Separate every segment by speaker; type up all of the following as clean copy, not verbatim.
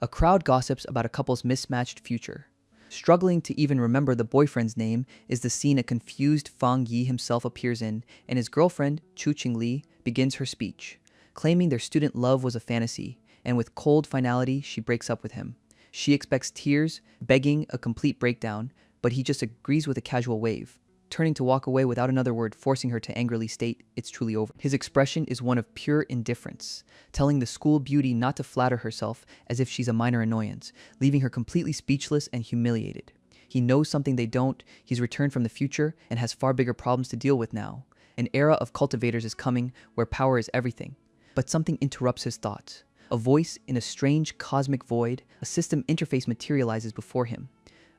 Speaker 1: A crowd gossips about a couple's mismatched future. Struggling to even remember the boyfriend's name is the scene a confused Fang Yi himself appears in, and his girlfriend, Chu Qingli, begins her speech, claiming their student love was a fantasy, and with cold finality, she breaks up with him. She expects tears, begging a complete breakdown, but he just agrees with a casual wave, turning to walk away without another word, forcing her to angrily state it's truly over. His expression is one of pure indifference, telling the school beauty not to flatter herself as if she's a minor annoyance, leaving her completely speechless and humiliated. He knows something they don't, he's returned from the future and has far bigger problems to deal with now. An era of cultivators is coming where power is everything. But something interrupts his thoughts. A voice in a strange cosmic void, a system interface materializes before him.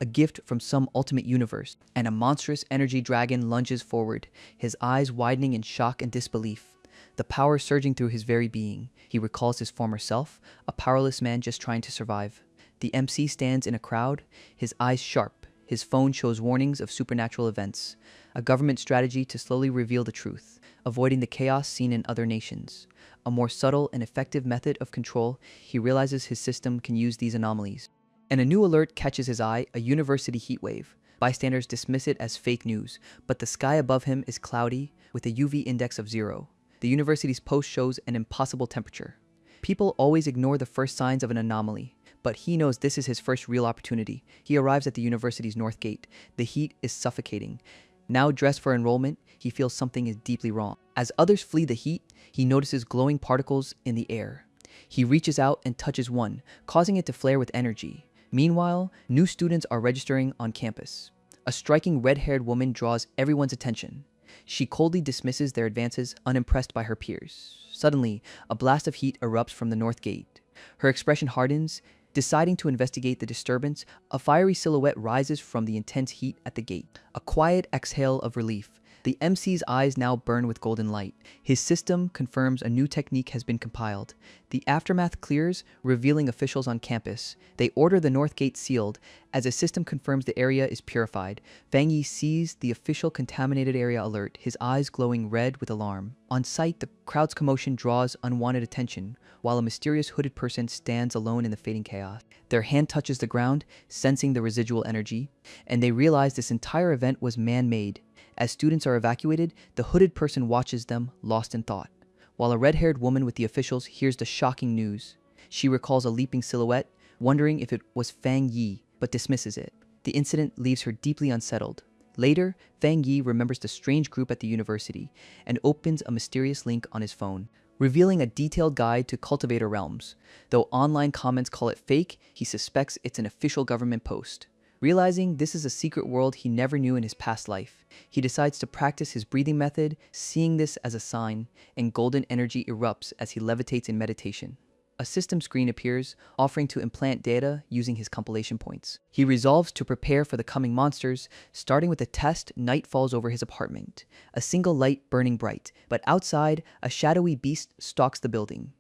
Speaker 1: A gift from some ultimate universe, and a monstrous energy dragon lunges forward, his eyes widening in shock and disbelief. The power surging through his very being. He recalls his former self, a powerless man just trying to survive. The MC stands in a crowd, his eyes sharp. His phone shows warnings of supernatural events. A government strategy to slowly reveal the truth, avoiding the chaos seen in other nations. A more subtle and effective method of control, he realizes his system can use these anomalies. And a new alert catches his eye, a university heatwave. Bystanders dismiss it as fake news, but the sky above him is cloudy with a UV index of 0. The university's post shows an impossible temperature. People always ignore the first signs of an anomaly, but he knows this is his first real opportunity. He arrives at the university's north gate. The heat is suffocating. Now dressed for enrollment, he feels something is deeply wrong. As others flee the heat, he notices glowing particles in the air. He reaches out and touches one, causing it to flare with energy. Meanwhile, new students are registering on campus. A striking red-haired woman draws everyone's attention. She coldly dismisses their advances, unimpressed by her peers. Suddenly, a blast of heat erupts from the north gate. Her expression hardens. Deciding to investigate the disturbance, a fiery silhouette rises from the intense heat at the gate. A quiet exhale of relief. The MC's eyes now burn with golden light. His system confirms a new technique has been compiled. The aftermath clears, revealing officials on campus. They order the north gate sealed. As a system confirms the area is purified, Fang Yi sees the official contaminated area alert, his eyes glowing red with alarm. On site, the crowd's commotion draws unwanted attention, while a mysterious hooded person stands alone in the fading chaos. Their hand touches the ground, sensing the residual energy, and they realize this entire event was man-made. As students are evacuated, the hooded person watches them, lost in thought, while a red-haired woman with the officials hears the shocking news. She recalls a leaping silhouette, wondering if it was Fang Yi, but dismisses it. The incident leaves her deeply unsettled. Later, Fang Yi remembers the strange group at the university and opens a mysterious link on his phone, revealing a detailed guide to cultivator realms. Though online comments call it fake, he suspects it's an official government post. Realizing this is a secret world he never knew in his past life, he decides to practice his breathing method, seeing this as a sign, and golden energy erupts as he levitates in meditation. A system screen appears, offering to implant data using his compilation points. He resolves to prepare for the coming monsters. Starting with a test, night falls over his apartment, a single light burning bright, but outside, a shadowy beast stalks the building.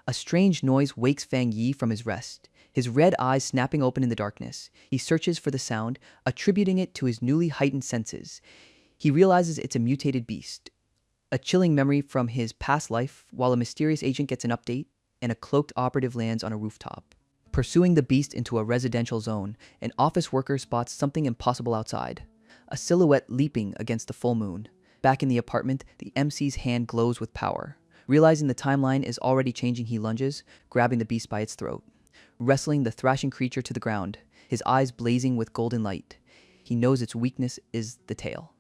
Speaker 1: A strange noise wakes Fang Yi from his rest, his red eyes snapping open in the darkness. He searches for the sound, attributing it to his newly heightened senses. He realizes it's a mutated beast, a chilling memory from his past life, while a mysterious agent gets an update, and a cloaked operative lands on a rooftop. Pursuing the beast into a residential zone, an office worker spots something impossible outside, a silhouette leaping against the full moon. Back in the apartment, the MC's hand glows with power. Realizing the timeline is already changing, he lunges, grabbing the beast by its throat, wrestling the thrashing creature to the ground, his eyes blazing with golden light. He knows its weakness is the tail.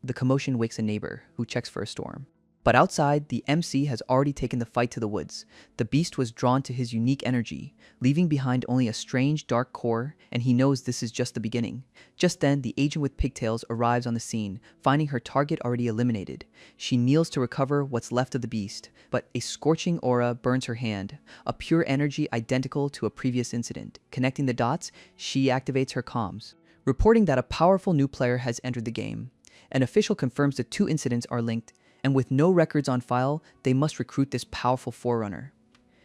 Speaker 1: The commotion wakes a neighbor, who checks for a storm. But outside, the MC has already taken the fight to the woods. The beast was drawn to his unique energy, leaving behind only a strange, dark core, and he knows this is just the beginning. Just then, the agent with pigtails arrives on the scene, finding her target already eliminated. She kneels to recover what's left of the beast, but a scorching aura burns her hand, a pure energy identical to a previous incident. Connecting the dots, she activates her comms, reporting that a powerful new player has entered the game. An official confirms the two incidents are linked, and with no records on file, they must recruit this powerful forerunner.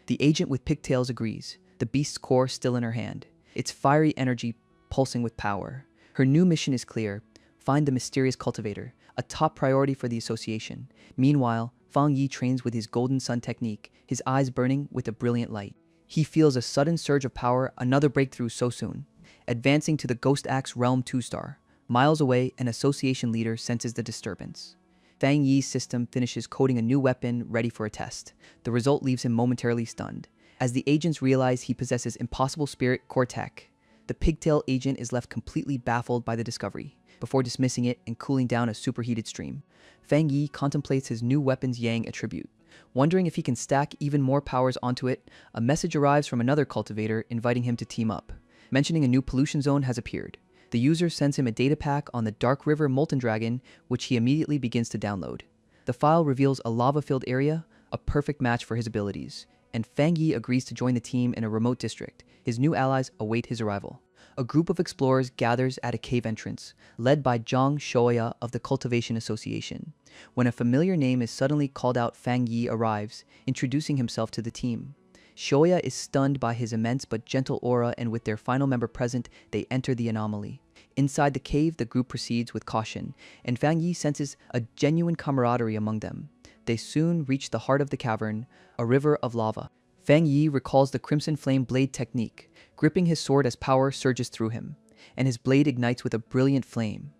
Speaker 1: The agent with pigtails agrees, the beast's core still in her hand, its fiery energy pulsing with power. Her new mission is clear: find the mysterious cultivator, a top priority for the association. Meanwhile, Fang Yi trains with his golden sun technique, his eyes burning with a brilliant light. He feels a sudden surge of power, another breakthrough so soon. Advancing to the Ghost Axe Realm 2-star. Miles away, an association leader senses the disturbance. Fang Yi's system finishes coding a new weapon ready for a test. The result leaves him momentarily stunned. As the agents realize he possesses impossible spirit core tech, the pigtail agent is left completely baffled by the discovery, before dismissing it and cooling down a superheated stream. Fang Yi contemplates his new weapon's Yang attribute. Wondering if he can stack even more powers onto it, a message arrives from another cultivator inviting him to team up. Mentioning a new pollution zone has appeared. The user sends him a data pack on the Dark River Molten Dragon, which he immediately begins to download. The file reveals a lava-filled area, a perfect match for his abilities, and Fang Yi agrees to join the team in a remote district. His new allies await his arrival. A group of explorers gathers at a cave entrance, led by Zhang Shoya of the Cultivation Association. When a familiar name is suddenly called out, Fang Yi arrives, introducing himself to the team. Shoya is stunned by his immense but gentle aura, and with their final member present, they enter the anomaly. Inside the cave, the group proceeds with caution, and Fang Yi senses a genuine camaraderie among them. They soon reach the heart of the cavern, a river of lava. Fang Yi recalls the Crimson Flame blade technique, gripping his sword as power surges through him, and his blade ignites with a brilliant flame.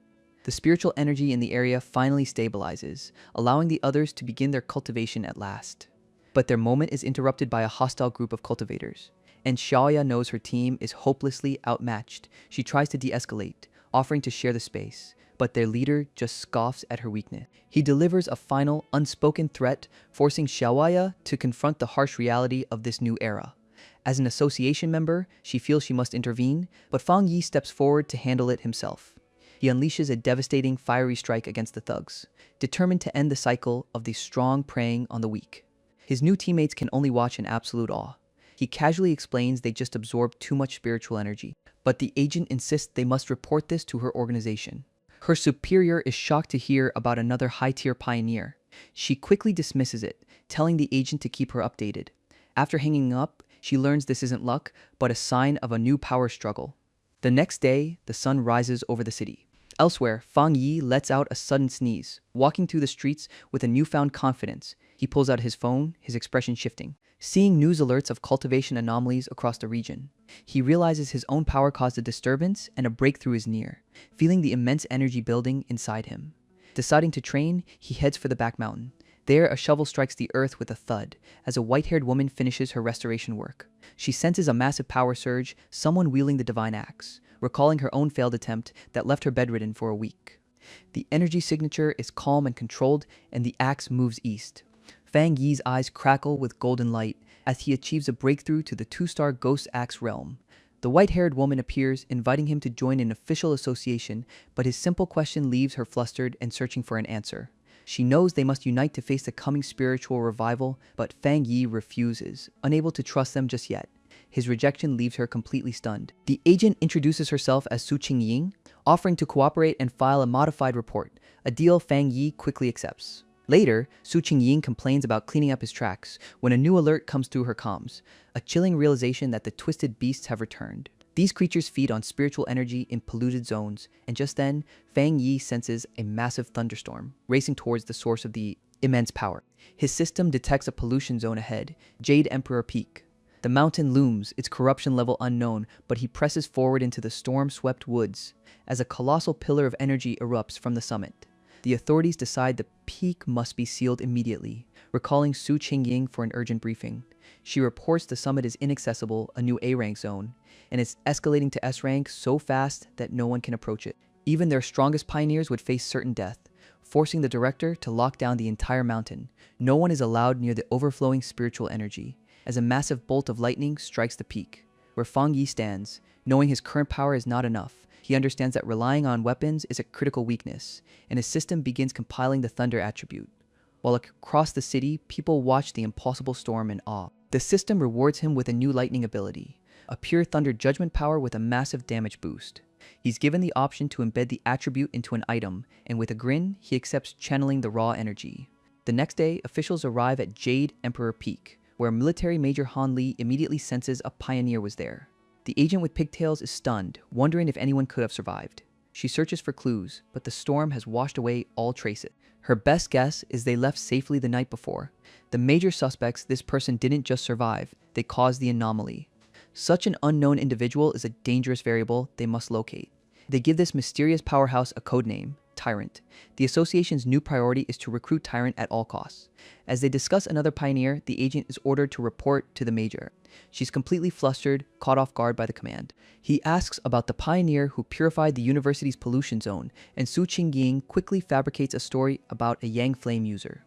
Speaker 1: The spiritual energy in the area finally stabilizes, allowing the others to begin their cultivation at last. But their moment is interrupted by a hostile group of cultivators, and Xiaoya knows her team is hopelessly outmatched. She tries to de-escalate, offering to share the space, but their leader just scoffs at her weakness. He delivers a final, unspoken threat, forcing Xiaoya to confront the harsh reality of this new era. As an association member, she feels she must intervene, but Fang Yi steps forward to handle it himself. He unleashes a devastating fiery strike against the thugs, determined to end the cycle of the strong preying on the weak. His new teammates can only watch in absolute awe. He casually explains they just absorbed too much spiritual energy, but the agent insists they must report this to her organization. Her superior is shocked to hear about another high-tier pioneer. She quickly dismisses it, telling the agent to keep her updated. After hanging up, she learns this isn't luck, but a sign of a new power struggle. The next day, the sun rises over the city. Elsewhere, Fang Yi lets out a sudden sneeze, walking through the streets with a newfound confidence. He pulls out his phone, his expression shifting, seeing news alerts of cultivation anomalies across the region. He realizes his own power caused a disturbance and a breakthrough is near, feeling the immense energy building inside him. Deciding to train, he heads for the back mountain. There, a shovel strikes the earth with a thud as a white-haired woman finishes her restoration work. She senses a massive power surge, someone wielding the divine axe, recalling her own failed attempt that left her bedridden for a week. The energy signature is calm and controlled, and the axe moves east. Fang Yi's eyes crackle with golden light as he achieves a breakthrough to the 2-star Ghost Axe realm. The white-haired woman appears, inviting him to join an official association, but his simple question leaves her flustered and searching for an answer. She knows they must unite to face the coming spiritual revival, but Fang Yi refuses, unable to trust them just yet. His rejection leaves her completely stunned. The agent introduces herself as Su Qingying, offering to cooperate and file a modified report, a deal Fang Yi quickly accepts. Later, Su Qingying complains about cleaning up his tracks when a new alert comes through her comms, a chilling realization that the twisted beasts have returned. These creatures feed on spiritual energy in polluted zones, and just then, Fang Yi senses a massive thunderstorm racing towards the source of the immense power. His system detects a pollution zone ahead, Jade Emperor Peak. The mountain looms, its corruption level unknown, but he presses forward into the storm-swept woods as a colossal pillar of energy erupts from the summit. The authorities decide the peak must be sealed immediately, recalling Su Qingying for an urgent briefing. She reports the summit is inaccessible, a new A-rank zone, and it's escalating to S-rank so fast that no one can approach it. Even their strongest pioneers would face certain death, forcing the director to lock down the entire mountain. No one is allowed near the overflowing spiritual energy, as a massive bolt of lightning strikes the peak. Where Fang Yi stands, knowing his current power is not enough, he understands that relying on weapons is a critical weakness, and his system begins compiling the thunder attribute. While across the city, people watch the impossible storm in awe. The system rewards him with a new lightning ability, a pure thunder judgment power with a massive damage boost. He's given the option to embed the attribute into an item, and with a grin, he accepts channeling the raw energy. The next day, officials arrive at Jade Emperor Peak, where military Major Han Li immediately senses a pioneer was there. The agent with pigtails is stunned, wondering if anyone could have survived. She searches for clues, but the storm has washed away all traces. Her best guess is they left safely the night before. The major suspects this person didn't just survive, they caused the anomaly. Such an unknown individual is a dangerous variable they must locate. They give this mysterious powerhouse a code name, Tyrant. The association's new priority is to recruit Tyrant at all costs. As they discuss another pioneer, the agent is ordered to report to the major. She's completely flustered, caught off guard by the command. He asks about the pioneer who purified the university's pollution zone, and Su Qingying quickly fabricates a story about a Yang Flame user.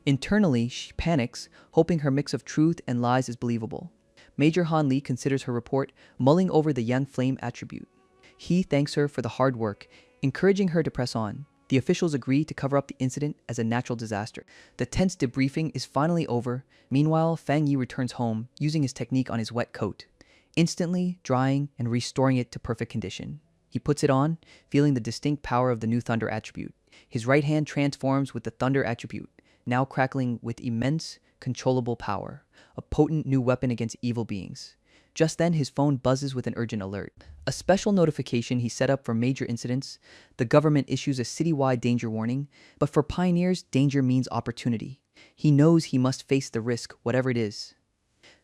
Speaker 1: Internally, she panics, hoping her mix of truth and lies is believable. Major Han Li considers her report, mulling over the Yang Flame attribute. He thanks her for the hard work, encouraging her to press on. The officials agree to cover up the incident as a natural disaster. The tense debriefing is finally over. Meanwhile, Fang Yi returns home, using his technique on his wet coat, instantly drying and restoring it to perfect condition. He puts it on, feeling the distinct power of the new thunder attribute. His right hand transforms with the thunder attribute, now crackling with immense, controllable power, a potent new weapon against evil beings. Just then, his phone buzzes with an urgent alert. A special notification he set up for major incidents. The government issues a citywide danger warning, but for pioneers, danger means opportunity. He knows he must face the risk, whatever it is.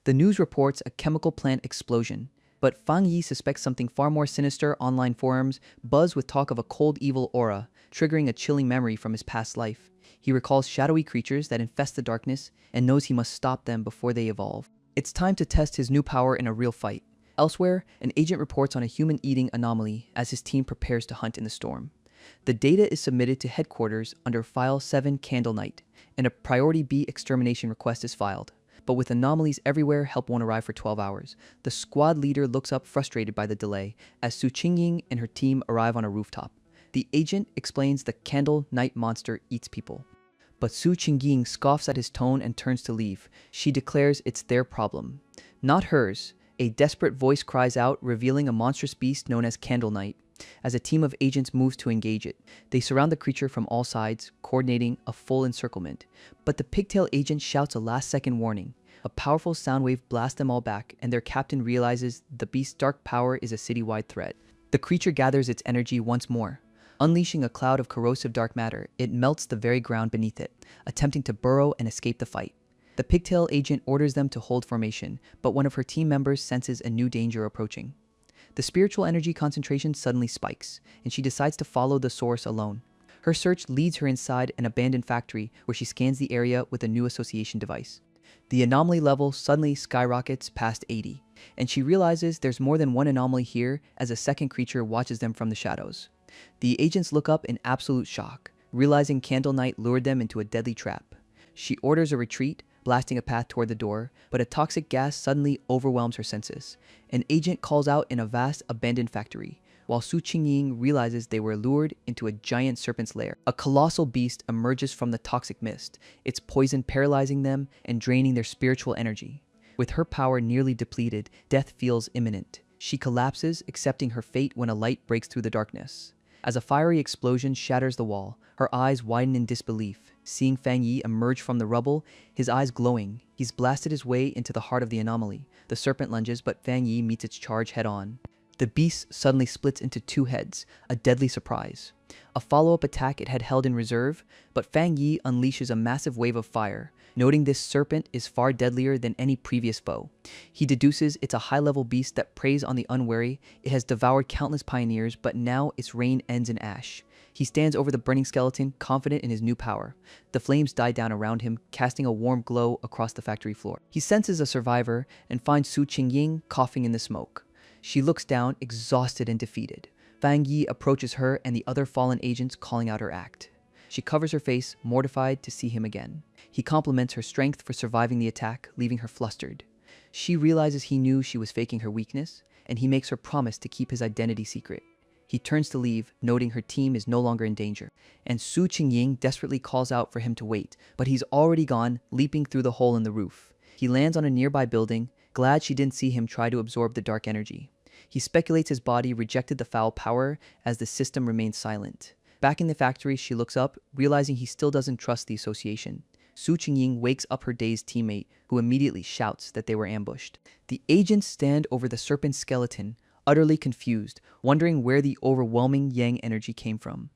Speaker 1: The news reports a chemical plant explosion, but Fang Yi suspects something far more sinister. Online forums buzz with talk of a cold, evil aura, triggering a chilling memory from his past life. He recalls shadowy creatures that infest the darkness and knows he must stop them before they evolve. It's time to test his new power in a real fight. Elsewhere, an agent reports on a human-eating anomaly as his team prepares to hunt in the storm. The data is submitted to headquarters under File 7 Candle Night, and a Priority B extermination request is filed. But with anomalies everywhere, help won't arrive for 12 hours. The squad leader looks up frustrated by the delay as Su Qingying and her team arrive on a rooftop. The agent explains the Candle Night monster eats people. But Su Qingying scoffs at his tone and turns to leave. She declares it's their problem, not hers. A desperate voice cries out, revealing a monstrous beast known as Candle Knight. As a team of agents moves to engage it, they surround the creature from all sides, coordinating a full encirclement. But the pigtail agent shouts a last-second warning. A powerful sound wave blasts them all back, and their captain realizes the beast's dark power is a citywide threat. The creature gathers its energy once more. Unleashing a cloud of corrosive dark matter, it melts the very ground beneath it, attempting to burrow and escape the fight. The pigtail agent orders them to hold formation, but one of her team members senses a new danger approaching. The spiritual energy concentration suddenly spikes, and she decides to follow the source alone. Her search leads her inside an abandoned factory where she scans the area with a new association device. The anomaly level suddenly skyrockets past 80, and she realizes there's more than one anomaly here as a second creature watches them from the shadows. The agents look up in absolute shock, realizing Candle Knight lured them into a deadly trap. She orders a retreat, blasting a path toward the door, but a toxic gas suddenly overwhelms her senses. An agent calls out in a vast abandoned factory, while Su Qingying realizes they were lured into a giant serpent's lair. A colossal beast emerges from the toxic mist, its poison paralyzing them and draining their spiritual energy. With her power nearly depleted, death feels imminent. She collapses, accepting her fate when a light breaks through the darkness. As a fiery explosion shatters the wall, her eyes widen in disbelief. Seeing Fang Yi emerge from the rubble, his eyes glowing, he's blasted his way into the heart of the anomaly. The serpent lunges, but Fang Yi meets its charge head-on. The beast suddenly splits into two heads, a deadly surprise. A follow-up attack it had held in reserve, but Fang Yi unleashes a massive wave of fire. Noting this serpent is far deadlier than any previous foe, he deduces it's a high-level beast that preys on the unwary. It has devoured countless pioneers, but now its reign ends in ash. He stands over the burning skeleton, confident in his new power. The flames die down around him, casting a warm glow across the factory floor. He senses a survivor and finds Su Qingying coughing in the smoke. She looks down, exhausted and defeated. Fang Yi approaches her and the other fallen agents, calling out her act. She covers her face, mortified to see him again. He compliments her strength for surviving the attack, leaving her flustered. She realizes he knew she was faking her weakness, and he makes her promise to keep his identity secret. He turns to leave, noting her team is no longer in danger, and Su Qingying desperately calls out for him to wait, but he's already gone, leaping through the hole in the roof. He lands on a nearby building, glad she didn't see him try to absorb the dark energy. He speculates his body rejected the foul power as the system remains silent. Back in the factory, she looks up, realizing he still doesn't trust the association. Su Qingying wakes up her dazed teammate, who immediately shouts that they were ambushed. The agents stand over the serpent's skeleton, utterly confused, wondering where the overwhelming yang energy came from.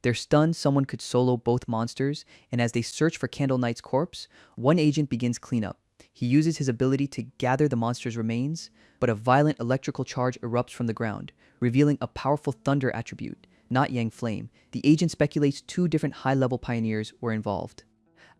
Speaker 1: They're stunned someone could solo both monsters, and as they search for Candle Knight's corpse, one agent begins cleanup. He uses his ability to gather the monster's remains, but a violent electrical charge erupts from the ground, revealing a powerful thunder attribute, not Yang Flame. The agent speculates two different high-level pioneers were involved.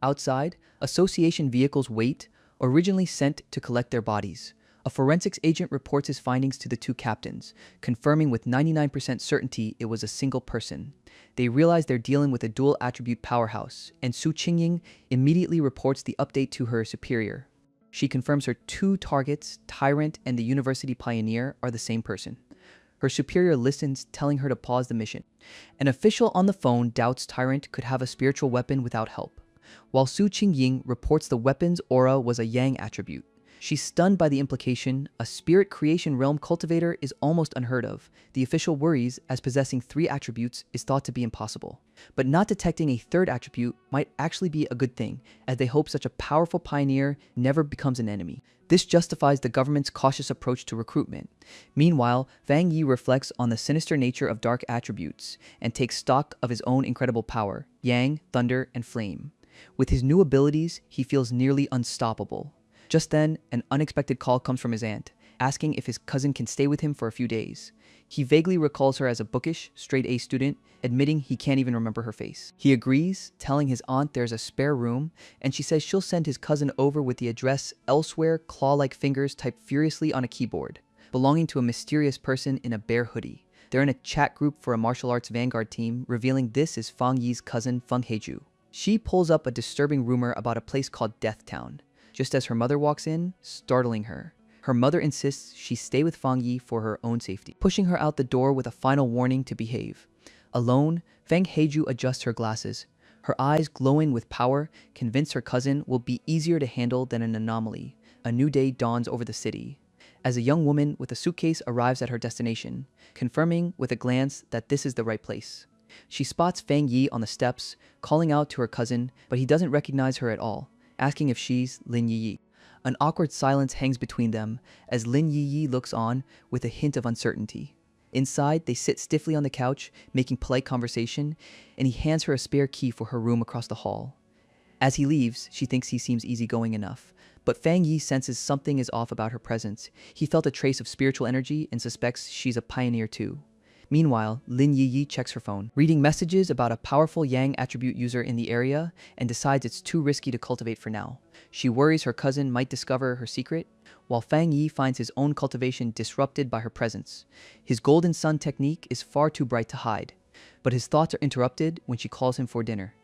Speaker 1: Outside, association vehicles wait, originally sent to collect their bodies. A forensics agent reports his findings to the two captains, confirming with 99% certainty it was a single person. They realize they're dealing with a dual attribute powerhouse, and Su Qingying immediately reports the update to her superior. She confirms her two targets, Tyrant and the University Pioneer, are the same person. Her superior listens, telling her to pause the mission. An official on the phone doubts Tyrant could have a spiritual weapon without help, while Su Qingying reports the weapon's aura was a Yang attribute. She's stunned by the implication a spirit creation realm cultivator is almost unheard of. The official worries, as possessing three attributes is thought to be impossible. But not detecting a third attribute might actually be a good thing, as they hope such a powerful pioneer never becomes an enemy. This justifies the government's cautious approach to recruitment. Meanwhile, Fang Yi reflects on the sinister nature of dark attributes and takes stock of his own incredible power, Yang, Thunder, and Flame. With his new abilities, he feels nearly unstoppable. Just then, an unexpected call comes from his aunt, asking if his cousin can stay with him for a few days. He vaguely recalls her as a bookish, straight-A student, admitting he can't even remember her face. He agrees, telling his aunt there's a spare room, and she says she'll send his cousin over with the address elsewhere, claw-like fingers typed furiously on a keyboard, belonging to a mysterious person in a bear hoodie. They're in a chat group for a martial arts vanguard team, revealing this is Fang Yi's cousin, Feng Heiju. She pulls up a disturbing rumor about a place called Death Town, just as her mother walks in, startling her. Her mother insists she stay with Fang Yi for her own safety, pushing her out the door with a final warning to behave. Alone, Feng Heiju adjusts her glasses. Her eyes glowing with power, convince her cousin will be easier to handle than an anomaly. A new day dawns over the city, as a young woman with a suitcase arrives at her destination, confirming with a glance that this is the right place. She spots Fang Yi on the steps, calling out to her cousin, but he doesn't recognize her at all, asking if she's Lin Yiyi. An awkward silence hangs between them as Lin Yiyi looks on with a hint of uncertainty. Inside, they sit stiffly on the couch, making polite conversation, and he hands her a spare key for her room across the hall. As he leaves, she thinks he seems easygoing enough, but Fang Yi senses something is off about her presence. He felt a trace of spiritual energy and suspects she's a pioneer too. Meanwhile, Lin Yiyi checks her phone, reading messages about a powerful Yang attribute user in the area, and decides it's too risky to cultivate for now. She worries her cousin might discover her secret, while Fang Yi finds his own cultivation disrupted by her presence. His golden sun technique is far too bright to hide, but his thoughts are interrupted when she calls him for dinner.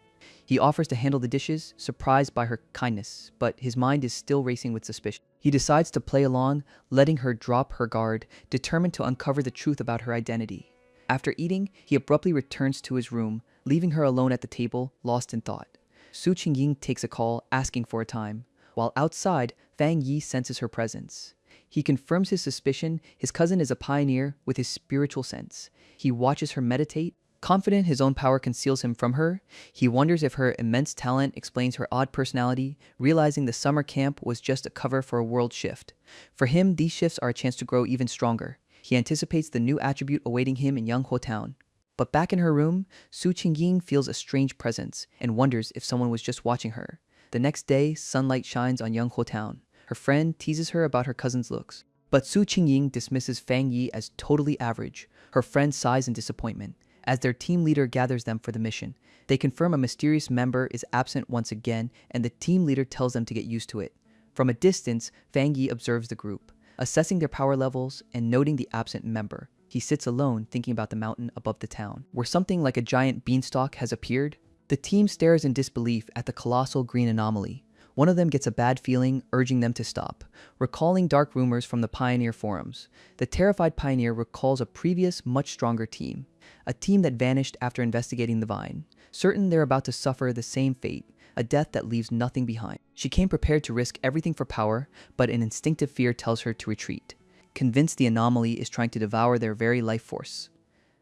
Speaker 1: He offers to handle the dishes, surprised by her kindness, but his mind is still racing with suspicion. He decides to play along, letting her drop her guard, determined to uncover the truth about her identity. After eating, he abruptly returns to his room, leaving her alone at the table, lost in thought. Su Qingying takes a call, asking for a time. While outside, Fang Yi senses her presence. He confirms his suspicion his cousin is a pioneer with his spiritual sense. He watches her meditate. Confident his own power conceals him from her, he wonders if her immense talent explains her odd personality, realizing the summer camp was just a cover for a world shift. For him, these shifts are a chance to grow even stronger. He anticipates the new attribute awaiting him in Yanghuo Town. But back in her room, Su Qingying feels a strange presence and wonders if someone was just watching her. The next day, sunlight shines on Yanghuo Town. Her friend teases her about her cousin's looks. But Su Qingying dismisses Fang Yi as totally average. Her friend sighs in disappointment. As their team leader gathers them for the mission, they confirm a mysterious member is absent once again, and the team leader tells them to get used to it. From a distance, Fang Yi observes the group, assessing their power levels and noting the absent member. He sits alone, thinking about the mountain above the town, where something like a giant beanstalk has appeared. The team stares in disbelief at the colossal green anomaly. One of them gets a bad feeling, urging them to stop, recalling dark rumors from the Pioneer forums. The terrified Pioneer recalls a previous, much stronger team, a team that vanished after investigating the vine, certain they're about to suffer the same fate, a death that leaves nothing behind. She came prepared to risk everything for power, but an instinctive fear tells her to retreat, convinced the anomaly is trying to devour their very life force.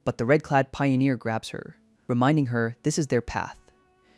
Speaker 1: But the red-clad Pioneer grabs her, reminding her this is their path.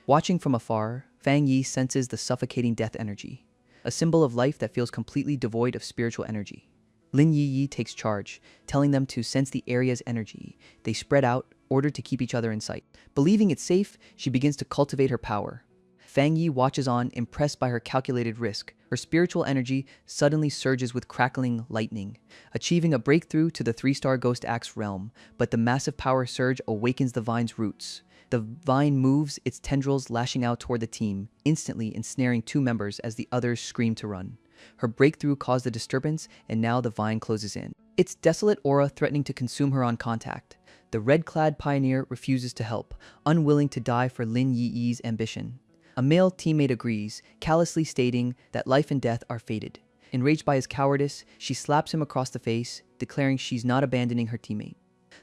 Speaker 1: Watching from afar, Fang Yi senses the suffocating death energy, a symbol of life that feels completely devoid of spiritual energy. Lin Yi takes charge, telling them to sense the area's energy. They spread out, ordered to keep each other in sight. Believing it's safe, she begins to cultivate her power. Fang Yi watches on, impressed by her calculated risk. Her spiritual energy suddenly surges with crackling lightning, achieving a breakthrough to the 3-star Ghost Axe realm, but the massive power surge awakens the vine's roots. The vine moves, its tendrils lashing out toward the team, instantly ensnaring 2 members as the others scream to run. Her breakthrough caused a disturbance, and now the vine closes in, its desolate aura threatening to consume her on contact. The red-clad pioneer refuses to help, unwilling to die for Lin Yi's ambition. A male teammate agrees, callously stating that life and death are fated. Enraged by his cowardice, she slaps him across the face, declaring she's not abandoning her teammate.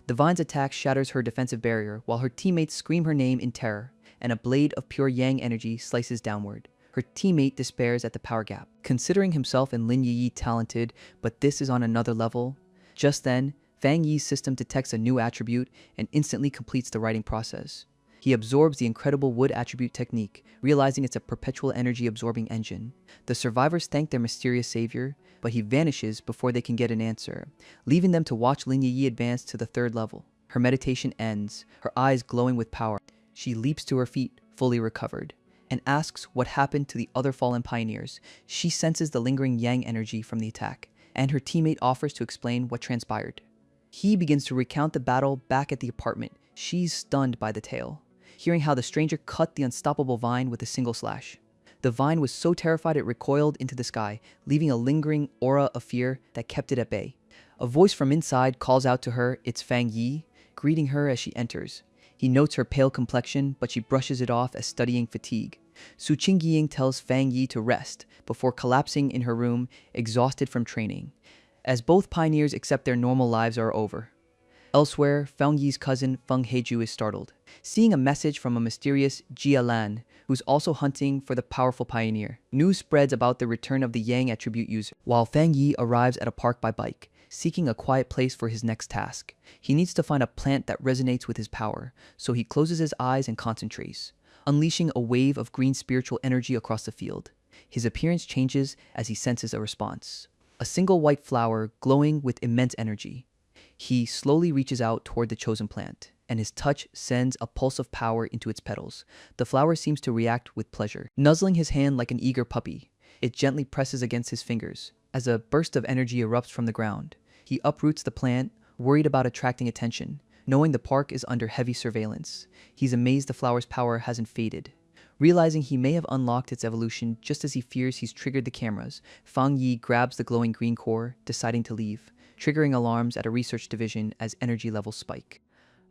Speaker 1: The vine's attack shatters her defensive barrier, while her teammates scream her name in terror, and a blade of pure yang energy slices downward. Her teammate despairs at the power gap, considering himself and Lin Yi talented, but this is on another level. Just then, Fang Yi's system detects a new attribute and instantly completes the writing process. He absorbs the incredible wood attribute technique, realizing it's a perpetual energy absorbing engine. The survivors thank their mysterious savior, but he vanishes before they can get an answer, leaving them to watch Lin Yi advance to the 3rd level. Her meditation ends, her eyes glowing with power. She leaps to her feet, fully recovered, and asks what happened to the other fallen pioneers. She senses the lingering yang energy from the attack, and her teammate offers to explain what transpired. He begins to recount the battle back at the apartment. She's stunned by the tale, hearing how the stranger cut the unstoppable vine with a single slash. The vine was so terrified it recoiled into the sky, leaving a lingering aura of fear that kept it at bay. A voice from inside calls out to her, it's Fang Yi, greeting her as she enters. He notes her pale complexion, but she brushes it off as studying fatigue. Su Qingying tells Fang Yi to rest before collapsing in her room, exhausted from training, as both pioneers accept their normal lives are over. Elsewhere, Fang Yi's cousin Feng Heiju is startled, seeing a message from a mysterious Jia Lan, who's also hunting for the powerful pioneer. News spreads about the return of the Yang attribute user, while Fang Yi arrives at a park by bike, seeking a quiet place for his next task. He needs to find a plant that resonates with his power, so he closes his eyes and concentrates, unleashing a wave of green spiritual energy across the field. His appearance changes as he senses a response. A single white flower glowing with immense energy. He slowly reaches out toward the chosen plant, and his touch sends a pulse of power into its petals. The flower seems to react with pleasure, nuzzling his hand like an eager puppy. It gently presses against his fingers, as a burst of energy erupts from the ground. He uproots the plant, worried about attracting attention, knowing the park is under heavy surveillance. He's amazed the flower's power hasn't faded. Realizing he may have unlocked its evolution just as he fears he's triggered the cameras, Fang Yi grabs the glowing green core, deciding to leave, triggering alarms at a research division as energy levels spike.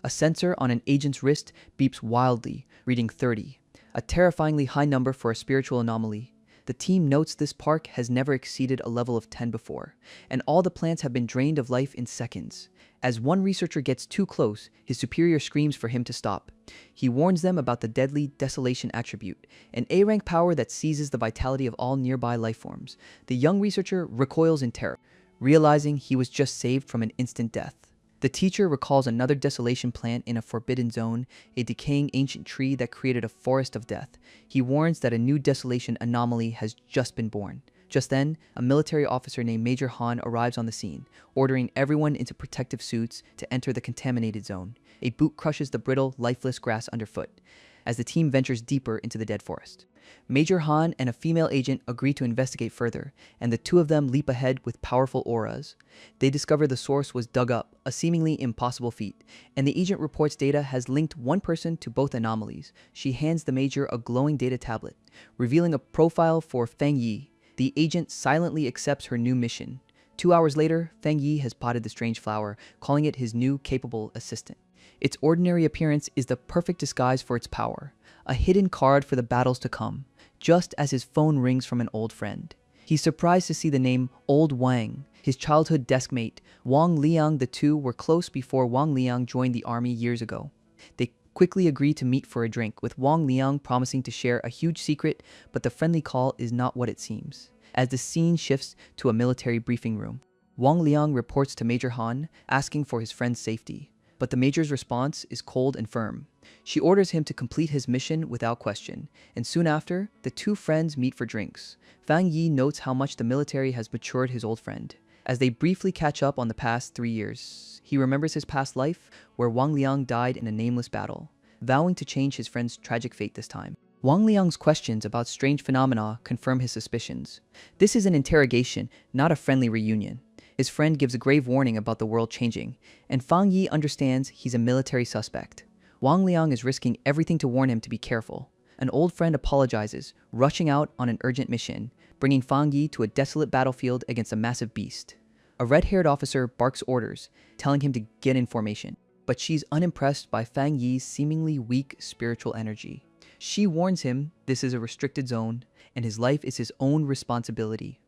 Speaker 1: A sensor on an agent's wrist beeps wildly, reading 30, a terrifyingly high number for a spiritual anomaly. The team notes this park has never exceeded a level of 10 before, and all the plants have been drained of life in seconds. As one researcher gets too close, his superior screams for him to stop. He warns them about the deadly Desolation attribute, an A-rank power that seizes the vitality of all nearby life forms. The young researcher recoils in terror, realizing he was just saved from an instant death. The teacher recalls another desolation plant in a forbidden zone, a decaying ancient tree that created a forest of death. He warns that a new desolation anomaly has just been born. Just then, a military officer named Major Han arrives on the scene, ordering everyone into protective suits to enter the contaminated zone. A boot crushes the brittle, lifeless grass underfoot, as the team ventures deeper into the dead forest. Major Han and a female agent agree to investigate further, and the two of them leap ahead with powerful auras. They discover the source was dug up, a seemingly impossible feat, and the agent reports data has linked one person to both anomalies. She hands the Major a glowing data tablet, revealing a profile for Fang Yi. The agent silently accepts her new mission. 2 hours later, Fang Yi has spotted the strange flower, calling it his new capable assistant. Its ordinary appearance is the perfect disguise for its power, a hidden card for the battles to come, just as his phone rings from an old friend. He's surprised to see the name Old Wang, his childhood deskmate. Wang Liang. The two were close before Wang Liang joined the army years ago. They quickly agree to meet for a drink, with Wang Liang promising to share a huge secret, but the friendly call is not what it seems. As the scene shifts to a military briefing room, Wang Liang reports to Major Han, asking for his friend's safety. But the Major's response is cold and firm. She orders him to complete his mission without question, and soon after, the two friends meet for drinks. Fang Yi notes how much the military has matured his old friend, As they briefly catch up on the past 3 years, he remembers his past life, where Wang Liang died in a nameless battle, vowing to change his friend's tragic fate this time. Wang Liang's questions about strange phenomena confirm his suspicions. This is an interrogation, not a friendly reunion. His friend gives a grave warning about the world changing, and Fang Yi understands he's a military suspect. Wang Liang is risking everything to warn him to be careful. An old friend apologizes, rushing out on an urgent mission, bringing Fang Yi to a desolate battlefield against a massive beast. A red-haired officer barks orders, telling him to get in formation, but she's unimpressed by Fang Yi's seemingly weak spiritual energy. She warns him this is a restricted zone, and his life is his own responsibility.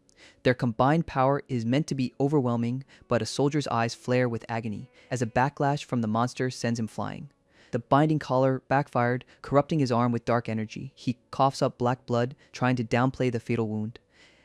Speaker 1: Their combined power is meant to be overwhelming, but a soldier's eyes flare with agony as a backlash from the monster sends him flying. The binding collar backfired, corrupting his arm with dark energy. He coughs up black blood, trying to downplay the fatal wound.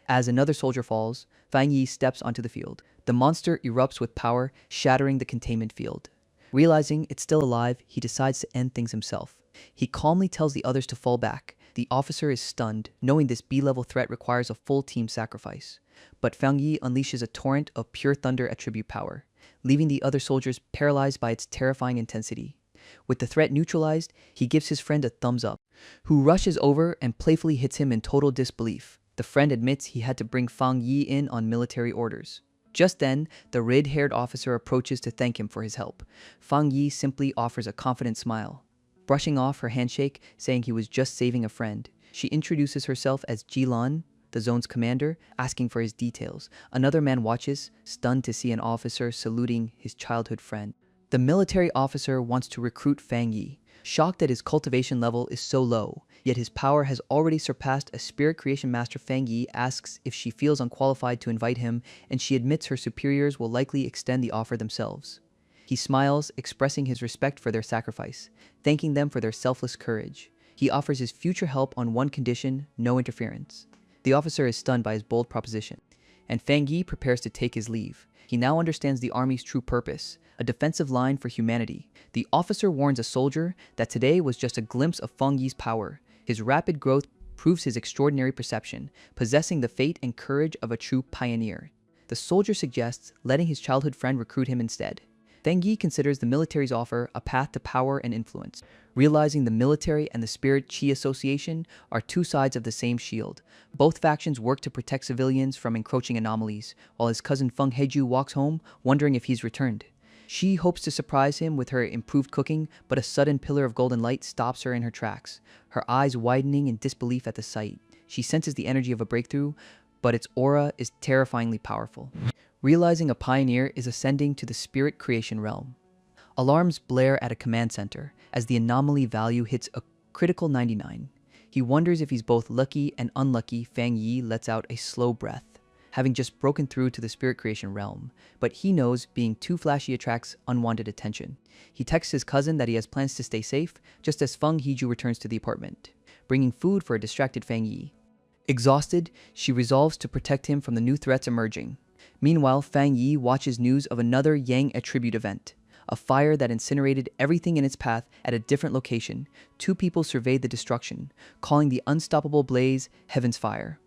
Speaker 1: As another soldier falls, Fang Yi steps onto the field. The monster erupts with power, shattering the containment field. Realizing it's still alive, he decides to end things himself. He calmly tells the others to fall back. The officer is stunned, knowing this B-level threat requires a full team sacrifice. But Fang Yi unleashes a torrent of pure thunder attribute power, leaving the other soldiers paralyzed by its terrifying intensity. With the threat neutralized, he gives his friend a thumbs up, who rushes over and playfully hits him in total disbelief. The friend admits he had to bring Fang Yi in on military orders. Just then, the red-haired officer approaches to thank him for his help. Fang Yi simply offers a confident smile, brushing off her handshake, saying he was just saving a friend. She introduces herself as Jilan, the zone's commander, asking for his details. Another man watches, stunned to see an officer saluting his childhood friend. The military officer wants to recruit Fang Yi, shocked that his cultivation level is so low, yet his power has already surpassed a spirit creation master. Fang Yi asks if she feels unqualified to invite him, and she admits her superiors will likely extend the offer themselves. He smiles, expressing his respect for their sacrifice, thanking them for their selfless courage. He offers his future help on one condition: no interference. The officer is stunned by his bold proposition, and Fang Yi prepares to take his leave. He now understands the army's true purpose, a defensive line for humanity. The officer warns a soldier that today was just a glimpse of Fang Yi's power. His rapid growth proves his extraordinary perception, possessing the fate and courage of a true pioneer. The soldier suggests letting his childhood friend recruit him instead. Fang Yi considers the military's offer a path to power and influence, realizing the military and the Spirit Qi Association are two sides of the same shield. Both factions work to protect civilians from encroaching anomalies, while his cousin Feng Heju walks home, wondering if he's returned. She hopes to surprise him with her improved cooking, but a sudden pillar of golden light stops her in her tracks, her eyes widening in disbelief at the sight. She senses the energy of a breakthrough, but its aura is terrifyingly powerful. Realizing a pioneer is ascending to the spirit creation realm. Alarms blare at a command center as the anomaly value hits a critical 99. He wonders if he's both lucky and unlucky. Fang Yi lets out a slow breath, having just broken through to the spirit creation realm, but he knows being too flashy attracts unwanted attention. He texts his cousin that he has plans to stay safe, just as Feng Heju returns to the apartment, bringing food for a distracted Fang Yi. Exhausted, she resolves to protect him from the new threats emerging. Meanwhile, Fang Yi watches news of another Yang attribute event, a fire that incinerated everything in its path at a different location. Two people surveyed the destruction, calling the unstoppable blaze Heaven's Fire.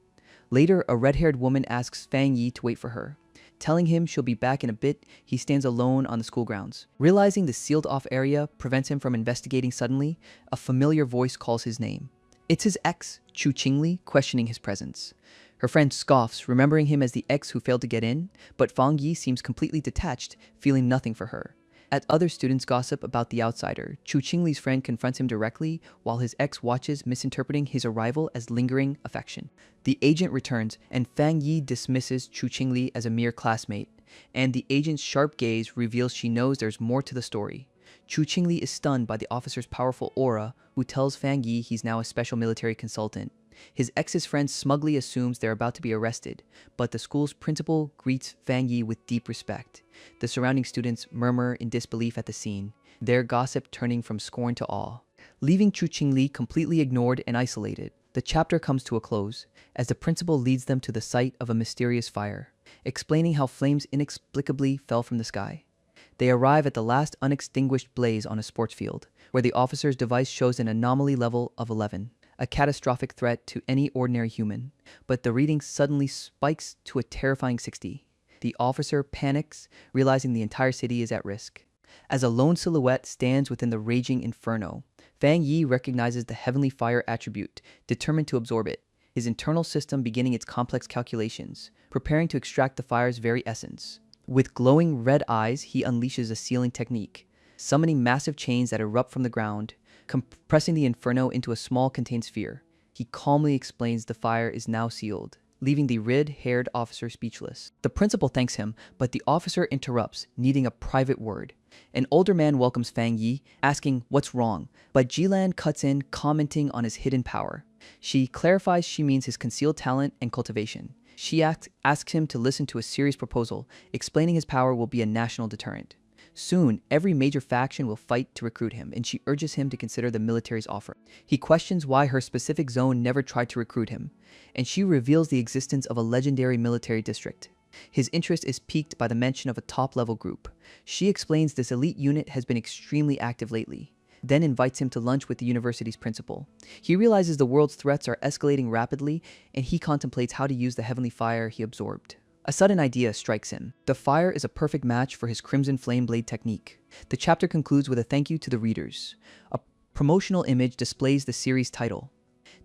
Speaker 1: Later, a red-haired woman asks Fang Yi to wait for her. Telling him she'll be back in a bit, he stands alone on the school grounds. Realizing the sealed-off area prevents him from investigating suddenly, a familiar voice calls his name. It's his ex, Chu Qingli, questioning his presence. Her friend scoffs, remembering him as the ex who failed to get in, but Fang Yi seems completely detached, feeling nothing for her. As other students gossip about the outsider, Chu Qingli's friend confronts him directly, while his ex watches, misinterpreting his arrival as lingering affection. The agent returns, and Fang Yi dismisses Chu Qingli as a mere classmate, and the agent's sharp gaze reveals she knows there's more to the story. Chu Qingli is stunned by the officer's powerful aura, who tells Fang Yi he's now a special military consultant. His ex's friend smugly assumes they're about to be arrested, but the school's principal greets Fang Yi with deep respect. The surrounding students murmur in disbelief at the scene, their gossip turning from scorn to awe. Leaving Chu Qingli completely ignored and isolated, the chapter comes to a close, as the principal leads them to the site of a mysterious fire, explaining how flames inexplicably fell from the sky. They arrive at the last unextinguished blaze on a sports field, where the officer's device shows an anomaly level of 11. A catastrophic threat to any ordinary human, but the reading suddenly spikes to a terrifying 60. The officer panics, realizing the entire city is at risk. As a lone silhouette stands within the raging inferno, Fang Yi recognizes the heavenly fire attribute, determined to absorb it, his internal system beginning its complex calculations, preparing to extract the fire's very essence. With glowing red eyes, he unleashes a sealing technique, summoning massive chains that erupt from the ground, compressing the inferno into a small contained sphere. He calmly explains the fire is now sealed, leaving the red-haired officer speechless. The principal thanks him, but the officer interrupts, needing a private word. An older man welcomes Fang Yi, asking what's wrong, but Jilan cuts in, commenting on his hidden power. She clarifies she means his concealed talent and cultivation. She asks him to listen to a serious proposal, explaining his power will be a national deterrent. Soon, every major faction will fight to recruit him, and she urges him to consider the military's offer. He questions why her specific zone never tried to recruit him, and she reveals the existence of a legendary military district. His interest is piqued by the mention of a top-level group. She explains this elite unit has been extremely active lately, then invites him to lunch with the university's principal. He realizes the world's threats are escalating rapidly, and he contemplates how to use the heavenly fire he absorbed. A sudden idea strikes him. The fire is a perfect match for his Crimson Flame Blade technique. The chapter concludes with a thank you to the readers. A promotional image displays the series title.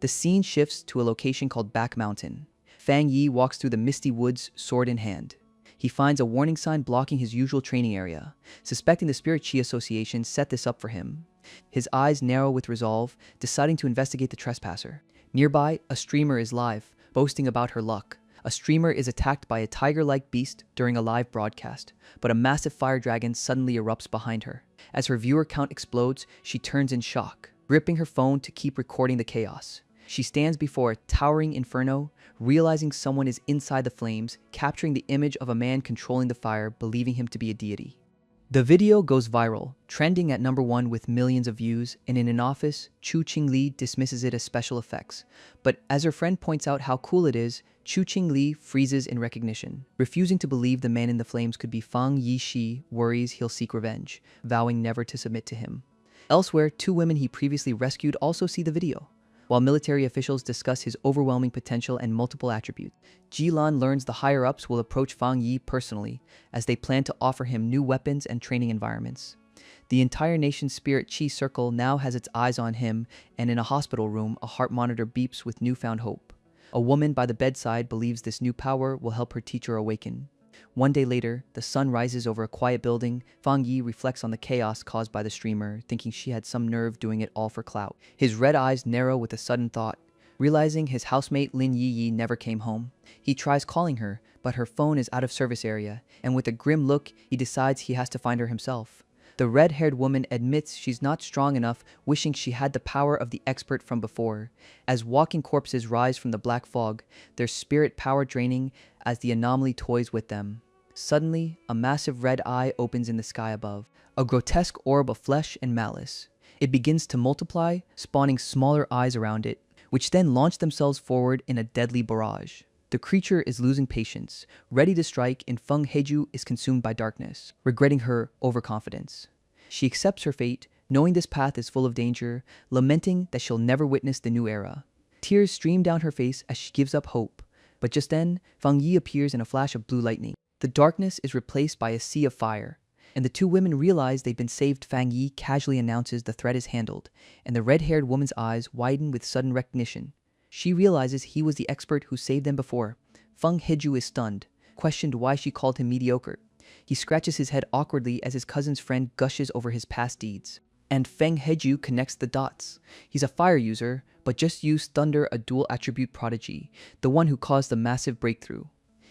Speaker 1: The scene shifts to a location called Back Mountain. Fang Yi walks through the misty woods, sword in hand. He finds a warning sign blocking his usual training area. Suspecting the Spirit Chi Association set this up for him, his eyes narrow with resolve, deciding to investigate the trespasser. Nearby, a streamer is live, boasting about her luck. A streamer is attacked by a tiger-like beast during a live broadcast, but a massive fire dragon suddenly erupts behind her. As her viewer count explodes, she turns in shock, gripping her phone to keep recording the chaos. She stands before a towering inferno, realizing someone is inside the flames, capturing the image of a man controlling the fire, believing him to be a deity. The video goes viral, trending at #1 with millions of views, and in an office, Chu Qingli dismisses it as special effects. But as her friend points out how cool it is, Chu Qingli freezes in recognition. Refusing to believe the man in the flames could be Fang Yi, worries he'll seek revenge, vowing never to submit to him. Elsewhere, 2 women he previously rescued also see the video, while military officials discuss his overwhelming potential and multiple attributes. Jilan learns the higher-ups will approach Fang Yi personally, as they plan to offer him new weapons and training environments. The entire nation's Spirit Chi circle now has its eyes on him, and in a hospital room, a heart monitor beeps with newfound hope. A woman by the bedside believes this new power will help her teacher awaken. One day later, the sun rises over a quiet building. Fang Yi reflects on the chaos caused by the streamer, thinking she had some nerve doing it all for clout. His red eyes narrow with a sudden thought. Realizing his housemate Lin Yi never came home, he tries calling her, but her phone is out of service area, and with a grim look, he decides he has to find her himself. The red-haired woman admits she's not strong enough, wishing she had the power of the expert from before. As walking corpses rise from the black fog, their spirit power draining as the anomaly toys with them. Suddenly, a massive red eye opens in the sky above, a grotesque orb of flesh and malice. It begins to multiply, spawning smaller eyes around it, which then launch themselves forward in a deadly barrage. The creature is losing patience, ready to strike, and Feng Heju is consumed by darkness, regretting her overconfidence. She accepts her fate, knowing this path is full of danger, lamenting that she'll never witness the new era. Tears stream down her face as she gives up hope, but just then, Fang Yi appears in a flash of blue lightning. The darkness is replaced by a sea of fire, and the 2 women realize they've been saved. Fang Yi casually announces the threat is handled, and the red-haired woman's eyes widen with sudden recognition. She realizes he was the expert who saved them before. Feng Heju is stunned, questioned why she called him mediocre. He scratches his head awkwardly as his cousin's friend gushes over his past deeds. And Feng Heju connects the dots. He's a fire user, but just used Thunder, a dual attribute prodigy, the one who caused the massive breakthrough.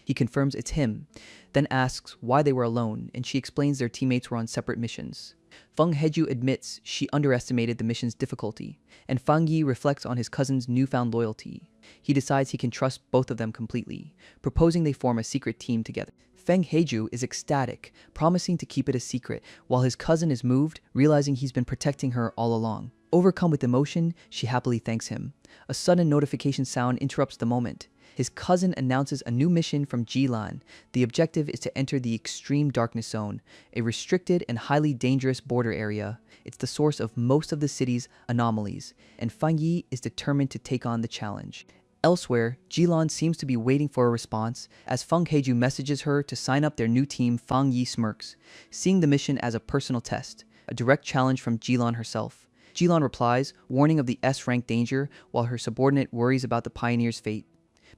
Speaker 1: He confirms it's him, then asks why they were alone, and she explains their teammates were on separate missions. Feng Heju admits she underestimated the mission's difficulty, and Fang Yi reflects on his cousin's newfound loyalty. He decides he can trust both of them completely, proposing they form a secret team together. Feng Heju is ecstatic, promising to keep it a secret, while his cousin is moved, realizing he's been protecting her all along. Overcome with emotion, she happily thanks him. A sudden notification sound interrupts the moment. His cousin announces a new mission from Jilan. The objective is to enter the Extreme Darkness Zone, a restricted and highly dangerous border area. It's the source of most of the city's anomalies, and Fang Yi is determined to take on the challenge. Elsewhere, Jilan seems to be waiting for a response as Feng Heiju messages her to sign up their new team. Fang Yi smirks, seeing the mission as a personal test, a direct challenge from Jilan herself. Jilan replies, warning of the S-rank danger while her subordinate worries about the pioneer's fate.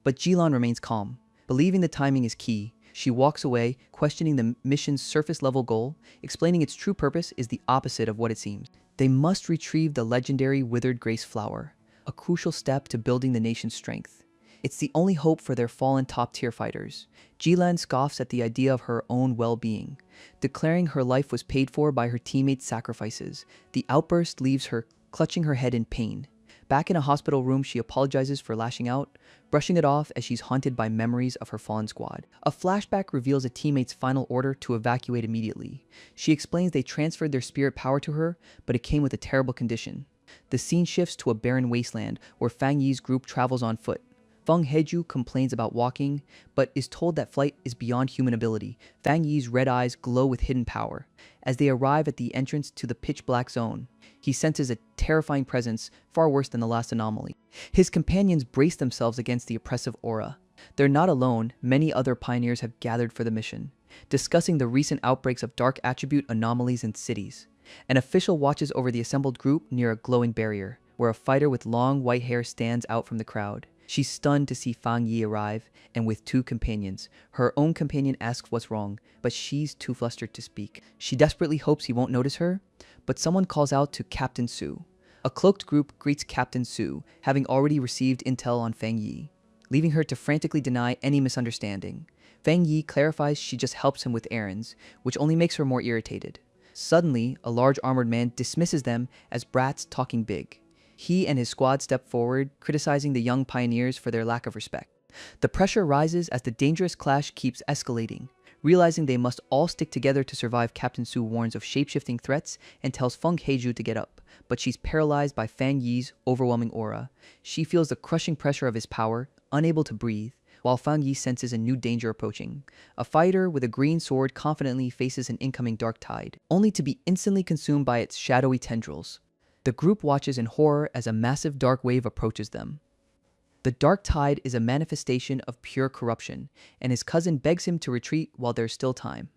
Speaker 1: But Jilan remains calm. Believing the timing is key, she walks away, questioning the mission's surface-level goal, explaining its true purpose is the opposite of what it seems. They must retrieve the legendary withered grace flower, a crucial step to building the nation's strength. It's the only hope for their fallen top-tier fighters. Jilan scoffs at the idea of her own well-being, declaring her life was paid for by her teammates' sacrifices. The outburst leaves her clutching her head in pain. Back in a hospital room, she apologizes for lashing out, brushing it off as she's haunted by memories of her fallen squad. A flashback reveals a teammate's final order to evacuate immediately. She explains they transferred their spirit power to her, but it came with a terrible condition. The scene shifts to a barren wasteland where Fang Yi's group travels on foot. Feng Heiju complains about walking, but is told that flight is beyond human ability. Fang Yi's red eyes glow with hidden power. As they arrive at the entrance to the pitch-black zone, he senses a terrifying presence far worse than the last anomaly. His companions brace themselves against the oppressive aura. They're not alone, many other pioneers have gathered for the mission, discussing the recent outbreaks of dark attribute anomalies in cities. An official watches over the assembled group near a glowing barrier, where a fighter with long white hair stands out from the crowd. She's stunned to see Fang Yi arrive, and with two companions. Her own companion asks what's wrong, but she's too flustered to speak. She desperately hopes he won't notice her, but someone calls out to Captain Su. A cloaked group greets Captain Su, having already received intel on Fang Yi, leaving her to frantically deny any misunderstanding. Fang Yi clarifies she just helps him with errands, which only makes her more irritated. Suddenly, a large armored man dismisses them as brats talking big. He and his squad step forward, criticizing the young pioneers for their lack of respect. The pressure rises as the dangerous clash keeps escalating. Realizing they must all stick together to survive, Captain Su warns of shape-shifting threats and tells Feng Heiju to get up, but she's paralyzed by Fang Yi's overwhelming aura. She feels the crushing pressure of his power, unable to breathe, while Fang Yi senses a new danger approaching. A fighter with a green sword confidently faces an incoming dark tide, only to be instantly consumed by its shadowy tendrils. The group watches in horror as a massive dark wave approaches them. The dark tide is a manifestation of pure corruption, and his cousin begs him to retreat while there's still time.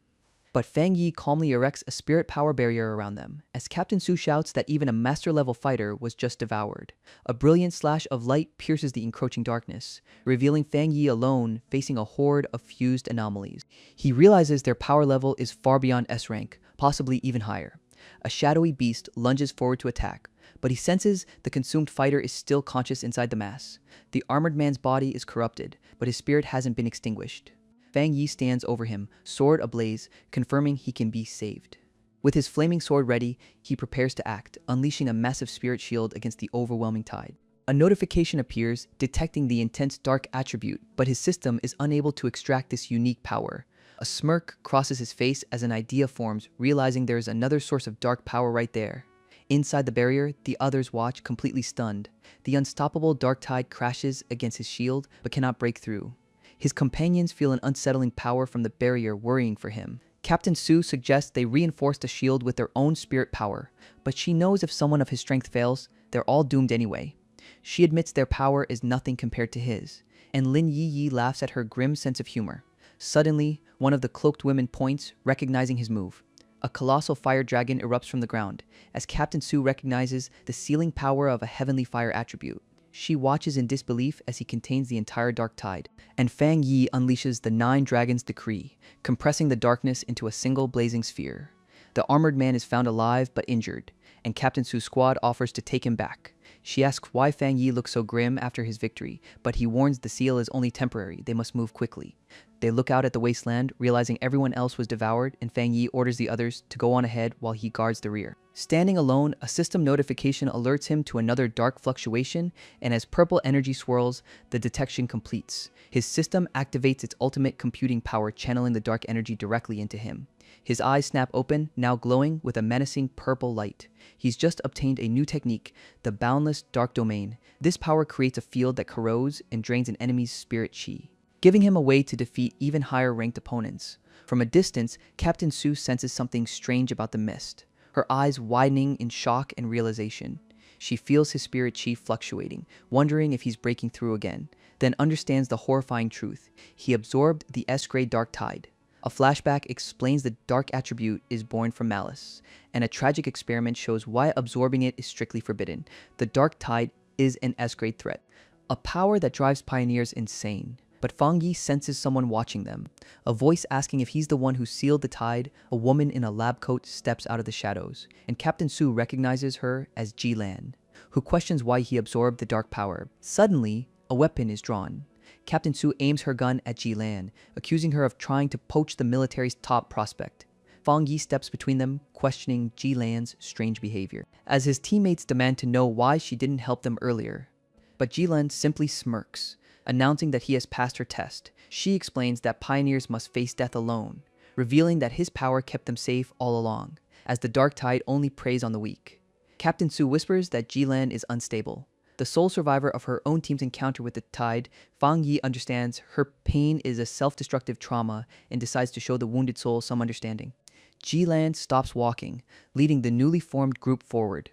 Speaker 1: But Fang Yi calmly erects a spirit power barrier around them, as Captain Su shouts that even a master-level fighter was just devoured. A brilliant slash of light pierces the encroaching darkness, revealing Fang Yi alone facing a horde of fused anomalies. He realizes their power level is far beyond S rank, possibly even higher. A shadowy beast lunges forward to attack, but he senses the consumed fighter is still conscious inside the mass. The armored man's body is corrupted, but his spirit hasn't been extinguished. Fang Yi stands over him, sword ablaze, confirming he can be saved. With his flaming sword ready, he prepares to act, unleashing a massive spirit shield against the overwhelming tide. A notification appears, detecting the intense dark attribute, but his system is unable to extract this unique power. A smirk crosses his face as an idea forms, realizing there is another source of dark power right there. Inside the barrier, the others watch, completely stunned. The unstoppable dark tide crashes against his shield, but cannot break through. His companions feel an unsettling power from the barrier, worrying for him. Captain Su suggests they reinforce the shield with their own spirit power, but she knows if someone of his strength fails, they're all doomed anyway. She admits their power is nothing compared to his, and Lin Yi laughs at her grim sense of humor. Suddenly, one of the cloaked women points, recognizing his move. A colossal fire dragon erupts from the ground, as Captain Su recognizes the sealing power of a heavenly fire attribute. She watches in disbelief as he contains the entire dark tide, and Fang Yi unleashes the 9 Dragons' Decree, compressing the darkness into a single blazing sphere. The armored man is found alive but injured, and Captain Su's squad offers to take him back. She asks why Fang Yi looks so grim after his victory, but he warns the seal is only temporary, they must move quickly. They look out at the wasteland, realizing everyone else was devoured, and Fang Yi orders the others to go on ahead while he guards the rear. Standing alone, a system notification alerts him to another dark fluctuation, and as purple energy swirls, the detection completes. His system activates its ultimate computing power, channeling the dark energy directly into him. His eyes snap open, now glowing with a menacing purple light. He's just obtained a new technique, the Boundless Dark Domain. This power creates a field that corrodes and drains an enemy's spirit chi, giving him a way to defeat even higher-ranked opponents. From a distance, Captain Su senses something strange about the mist, her eyes widening in shock and realization. She feels his spirit chi fluctuating, wondering if he's breaking through again. then understands the horrifying truth. He absorbed the S-grade dark tide. A flashback explains the dark attribute is born from malice, and a tragic experiment shows why absorbing it is strictly forbidden. The dark tide is an S-grade threat, a power that drives pioneers insane. But Fang Yi senses someone watching them. A voice asking if he's the one who sealed the tide. A woman in a lab coat steps out of the shadows, and Captain Su recognizes her as Ji Lan, who questions why he absorbed the dark power. Suddenly, a weapon is drawn. Captain Su aims her gun at Ji Lan, accusing her of trying to poach the military's top prospect. Fang Yi steps between them, questioning Ji Lan's strange behavior, as his teammates demand to know why she didn't help them earlier. But Ji Lan simply smirks, announcing that he has passed her test. She explains that pioneers must face death alone, revealing that his power kept them safe all along, as the dark tide only preys on the weak. Captain Su whispers that Ji Lan is unstable. The sole survivor of her own team's encounter with the tide, Fang Yi understands her pain is a self-destructive trauma and decides to show the wounded soul some understanding. Ji Lan stops walking, leading the newly formed group forward.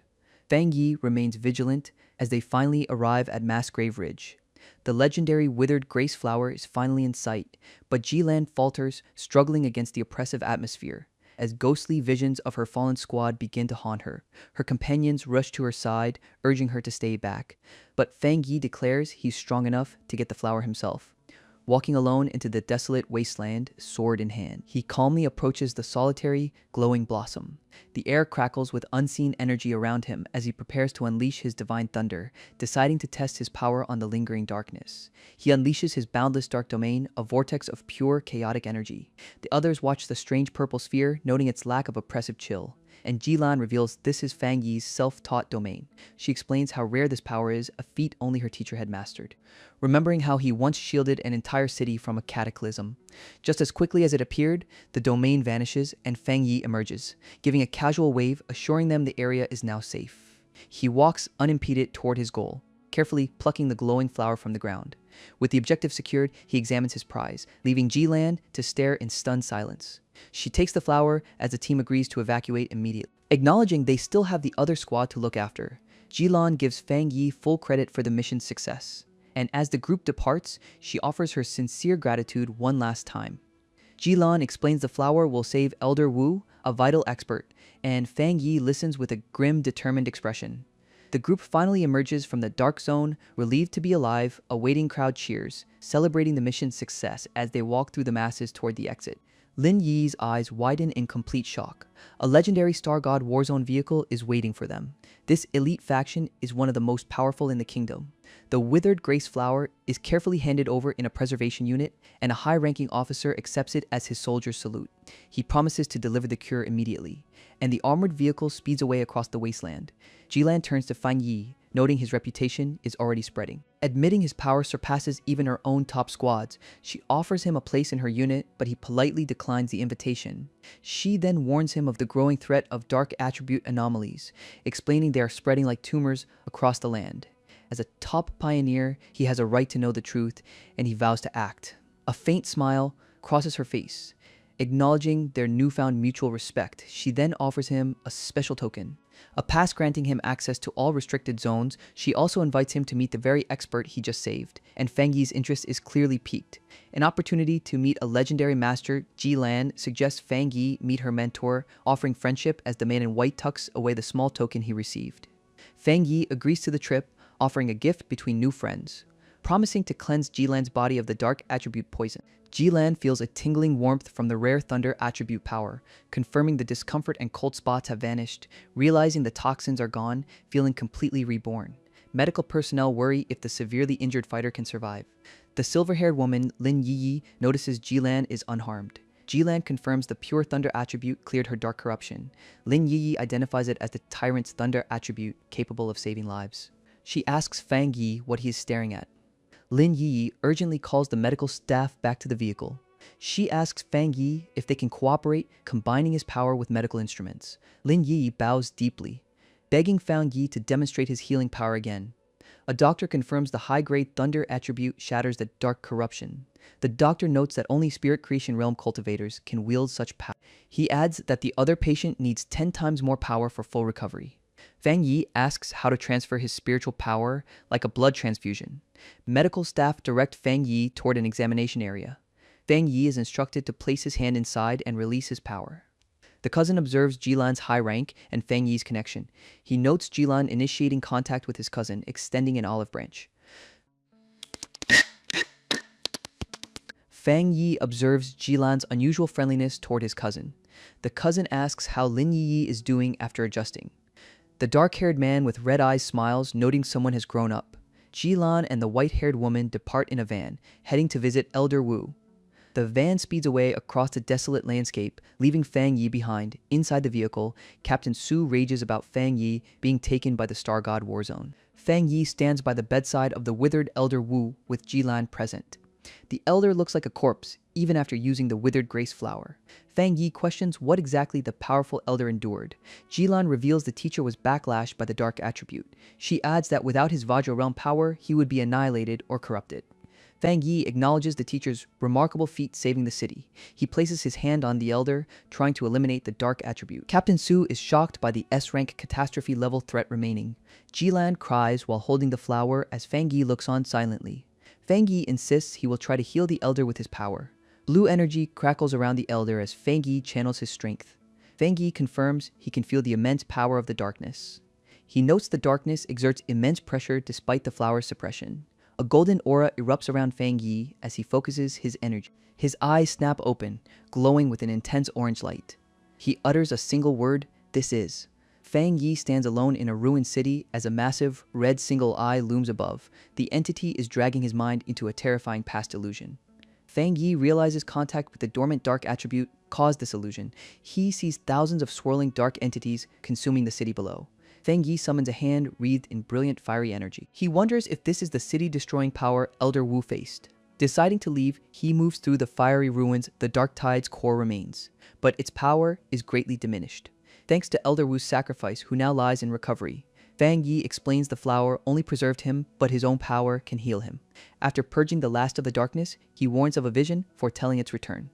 Speaker 1: Fang Yi remains vigilant as they finally arrive at Mass Grave Ridge. The legendary withered grace flower is finally in sight, but Ji Lan falters, struggling against the oppressive atmosphere. As ghostly visions of her fallen squad begin to haunt her, her companions rush to her side, urging her to stay back. But Fang Yi declares he's strong enough to get the flower himself. Walking alone into the desolate wasteland, sword in hand, he calmly approaches the solitary, glowing blossom. The air crackles with unseen energy around him as he prepares to unleash his divine thunder, deciding to test his power on the lingering darkness. He unleashes his boundless dark domain, a vortex of pure, chaotic energy. The others watch the strange purple sphere, noting its lack of oppressive chill. And Ji Lan reveals this is Fang Yi's self-taught domain. She explains how rare this power is, a feat only her teacher had mastered. Remembering how he once shielded an entire city from a cataclysm. Just as quickly as it appeared, the domain vanishes and Fang Yi emerges, giving a casual wave, assuring them the area is now safe. He walks unimpeded toward his goal, carefully plucking the glowing flower from the ground. With the objective secured, he examines his prize, leaving Ji Lan to stare in stunned silence. She takes the flower as the team agrees to evacuate immediately. Acknowledging they still have the other squad to look after, Ji Lan gives Fang Yi full credit for the mission's success. And as the group departs, she offers her sincere gratitude one last time. Ji Lan explains the flower will save Elder Wu, a vital expert, and Fang Yi listens with a grim, determined expression. The group finally emerges from the dark zone, relieved to be alive, awaiting crowd cheers, celebrating the mission's success as they walk through the masses toward the exit. Lin Yi's eyes widen in complete shock. A legendary Star God Warzone vehicle is waiting for them. This elite faction is one of the most powerful in the kingdom. The withered grace flower is carefully handed over in a preservation unit, and a high-ranking officer accepts it as his soldier's salute. He promises to deliver the cure immediately, and the armored vehicle speeds away across the wasteland. Ji Lan turns to Fang Yi, noting his reputation is already spreading. Admitting his power surpasses even her own top squads, she offers him a place in her unit, but he politely declines the invitation. She then warns him of the growing threat of dark attribute anomalies, explaining they are spreading like tumors across the land. As a top pioneer, he has a right to know the truth, and he vows to act. A faint smile crosses her face. Acknowledging their newfound mutual respect, she then offers him a special token. A pass granting him access to all restricted zones. She also invites him to meet the very expert he just saved, and Fang Yi's interest is clearly piqued. An opportunity to meet a legendary master, Ji Lan, suggests Fang Yi meet her mentor, offering friendship as the man in white tucks away the small token he received. Fang Yi agrees to the trip, offering a gift between new friends, promising to cleanse Ji Lan's body of the dark attribute poison. Ji Lan feels a tingling warmth from the rare thunder attribute power, confirming the discomfort and cold spots have vanished, realizing the toxins are gone, feeling completely reborn. Medical personnel worry if the severely injured fighter can survive. The silver-haired woman, Lin Yi, notices Ji Lan is unharmed. Ji Lan confirms the pure thunder attribute cleared her dark corruption. Lin Yi identifies it as the tyrant's thunder attribute capable of saving lives. She asks Fang Yi what he is staring at. Lin Yi urgently calls the medical staff back to the vehicle. She asks Fang Yi if they can cooperate, combining his power with medical instruments. Lin Yi bows deeply, begging Fang Yi to demonstrate his healing power again. A doctor confirms the high-grade thunder attribute shatters the dark corruption. The doctor notes that only Spirit Creation Realm cultivators can wield such power. He adds that the other patient needs 10 times more power for full recovery. Fang Yi asks how to transfer his spiritual power like a blood transfusion. Medical staff direct Fang Yi toward an examination area. Fang Yi is instructed to place his hand inside and release his power. The cousin observes Jilan's high rank and Fang Yi's connection. He notes Jilan initiating contact with his cousin, extending an olive branch. Fang Yi observes Jilan's unusual friendliness toward his cousin. The cousin asks how Lin Yi is doing after adjusting. The dark-haired man with red eyes smiles, noting someone has grown up. Jilan and the white-haired woman depart in a van, heading to visit Elder Wu. The van speeds away across the desolate landscape, leaving Fang Yi behind. Inside the vehicle, Captain Su rages about Fang Yi being taken by the Star God Warzone. Fang Yi stands by the bedside of the withered Elder Wu with Jilan present. The elder looks like a corpse, even after using the withered grace flower. Fang Yi questions what exactly the powerful elder endured. Jilan reveals the teacher was backlashed by the dark attribute. She adds that without his Vajra realm power, he would be annihilated or corrupted. Fang Yi acknowledges the teacher's remarkable feat saving the city. He places his hand on the elder, trying to eliminate the dark attribute. Captain Su is shocked by the S-rank catastrophe level threat remaining. Jilan cries while holding the flower as Fang Yi looks on silently. Fang Yi insists he will try to heal the elder with his power. Blue energy crackles around the elder as Fang Yi channels his strength. Fang Yi confirms he can feel the immense power of the darkness. He notes the darkness exerts immense pressure despite the flower's suppression. A golden aura erupts around Fang Yi as he focuses his energy. His eyes snap open, glowing with an intense orange light. He utters a single word, "This is." Fang Yi stands alone in a ruined city as a massive, red single eye looms above. The entity is dragging his mind into a terrifying past illusion. Fang Yi realizes contact with the dormant dark attribute caused this illusion. He sees thousands of swirling dark entities consuming the city below. Fang Yi summons a hand wreathed in brilliant fiery energy. He wonders if this is the city-destroying power Elder Wu faced. Deciding to leave, he moves through the fiery ruins. The Dark Tide's core remains, but its power is greatly diminished. Thanks to Elder Wu's sacrifice, who now lies in recovery. Fang Yi explains the flower only preserved him, but his own power can heal him. After purging the last of the darkness, he warns of a vision foretelling its return.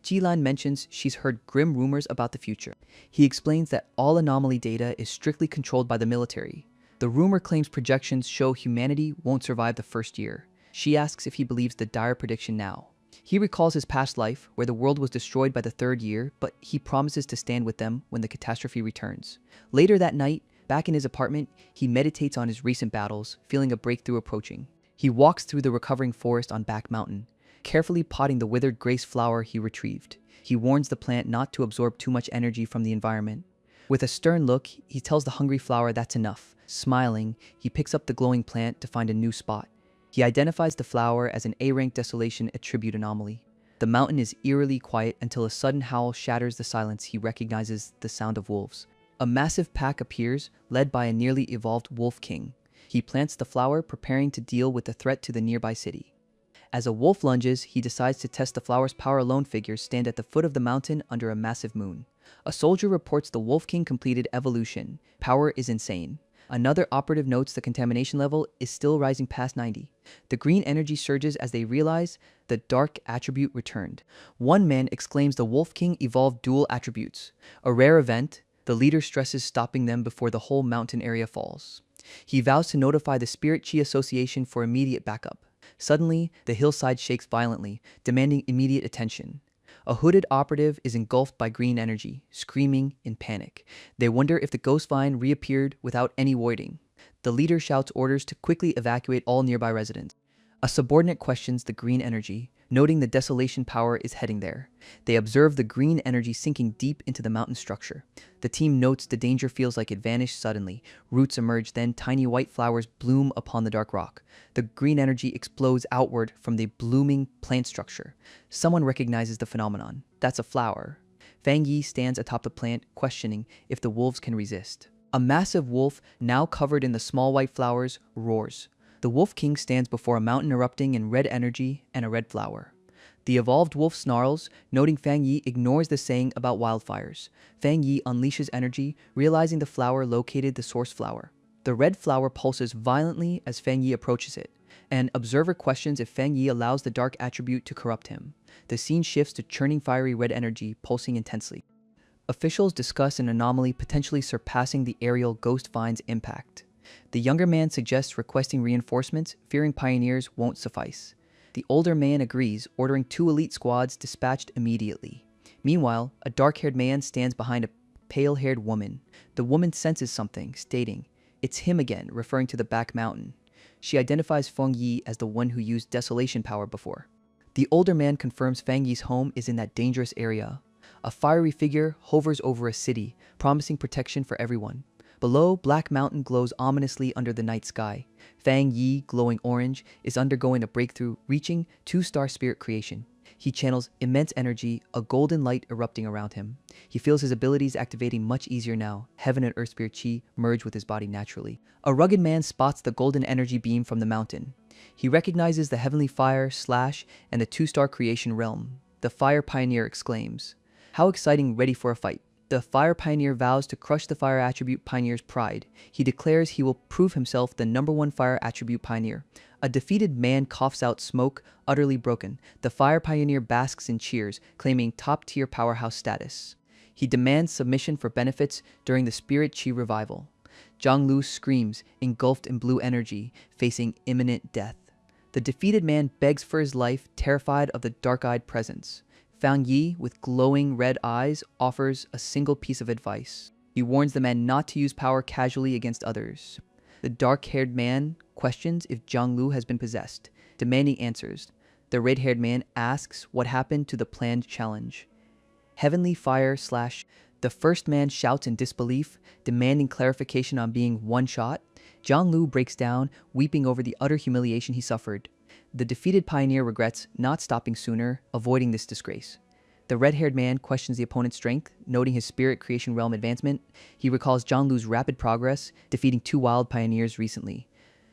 Speaker 1: Jilan mentions she's heard grim rumors about the future. He explains that all anomaly data is strictly controlled by the military. The rumor claims projections show humanity won't survive the first year. She asks if he believes the dire prediction now. He recalls his past life, where the world was destroyed by the third year, but he promises to stand with them when the catastrophe returns. Later that night, back in his apartment, he meditates on his recent battles, feeling a breakthrough approaching. He walks through the recovering forest on Back Mountain, carefully potting the withered grace flower he retrieved. He warns the plant not to absorb too much energy from the environment. With a stern look, he tells the hungry flower that's enough. Smiling, he picks up the glowing plant to find a new spot. He identifies the flower as an A-rank desolation attribute anomaly. The mountain is eerily quiet until a sudden howl shatters the silence. He recognizes the sound of wolves. A massive pack appears, led by a nearly evolved wolf king. He plants the flower, preparing to deal with the threat to the nearby city. As a wolf lunges, he decides to test the flower's power alone. Figures stand at the foot of the mountain under a massive moon. A soldier reports the wolf king completed evolution. Power is insane. Another operative notes the contamination level is still rising past 90. The green energy surges as they realize the dark attribute returned. One man exclaims the Wolf King evolved dual attributes. A rare event, the leader stresses stopping them before the whole mountain area falls. He vows to notify the Spirit Chi Association for immediate backup. Suddenly, the hillside shakes violently, demanding immediate attention. A hooded operative is engulfed by green energy, screaming in panic. They wonder if the ghost vine reappeared without any warning. The leader shouts orders to quickly evacuate all nearby residents. A subordinate questions the green energy, noting the desolation power is heading there. They observe the green energy sinking deep into the mountain structure. The team notes the danger feels like it vanished suddenly. Roots emerge, then tiny white flowers bloom upon the dark rock. The green energy explodes outward from the blooming plant structure. Someone recognizes the phenomenon. That's a flower. Fang Yi stands atop the plant, questioning if the wolves can resist. A massive wolf, now covered in the small white flowers, roars. The Wolf King stands before a mountain erupting in red energy and a red flower. The evolved wolf snarls, noting Fang Yi ignores the saying about wildfires. Fang Yi unleashes energy, realizing the flower located the source flower. The red flower pulses violently as Fang Yi approaches it. An observer questions if Fang Yi allows the dark attribute to corrupt him. The scene shifts to churning fiery red energy, pulsing intensely. Officials discuss an anomaly potentially surpassing the aerial ghost vine's impact. The younger man suggests requesting reinforcements, fearing pioneers won't suffice. The older man agrees, ordering 2 elite squads dispatched immediately. Meanwhile, a dark-haired man stands behind a pale-haired woman. The woman senses something, stating, "It's him again," referring to the back mountain. She identifies Feng Yi as the one who used desolation power before. The older man confirms Feng Yi's home is in that dangerous area. A fiery figure hovers over a city, promising protection for everyone. Below, Black Mountain glows ominously under the night sky. Feng Yi, glowing orange, is undergoing a breakthrough, reaching 2-star spirit creation. He channels immense energy, a golden light erupting around him. He feels his abilities activating much easier now. Heaven and Earth Spirit Chi merge with his body naturally. A rugged man spots the golden energy beam from the mountain. He recognizes the heavenly fire, Slash, and the 2-star creation realm. The fire pioneer exclaims, "How exciting, ready for a fight." The fire pioneer vows to crush the fire attribute pioneer's pride. He declares he will prove himself the #1 fire attribute pioneer. A defeated man coughs out smoke, utterly broken. The fire pioneer basks in cheers, claiming top-tier powerhouse status. He demands submission for benefits during the Spirit Chi revival. Zhang Lu screams, engulfed in blue energy, facing imminent death. The defeated man begs for his life, terrified of the dark-eyed presence. Fang Yi, with glowing red eyes, offers a single piece of advice. He warns the man not to use power casually against others. The dark-haired man questions if Zhang Lu has been possessed, demanding answers. The red-haired man asks what happened to the planned challenge. Heavenly fire Slash. The first man shouts in disbelief, demanding clarification on being one-shot. Zhang Lu breaks down, weeping over the utter humiliation he suffered. The defeated pioneer regrets not stopping sooner, avoiding this disgrace. The red-haired man questions the opponent's strength, noting his spirit creation realm advancement. He recalls Zhang Lu's rapid progress, defeating 2 wild pioneers recently.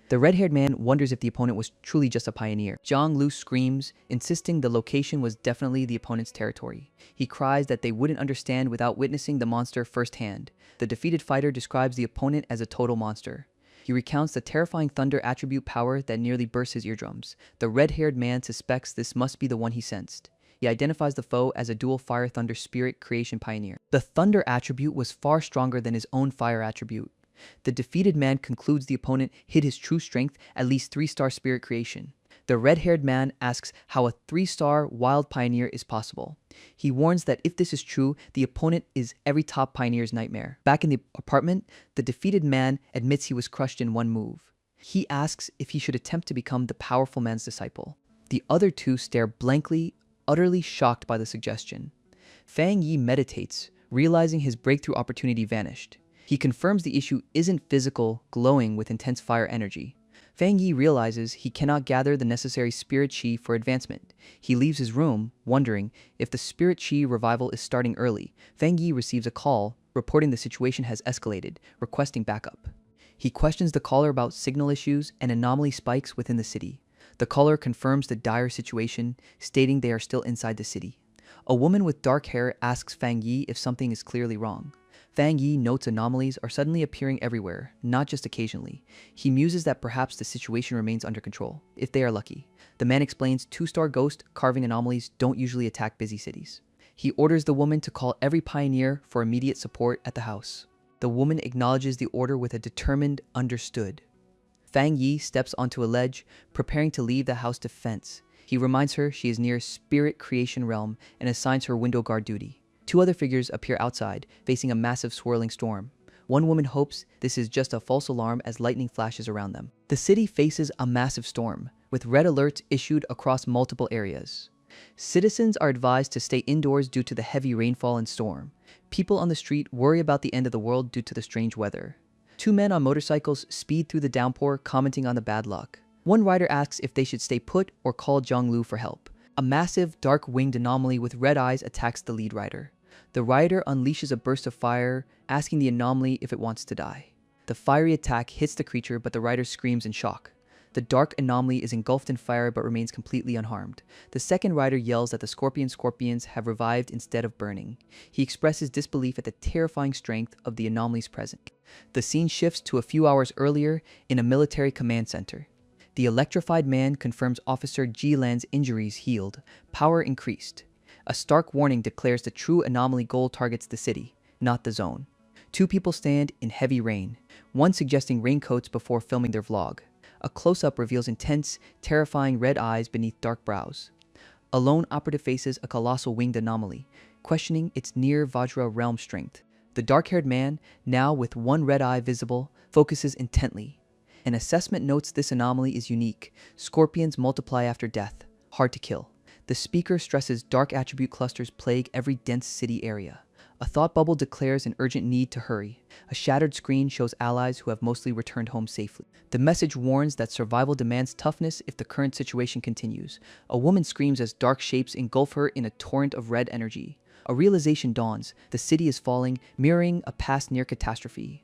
Speaker 1: The red-haired man wonders if the opponent was truly just a pioneer. Zhang Lu screams, insisting the location was definitely the opponent's territory. He cries that they wouldn't understand without witnessing the monster firsthand. The defeated fighter describes the opponent as a total monster. He recounts the terrifying thunder attribute power that nearly bursts his eardrums. The red-haired man suspects this must be the one he sensed. He identifies the foe as a dual fire thunder spirit creation pioneer. The thunder attribute was far stronger than his own fire attribute. The defeated man concludes the opponent hid his true strength, at least 3-star spirit creation. The red-haired man asks how a 3-star wild pioneer is possible. He warns that if this is true, the opponent is every top pioneer's nightmare. Back in the apartment, the defeated man admits he was crushed in one move. He asks if he should attempt to become the powerful man's disciple. The other 2 stare blankly, utterly shocked by the suggestion. Fang Yi meditates, realizing his breakthrough opportunity vanished. He confirms the issue isn't physical, glowing with intense fire energy. Fang Yi realizes he cannot gather the necessary spirit chi for advancement. He leaves his room, wondering if the spirit chi revival is starting early. Fang Yi receives a call, reporting the situation has escalated, requesting backup. He questions the caller about signal issues and anomaly spikes within the city. The caller confirms the dire situation, stating they are still inside the city. A woman with dark hair asks Fang Yi if something is clearly wrong. Fang Yi notes anomalies are suddenly appearing everywhere, not just occasionally. He muses that perhaps the situation remains under control, if they are lucky. The man explains 2-star ghost carving anomalies don't usually attack busy cities. He orders the woman to call every pioneer for immediate support at the house. The woman acknowledges the order with a determined "understood." Fang Yi steps onto a ledge, preparing to leave the house to fence. He reminds her she is near spirit creation realm and assigns her window guard duty. 2 other figures appear outside, facing a massive swirling storm. One woman hopes this is just a false alarm as lightning flashes around them. The city faces a massive storm, with red alerts issued across multiple areas. Citizens are advised to stay indoors due to the heavy rainfall and storm. People on the street worry about the end of the world due to the strange weather. 2 men on motorcycles speed through the downpour, commenting on the bad luck. One rider asks if they should stay put or call Zhang Lu for help. A massive, dark-winged anomaly with red eyes attacks the lead rider. The rider unleashes a burst of fire, asking the anomaly if it wants to die. The fiery attack hits the creature, but the rider screams in shock. The dark anomaly is engulfed in fire but remains completely unharmed. The second rider yells that the scorpions have revived instead of burning. He expresses disbelief at the terrifying strength of the anomaly's presence. The scene shifts to a few hours earlier in a military command center. The electrified man confirms Officer Ji Lan's injuries healed, power increased. A stark warning declares the true anomaly goal targets the city, not the zone. Two people stand in heavy rain, one suggesting raincoats before filming their vlog. A close-up reveals intense, terrifying red eyes beneath dark brows. A lone operative faces a colossal winged anomaly, questioning its near Vajra realm strength. The dark-haired man, now with one red eye visible, focuses intently. An assessment notes this anomaly is unique. Scorpions multiply after death, hard to kill. The speaker stresses dark attribute clusters plague every dense city area. A thought bubble declares an urgent need to hurry. A shattered screen shows allies who have mostly returned home safely. The message warns that survival demands toughness if the current situation continues. A woman screams as dark shapes engulf her in a torrent of red energy. A realization dawns. The city is falling, mirroring a past near catastrophe.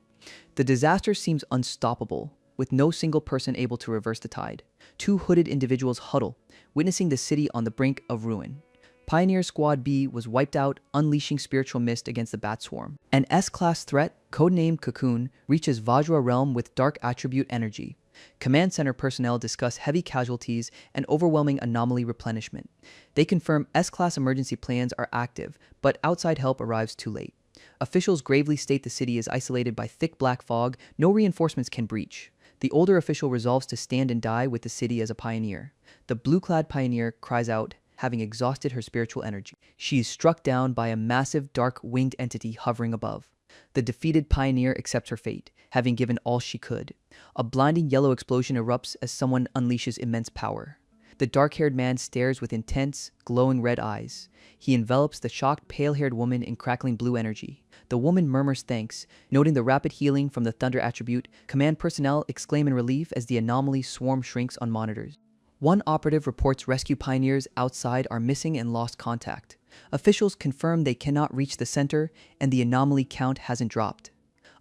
Speaker 1: The disaster seems unstoppable, with no single person able to reverse the tide. Two hooded individuals huddle, witnessing the city on the brink of ruin. Pioneer Squad B was wiped out, unleashing spiritual mist against the Bat Swarm. An S-class threat, codenamed Cocoon, reaches Vajra realm with dark attribute energy. Command Center personnel discuss heavy casualties and overwhelming anomaly replenishment. They confirm S-class emergency plans are active, but outside help arrives too late. Officials gravely state the city is isolated by thick black fog, no reinforcements can breach. The older official resolves to stand and die with the city as a pioneer. The blue-clad pioneer cries out, having exhausted her spiritual energy. She is struck down by a massive dark winged entity hovering above. The defeated pioneer accepts her fate, having given all she could. A blinding yellow explosion erupts as someone unleashes immense power. The dark-haired man stares with intense, glowing red eyes. He envelops the shocked, pale-haired woman in crackling blue energy. The woman murmurs thanks, noting the rapid healing from the thunder attribute. Command personnel exclaim in relief as the anomaly swarm shrinks on monitors. One operative reports rescue pioneers outside are missing and lost contact. Officials confirm they cannot reach the center, and the anomaly count hasn't dropped.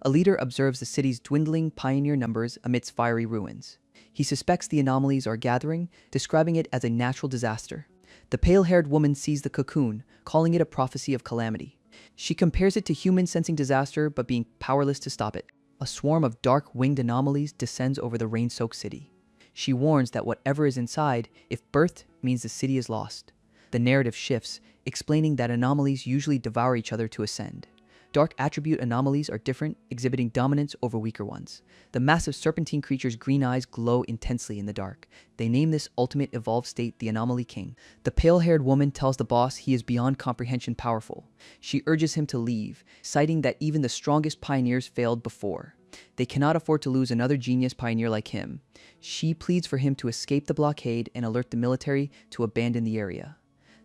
Speaker 1: A leader observes the city's dwindling pioneer numbers amidst fiery ruins. He suspects the anomalies are gathering, describing it as a natural disaster. The pale-haired woman sees the cocoon, calling it a prophecy of calamity. She compares it to humans sensing disaster but being powerless to stop it. A swarm of dark winged anomalies descends over the rain-soaked city. She warns that whatever is inside, if birthed, means the city is lost. The narrative shifts, explaining that anomalies usually devour each other to ascend. Dark attribute anomalies are different, exhibiting dominance over weaker ones. The massive serpentine creature's green eyes glow intensely in the dark. They name this ultimate evolved state the Anomaly King. The pale-haired woman tells the boss he is beyond comprehension powerful. She urges him to leave, citing that even the strongest pioneers failed before. They cannot afford to lose another genius pioneer like him. She pleads for him to escape the blockade and alert the military to abandon the area.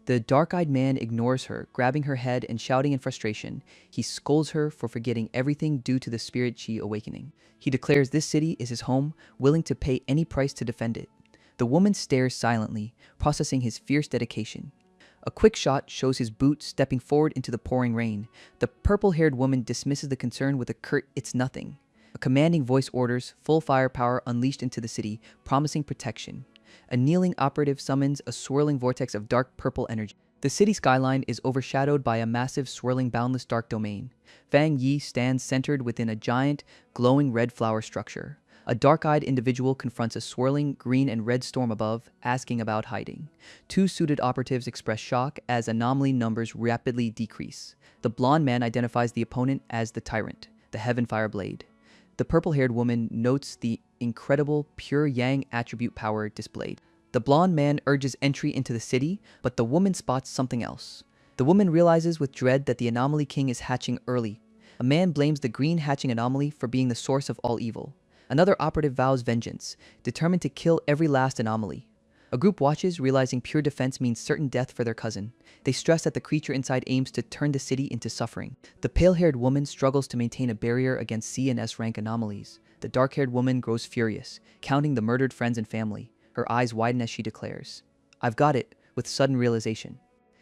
Speaker 1: The dark-eyed man ignores her, grabbing her head and shouting in frustration. He scolds her for forgetting everything due to the spirit chi awakening. He declares this city is his home, willing to pay any price to defend it. The woman stares silently, processing his fierce dedication. A quick shot shows his boot stepping forward into the pouring rain. The purple-haired woman dismisses the concern with a curt, "It's nothing." A commanding voice orders full firepower unleashed into the city, promising protection. A kneeling operative summons a swirling vortex of dark purple energy. The city skyline is overshadowed by a massive, swirling, boundless dark domain. Fang Yi stands centered within a giant, glowing red flower structure. A dark-eyed individual confronts a swirling green and red storm above, asking about hiding. Two suited operatives express shock as anomaly numbers rapidly decrease. The blonde man identifies the opponent as the Tyrant, the Heavenfire Blade. The purple-haired woman notes the incredible pure yang attribute power displayed. The blonde man urges entry into the city, but the woman spots something else. The woman realizes with dread that the Anomaly King is hatching early. A man blames the green hatching anomaly for being the source of all evil. Another operative vows vengeance, determined to kill every last anomaly. A group watches, realizing pure defense means certain death for their cousin. They stress that the creature inside aims to turn the city into suffering. The pale-haired woman struggles to maintain a barrier against C and S rank anomalies. The dark-haired woman grows furious, counting the murdered friends and family. Her eyes widen as she declares, "I've got it," with sudden realization.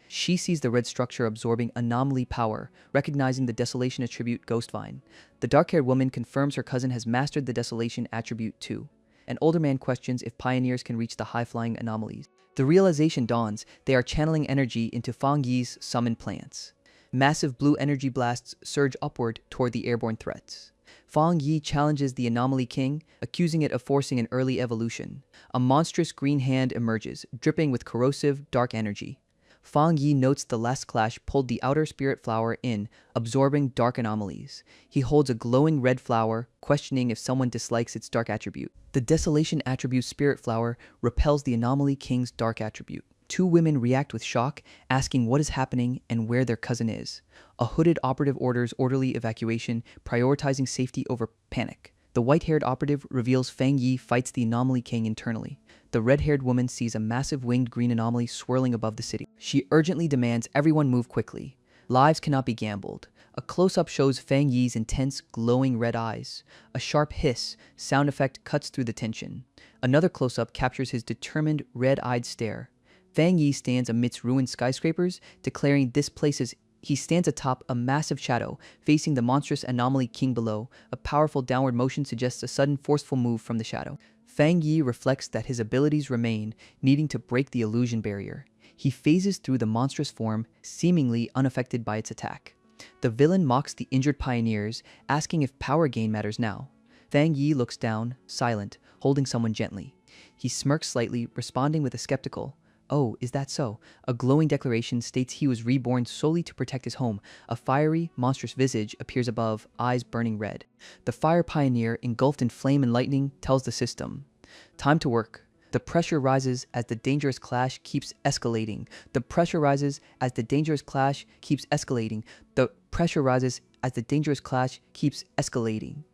Speaker 1: She sees the red structure absorbing anomaly power, recognizing the desolation attribute Ghostvine. The dark-haired woman confirms her cousin has mastered the desolation attribute too. An older man questions if pioneers can reach the high-flying anomalies. The realization dawns, they are channeling energy into Fang Yi's summoned plants. Massive blue energy blasts surge upward toward the airborne threats. Fang Yi challenges the Anomaly King, accusing it of forcing an early evolution. A monstrous green hand emerges, dripping with corrosive, dark energy. Fang Yi notes the last clash pulled the outer spirit flower in, absorbing dark anomalies. He holds a glowing red flower, questioning if someone dislikes its dark attribute. The desolation attribute spirit flower repels the anomaly king's dark attribute. Two women react with shock, asking what is happening and where their cousin is. A hooded operative orders orderly evacuation, prioritizing safety over panic. The white-haired operative reveals Fang Yi fights the anomaly king internally. The red-haired woman sees a massive winged green anomaly swirling above the city. She urgently demands everyone move quickly. Lives cannot be gambled. A close-up shows Fang Yi's intense, glowing red eyes. A sharp hiss, sound effect cuts through the tension. Another close-up captures his determined, red-eyed stare. Fang Yi stands amidst ruined skyscrapers, declaring this place is. He stands atop a massive shadow, facing the monstrous anomaly king below. A powerful downward motion suggests a sudden, forceful move from the shadow. Fang Yi reflects that his abilities remain, needing to break the illusion barrier. He phases through the monstrous form, seemingly unaffected by its attack. The villain mocks the injured pioneers, asking if power gain matters now. Fang Yi looks down, silent, holding someone gently. He smirks slightly, responding with a skeptical, "Oh, is that so?" A glowing declaration states he was reborn solely to protect his home. A fiery, monstrous visage appears above, eyes burning red. The fire pioneer, engulfed in flame and lightning, tells the system, "Time to work." The pressure rises as the dangerous clash keeps escalating. The pressure rises as the dangerous clash keeps escalating. The pressure rises as the dangerous clash keeps escalating.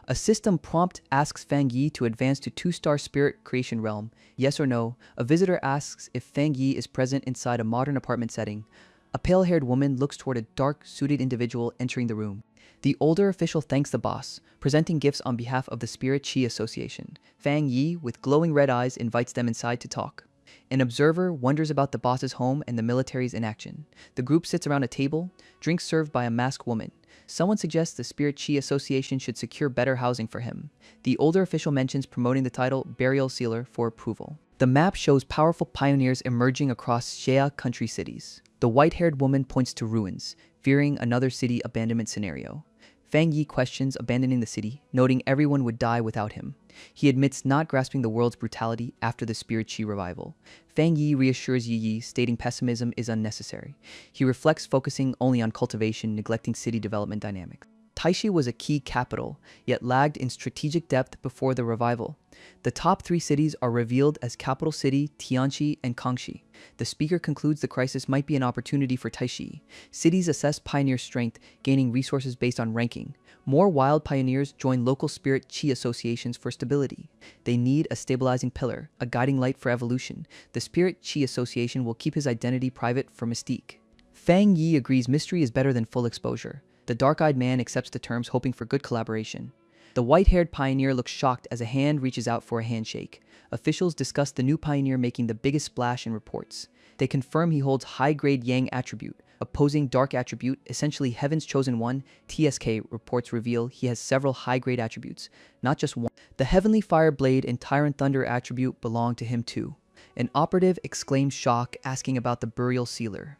Speaker 1: A system prompt asks Fang Yi to advance to 2-star spirit creation realm. Yes or no. A visitor asks if Fang Yi is present inside a modern apartment setting. A pale-haired woman looks toward a dark-suited individual entering the room. The older official thanks the boss, presenting gifts on behalf of the Spirit Chi Association. Fang Yi, with glowing red eyes, invites them inside to talk. An observer wonders about the boss's home and the military's inaction. The group sits around a table, drinks served by a masked woman. Someone suggests the Spirit Chi Association should secure better housing for him. The older official mentions promoting the title Burial Sealer for approval. The map shows powerful pioneers emerging across Shea country cities. The white-haired woman points to ruins, fearing another city abandonment scenario. Fang Yi questions abandoning the city, noting everyone would die without him. He admits not grasping the world's brutality after the Spirit Chi revival. Fang Yi reassures Yi, stating pessimism is unnecessary. He reflects, focusing only on cultivation, neglecting city development dynamics. Taishi was a key capital, yet lagged in strategic depth before the revival. The top 3 cities are revealed as Capital City, Tianqi, and Kangxi. The speaker concludes the crisis might be an opportunity for Taishi. Cities assess pioneer strength, gaining resources based on ranking. More wild pioneers join local spirit chi associations for stability. They need a stabilizing pillar, a guiding light for evolution. The Spirit Chi Association will keep his identity private for mystique. Fang Yi agrees mystery is better than full exposure. The dark-eyed man accepts the terms, hoping for good collaboration. The white-haired pioneer looks shocked as a hand reaches out for a handshake. Officials discuss the new pioneer making the biggest splash in reports. They confirm he holds high-grade Yang attribute, opposing dark attribute, essentially Heaven's Chosen One. TSK reports reveal he has several high-grade attributes, not just one. The Heavenly Fire Blade and Tyrant Thunder attribute belong to him too. An operative exclaims shock, asking about the Burial Sealer.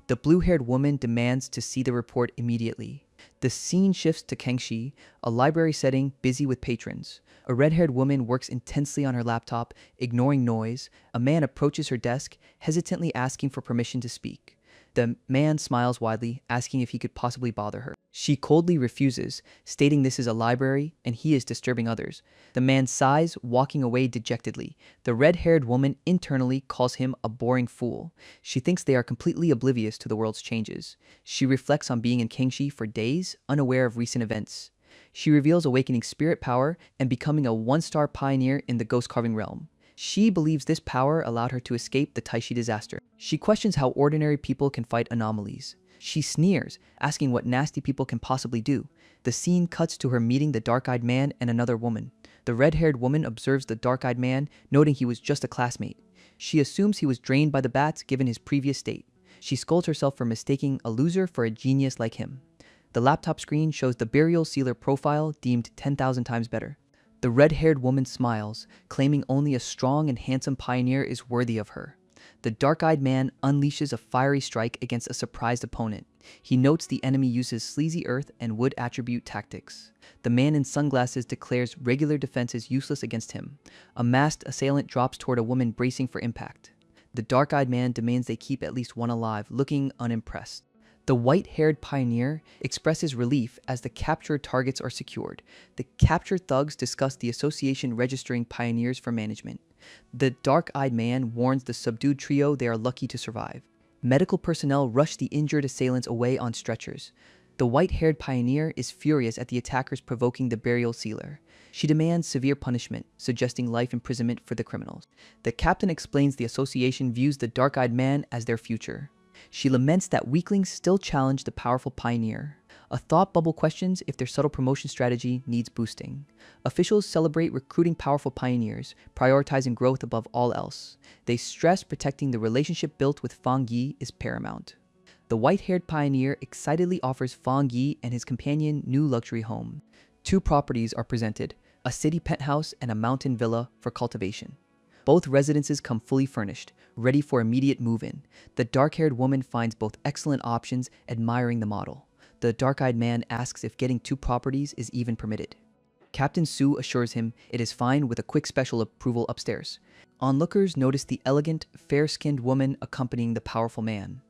Speaker 1: The blue-haired woman demands to see the report immediately. The scene shifts to Kangxi, a library setting busy with patrons. A red-haired woman works intensely on her laptop, ignoring noise. A man approaches her desk, hesitantly asking for permission to speak. The man smiles widely, asking if he could possibly bother her. She coldly refuses, stating this is a library and he is disturbing others. The man sighs, walking away dejectedly. The red-haired woman internally calls him a boring fool. She thinks they are completely oblivious to the world's changes. She reflects on being in Kangxi for days, unaware of recent events. She reveals awakening spirit power and becoming a 1-star pioneer in the ghost-carving realm. She believes this power allowed her to escape the Taishi disaster. She questions how ordinary people can fight anomalies. She sneers, asking what nasty people can possibly do. The scene cuts to her meeting the dark-eyed man and another woman. The red-haired woman observes the dark-eyed man, noting he was just a classmate. She assumes he was drained by the bats given his previous state. She scolds herself for mistaking a loser for a genius like him. The laptop screen shows the Burial Sealer profile, deemed 10,000 times better. The red-haired woman smiles, claiming only a strong and handsome pioneer is worthy of her. The dark-eyed man unleashes a fiery strike against a surprised opponent. He notes the enemy uses sleazy earth and wood attribute tactics. The man in sunglasses declares regular defense is useless against him. A masked assailant drops toward a woman bracing for impact. The dark-eyed man demands they keep at least one alive, looking unimpressed. The white-haired pioneer expresses relief as the captured targets are secured. The captured thugs discuss the association registering pioneers for management. The dark-eyed man warns the subdued trio they are lucky to survive. Medical personnel rush the injured assailants away on stretchers. The white-haired pioneer is furious at the attackers provoking the burial sealer. She demands severe punishment, suggesting life imprisonment for the criminals. The captain explains the association views the dark-eyed man as their future. She laments that weaklings still challenge the powerful pioneer. A thought bubble questions if their subtle promotion strategy needs boosting. Officials celebrate recruiting powerful pioneers, prioritizing growth above all else. They stress protecting the relationship built with Fang Yi is paramount. The white-haired pioneer excitedly offers Fang Yi and his companion new luxury home. Two properties are presented, a city penthouse and a mountain villa for cultivation. Both residences come fully furnished, ready for immediate move-in. The dark-haired woman finds both excellent options, admiring the model. The dark-eyed man asks if getting two properties is even permitted. Captain Su assures him it is fine with a quick special approval upstairs. Onlookers notice the elegant, fair-skinned woman accompanying the powerful man.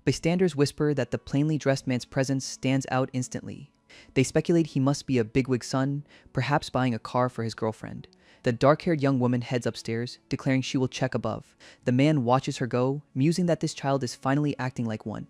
Speaker 1: Bystanders whisper that the plainly dressed man's presence stands out instantly. They speculate he must be a bigwig son, perhaps buying a car for his girlfriend. The dark-haired young woman heads upstairs, declaring she will check above. The man watches her go, musing that this child is finally acting like one.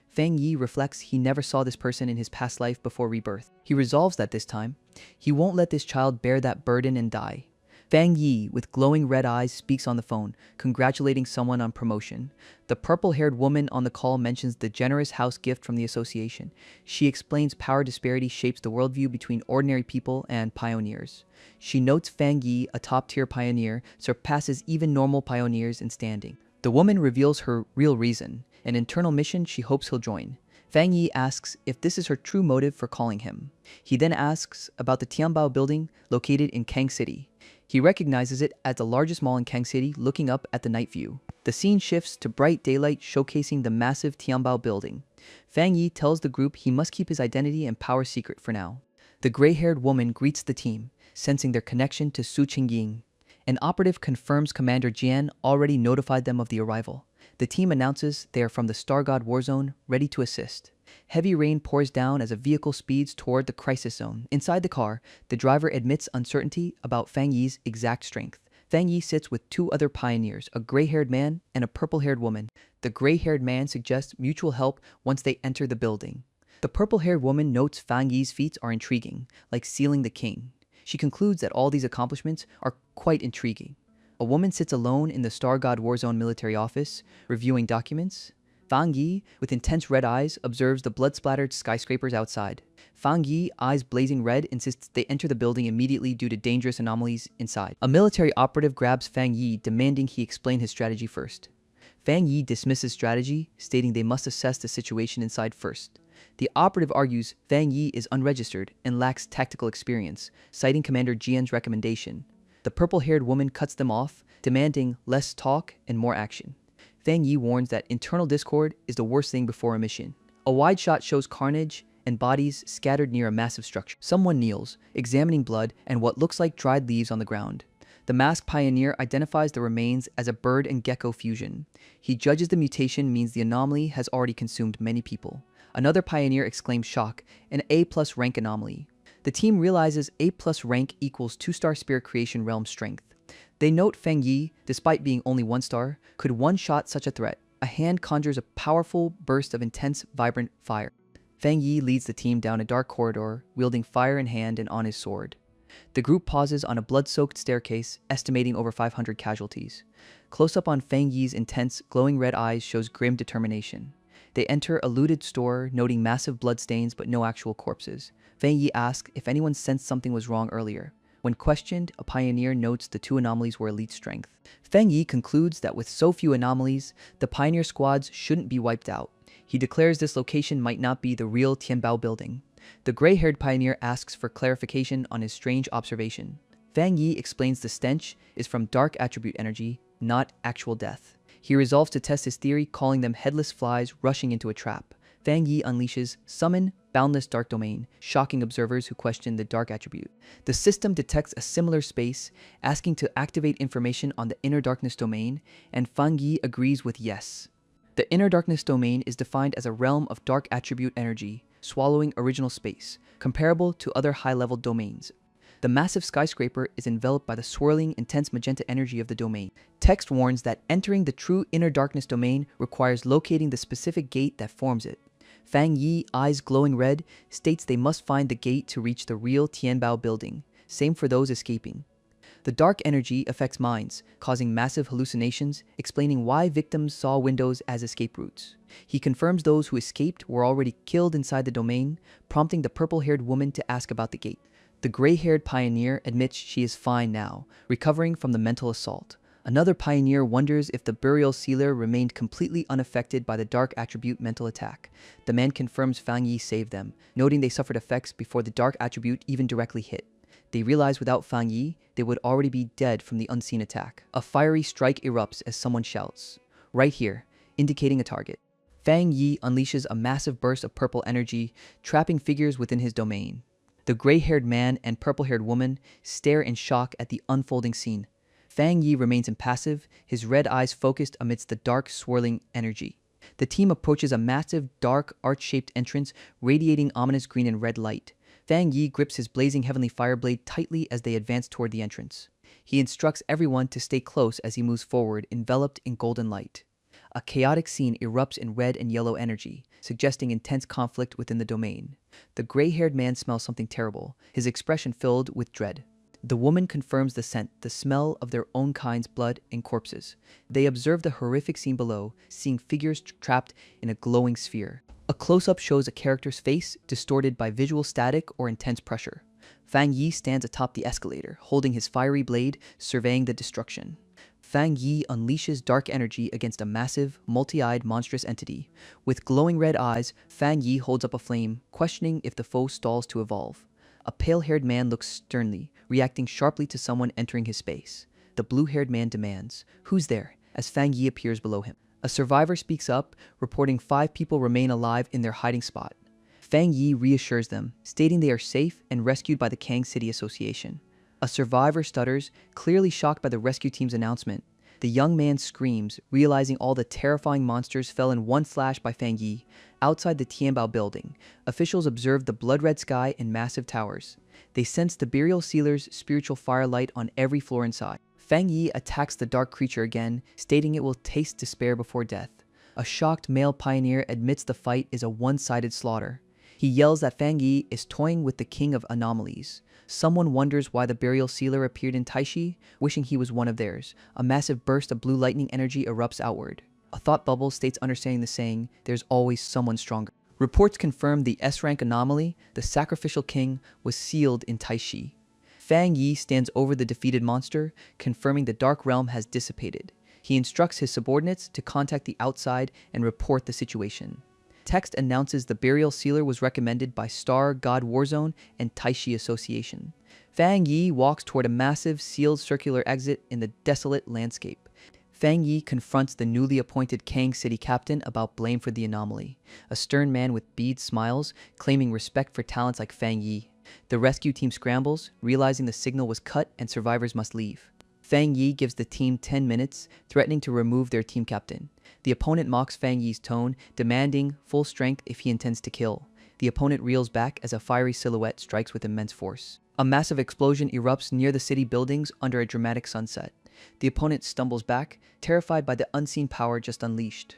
Speaker 1: Fang Yi reflects he never saw this person in his past life before rebirth. He resolves that this time, he won't let this child bear that burden and die. Fang Yi, with glowing red eyes, speaks on the phone, congratulating someone on promotion. The purple-haired woman on the call mentions the generous house gift from the association. She explains power disparity shapes the worldview between ordinary people and pioneers. She notes Fang Yi, a top-tier pioneer, surpasses even normal pioneers in standing. The woman reveals her real reason, an internal mission she hopes he'll join. Fang Yi asks if this is her true motive for calling him. He then asks about the Tianbao building located in Kang City. He recognizes it as the largest mall in Kang City, looking up at the night view. The scene shifts to bright daylight showcasing the massive Tianbao building. Fang Yi tells the group he must keep his identity and power secret for now. The gray-haired woman greets the team, sensing their connection to Su Qingying. An operative confirms Commander Jian already notified them of the arrival. The team announces they are from the Star God War Zone, ready to assist. Heavy rain pours down as a vehicle speeds toward the crisis zone. Inside the car, the driver admits uncertainty about Fang Yi's exact strength. Fang Yi sits with two other pioneers, a gray-haired man and a purple-haired woman. The gray-haired man suggests mutual help once they enter the building. The purple-haired woman notes Fang Yi's feats are intriguing, like sealing the king. She concludes that all these accomplishments are quite intriguing. A woman sits alone in the Star God War Zone military office, reviewing documents. Fang Yi, with intense red eyes, observes the blood-splattered skyscrapers outside. Fang Yi, eyes blazing red, insists they enter the building immediately due to dangerous anomalies inside. A military operative grabs Fang Yi, demanding he explain his strategy first. Fang Yi dismisses strategy, stating they must assess the situation inside first. The operative argues Fang Yi is unregistered and lacks tactical experience, citing Commander Jian's recommendation. The purple-haired woman cuts them off, demanding less talk and more action. Fang Yi warns that internal discord is the worst thing before a mission. A wide shot shows carnage and bodies scattered near a massive structure. Someone kneels, examining blood and what looks like dried leaves on the ground. The masked pioneer identifies the remains as a bird and gecko fusion. He judges the mutation means the anomaly has already consumed many people. Another pioneer exclaims shock, an A+ rank anomaly. The team realizes A+ rank equals 2-star spirit creation realm strength. They note Fang Yi, despite being only 1 star, could one-shot such a threat. A hand conjures a powerful burst of intense, vibrant fire. Fang Yi leads the team down a dark corridor, wielding fire in hand and on his sword. The group pauses on a blood-soaked staircase, estimating over 500 casualties. Close-up on Fang Yi's intense, glowing red eyes shows grim determination. They enter a looted store, noting massive bloodstains but no actual corpses. Fang Yi asks if anyone sensed something was wrong earlier. When questioned, a pioneer notes the two anomalies were elite strength. Fang Yi concludes that with so few anomalies, the pioneer squads shouldn't be wiped out. He declares this location might not be the real Tianbao building. The gray-haired pioneer asks for clarification on his strange observation. Fang Yi explains the stench is from dark attribute energy, not actual death. He resolves to test his theory, calling them headless flies rushing into a trap. Fang Yi unleashes Summon Boundless Dark Domain, shocking observers who question the dark attribute. The system detects a similar space, asking to activate information on the inner darkness domain, and Fang Yi agrees with yes. The inner darkness domain is defined as a realm of dark attribute energy, swallowing original space, comparable to other high-level domains. The massive skyscraper is enveloped by the swirling, intense magenta energy of the domain. Text warns that entering the true inner darkness domain requires locating the specific gate that forms it. Fang Yi, eyes glowing red, states they must find the gate to reach the real Tianbao building. Same for those escaping. The dark energy affects minds, causing massive hallucinations, explaining why victims saw windows as escape routes. He confirms those who escaped were already killed inside the domain, prompting the purple-haired woman to ask about the gate. The gray-haired pioneer admits she is fine now, recovering from the mental assault. Another pioneer wonders if the burial sealer remained completely unaffected by the dark attribute mental attack. The man confirms Fang Yi saved them, noting they suffered effects before the dark attribute even directly hit. They realize without Fang Yi, they would already be dead from the unseen attack. A fiery strike erupts as someone shouts, "Right here," indicating a target. Fang Yi unleashes a massive burst of purple energy, trapping figures within his domain. The gray-haired man and purple-haired woman stare in shock at the unfolding scene. Fang Yi remains impassive, his red eyes focused amidst the dark, swirling energy. The team approaches a massive, dark, arch-shaped entrance radiating ominous green and red light. Fang Yi grips his blazing heavenly fireblade tightly as they advance toward the entrance. He instructs everyone to stay close as he moves forward, enveloped in golden light. A chaotic scene erupts in red and yellow energy, suggesting intense conflict within the domain. The gray-haired man smells something terrible, his expression filled with dread. The woman confirms the scent, the smell of their own kind's blood and corpses. They observe the horrific scene below, seeing figures trapped in a glowing sphere. A close-up shows a character's face, distorted by visual static or intense pressure. Fang Yi stands atop the escalator, holding his fiery blade, surveying the destruction. Fang Yi unleashes dark energy against a massive, multi-eyed, monstrous entity. With glowing red eyes, Fang Yi holds up a flame, questioning if the foe stalls to evolve. A pale-haired man looks sternly, reacting sharply to someone entering his space. The blue-haired man demands, "Who's there?" as Fang Yi appears below him. A survivor speaks up, reporting 5 people remain alive in their hiding spot. Fang Yi reassures them, stating they are safe and rescued by the Kang City Association. A survivor stutters, clearly shocked by the rescue team's announcement. The young man screams, realizing all the terrifying monsters fell in one slash by Fang Yi. Outside the Tianbao building, officials observe the blood-red sky and massive towers. They sense the burial sealer's spiritual firelight on every floor inside. Fang Yi attacks the dark creature again, stating it will taste despair before death. A shocked male pioneer admits the fight is a one-sided slaughter. He yells that Fang Yi is toying with the king of anomalies. Someone wonders why the burial sealer appeared in Taishi, wishing he was one of theirs. A massive burst of blue lightning energy erupts outward. A thought bubble states understanding the saying, "There's always someone stronger." Reports confirm the S-rank anomaly, the sacrificial king, was sealed in Taishi. Fang Yi stands over the defeated monster, confirming the dark realm has dissipated. He instructs his subordinates to contact the outside and report the situation. Text announces the burial sealer was recommended by Star God Warzone and Taishi Association. Fang Yi walks toward a massive, sealed circular exit in the desolate landscape. Fang Yi confronts the newly appointed Kang City captain about blame for the anomaly. A stern man with beads smiles, claiming respect for talents like Fang Yi. The rescue team scrambles, realizing the signal was cut and survivors must leave. Fang Yi gives the team 10 minutes, threatening to remove their team captain. The opponent mocks Fang Yi's tone, demanding full strength if he intends to kill. The opponent reels back as a fiery silhouette strikes with immense force. A massive explosion erupts near the city buildings under a dramatic sunset. The opponent stumbles back, terrified by the unseen power just unleashed.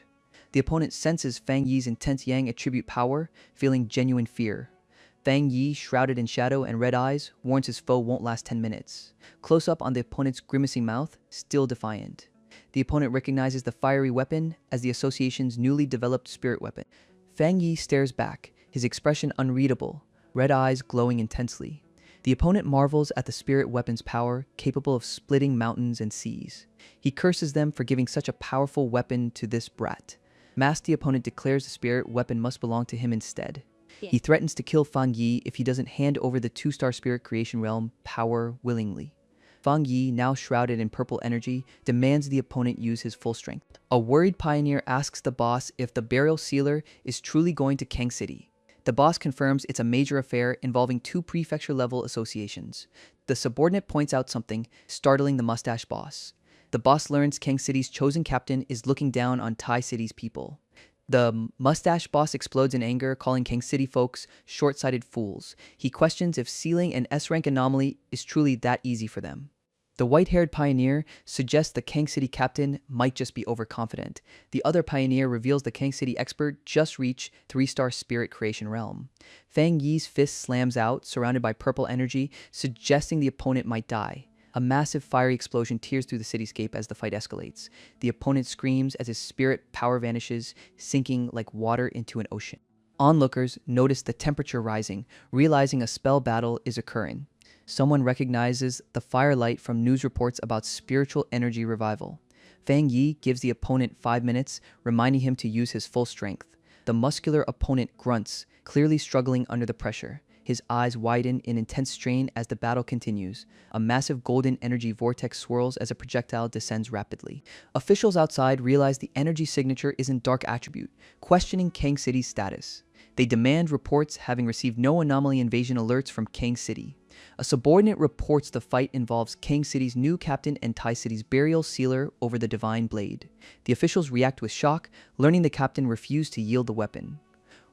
Speaker 1: The opponent senses Fang Yi's intense yang attribute power, feeling genuine fear. Fang Yi, shrouded in shadow and red eyes, warns his foe won't last 10 minutes. Close up on the opponent's grimacing mouth, still defiant. The opponent recognizes the fiery weapon as the association's newly developed spirit weapon. Fang Yi stares back, his expression unreadable, red eyes glowing intensely. The opponent marvels at the spirit weapon's power, capable of splitting mountains and seas. He curses them for giving such a powerful weapon to this brat. Masked, the opponent declares the spirit weapon must belong to him instead. He threatens to kill Fang Yi if he doesn't hand over the 2-star spirit creation realm power willingly. Fang Yi, now shrouded in purple energy, demands the opponent use his full strength. A worried pioneer asks the boss if the burial sealer is truly going to Kang City. The boss confirms it's a major affair involving two prefecture-level associations. The subordinate points out something, startling the mustache boss. The boss learns Kang City's chosen captain is looking down on Tai City's people. The mustache boss explodes in anger, calling Kang City folks short-sighted fools. He questions if sealing an S-rank anomaly is truly that easy for them. The white-haired pioneer suggests the Kang City captain might just be overconfident. The other pioneer reveals the Kang City expert just reached 3-star spirit creation realm. Fang Yi's fist slams out, surrounded by purple energy, suggesting the opponent might die. A massive fiery explosion tears through the cityscape as the fight escalates. The opponent screams as his spirit power vanishes, sinking like water into an ocean. Onlookers notice the temperature rising, realizing a spell battle is occurring. Someone recognizes the firelight from news reports about spiritual energy revival. Fang Yi gives the opponent 5 minutes, reminding him to use his full strength. The muscular opponent grunts, clearly struggling under the pressure. His eyes widen in intense strain as the battle continues. A massive golden energy vortex swirls as a projectile descends rapidly. Officials outside realize the energy signature isn't dark attribute, questioning Kang City's status. They demand reports, having received no anomaly invasion alerts from Kang City. A subordinate reports the fight involves Kang City's new captain and Tai City's burial sealer over the divine blade. The officials react with shock, learning the captain refused to yield the weapon.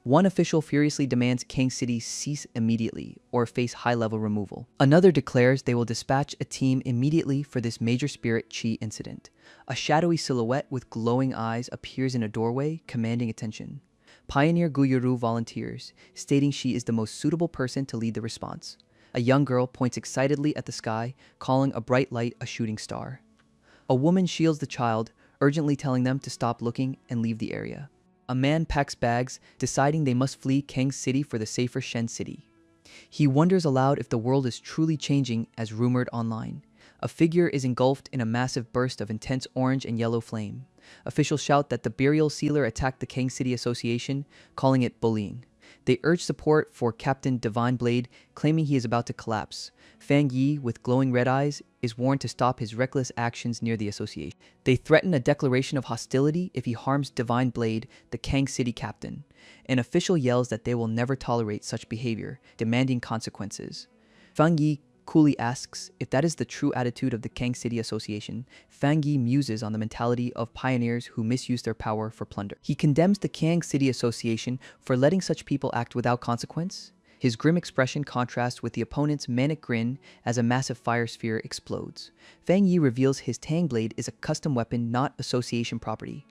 Speaker 1: One official furiously demands Kang City cease immediately or face high-level removal. Another declares they will dispatch a team immediately for this major spirit chi incident. A shadowy silhouette with glowing eyes appears in a doorway, commanding attention. Pioneer Guyuru volunteers, stating she is the most suitable person to lead the response. A young girl points excitedly at the sky, calling a bright light a shooting star. A woman shields the child, urgently telling them to stop looking and leave the area. A man packs bags, deciding they must flee Kang City for the safer Shen City. He wonders aloud if the world is truly changing as rumored online. A figure is engulfed in a massive burst of intense orange and yellow flame. Officials shout that the burial sealer attacked the Kang City Association, calling it bullying. They urge support for Captain Divine Blade, claiming he is about to collapse. Fang Yi, with glowing red eyes, is warned to stop his reckless actions near the association. They threaten a declaration of hostility if he harms Divine Blade, the Kang City captain. An official yells that they will never tolerate such behavior, demanding consequences. Fang Yi coolly asks if that is the true attitude of the Kang City Association. Fang Yi muses on the mentality of pioneers who misuse their power for plunder. He condemns the Kang City Association for letting such people act without consequence. His grim expression contrasts with the opponent's manic grin as a massive fire sphere explodes. Fang Yi reveals his Tang Blade is a custom weapon, not association property.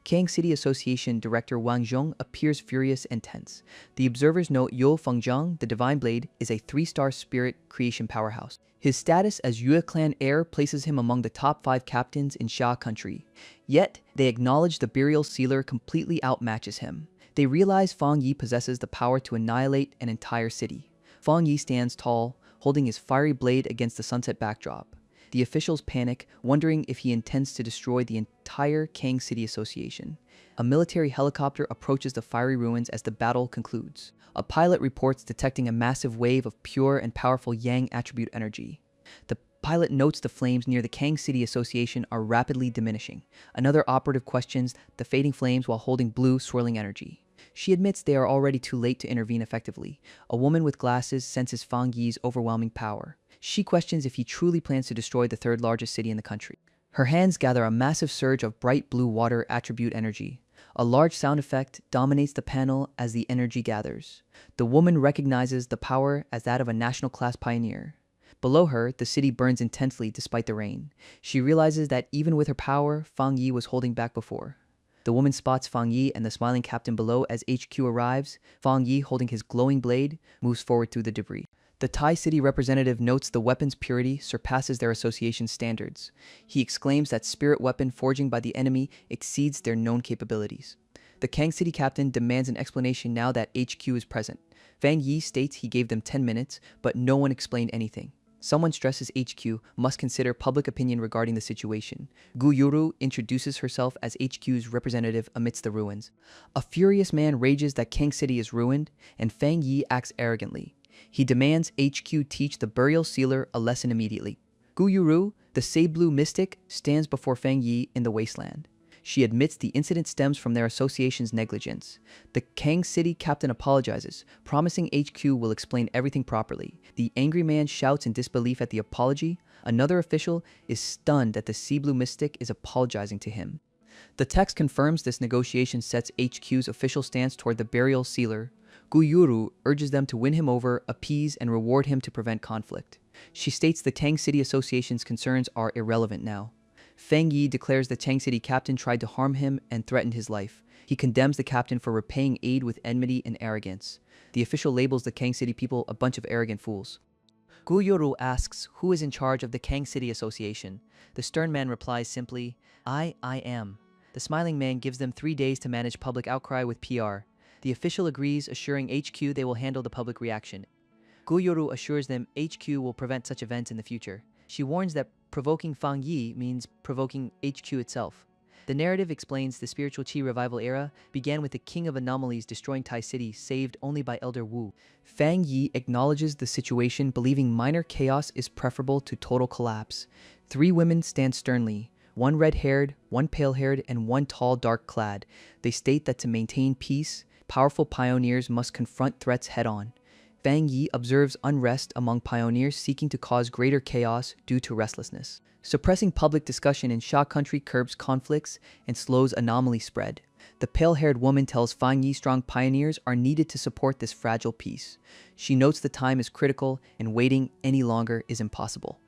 Speaker 1: Kang City Association Director Wang Zhong appears furious and tense. The observers note Yo Fengjiang, the Divine Blade, is a 3-star spirit creation powerhouse. His status as Yue Clan heir places him among the top 5 captains in Xia country. Yet, they acknowledge the burial sealer completely outmatches him. They realize Fang Yi possesses the power to annihilate an entire city. Fang Yi stands tall, holding his fiery blade against the sunset backdrop. The officials panic, wondering if he intends to destroy the entire Kang City Association. A military helicopter approaches the fiery ruins as the battle concludes. A pilot reports detecting a massive wave of pure and powerful Yang attribute energy. The pilot notes the flames near the Kang City Association are rapidly diminishing. Another operative questions the fading flames while holding blue, swirling energy. She admits they are already too late to intervene effectively. A woman with glasses senses Fang Yi's overwhelming power. She questions if he truly plans to destroy the 3rd largest city in the country. Her hands gather a massive surge of bright blue water attribute energy. A large sound effect dominates the panel as the energy gathers. The woman recognizes the power as that of a national class pioneer. Below her, the city burns intensely despite the rain. She realizes that even with her power, Fang Yi was holding back before. The woman spots Fang Yi and the smiling captain below as HQ arrives. Fang Yi, holding his glowing blade, moves forward through the debris. The Tai City representative notes the weapon's purity surpasses their association's standards. He exclaims that spirit weapon forging by the enemy exceeds their known capabilities. The Kang City captain demands an explanation now that HQ is present. Fang Yi states he gave them 10 minutes, but no one explained anything. Someone stresses HQ must consider public opinion regarding the situation. Gu Yuru introduces herself as HQ's representative amidst the ruins. A furious man rages that Kang City is ruined, and Fang Yi acts arrogantly. He demands HQ teach the burial sealer a lesson immediately. Gu Yuru, the Sei-Blue mystic, stands before Fang Yi in the wasteland. She admits the incident stems from their association's negligence. The Kang City captain apologizes, promising HQ will explain everything properly. The angry man shouts in disbelief at the apology. Another official is stunned that the Sei-Blue mystic is apologizing to him. The text confirms this negotiation sets HQ's official stance toward the burial sealer. Gu Yuru urges them to win him over, appease, and reward him to prevent conflict. She states the Tang City Association's concerns are irrelevant now. Fang Yi declares the Tang City captain tried to harm him and threatened his life. He condemns the captain for repaying aid with enmity and arrogance. The official labels the Kang City people a bunch of arrogant fools. Gu Yoru asks who is in charge of the Kang City Association. The stern man replies simply, I am. The smiling man gives them 3 days to manage public outcry with PR. The official agrees, assuring HQ they will handle the public reaction. Gu Yoru assures them HQ will prevent such events in the future. She warns that provoking Fang Yi means provoking HQ itself. The narrative explains the spiritual Qi revival era began with the King of Anomalies destroying Tai City, saved only by Elder Wu. Fang Yi acknowledges the situation, believing minor chaos is preferable to total collapse. 3 women stand sternly, 1 red-haired, 1 pale-haired, and 1 tall, dark-clad. They state that to maintain peace, powerful pioneers must confront threats head-on. Fang Yi observes unrest among pioneers seeking to cause greater chaos due to restlessness. Suppressing public discussion in Sha country curbs conflicts and slows anomaly spread. The pale-haired woman tells Fang Yi strong pioneers are needed to support this fragile peace. She notes the time is critical and waiting any longer is impossible.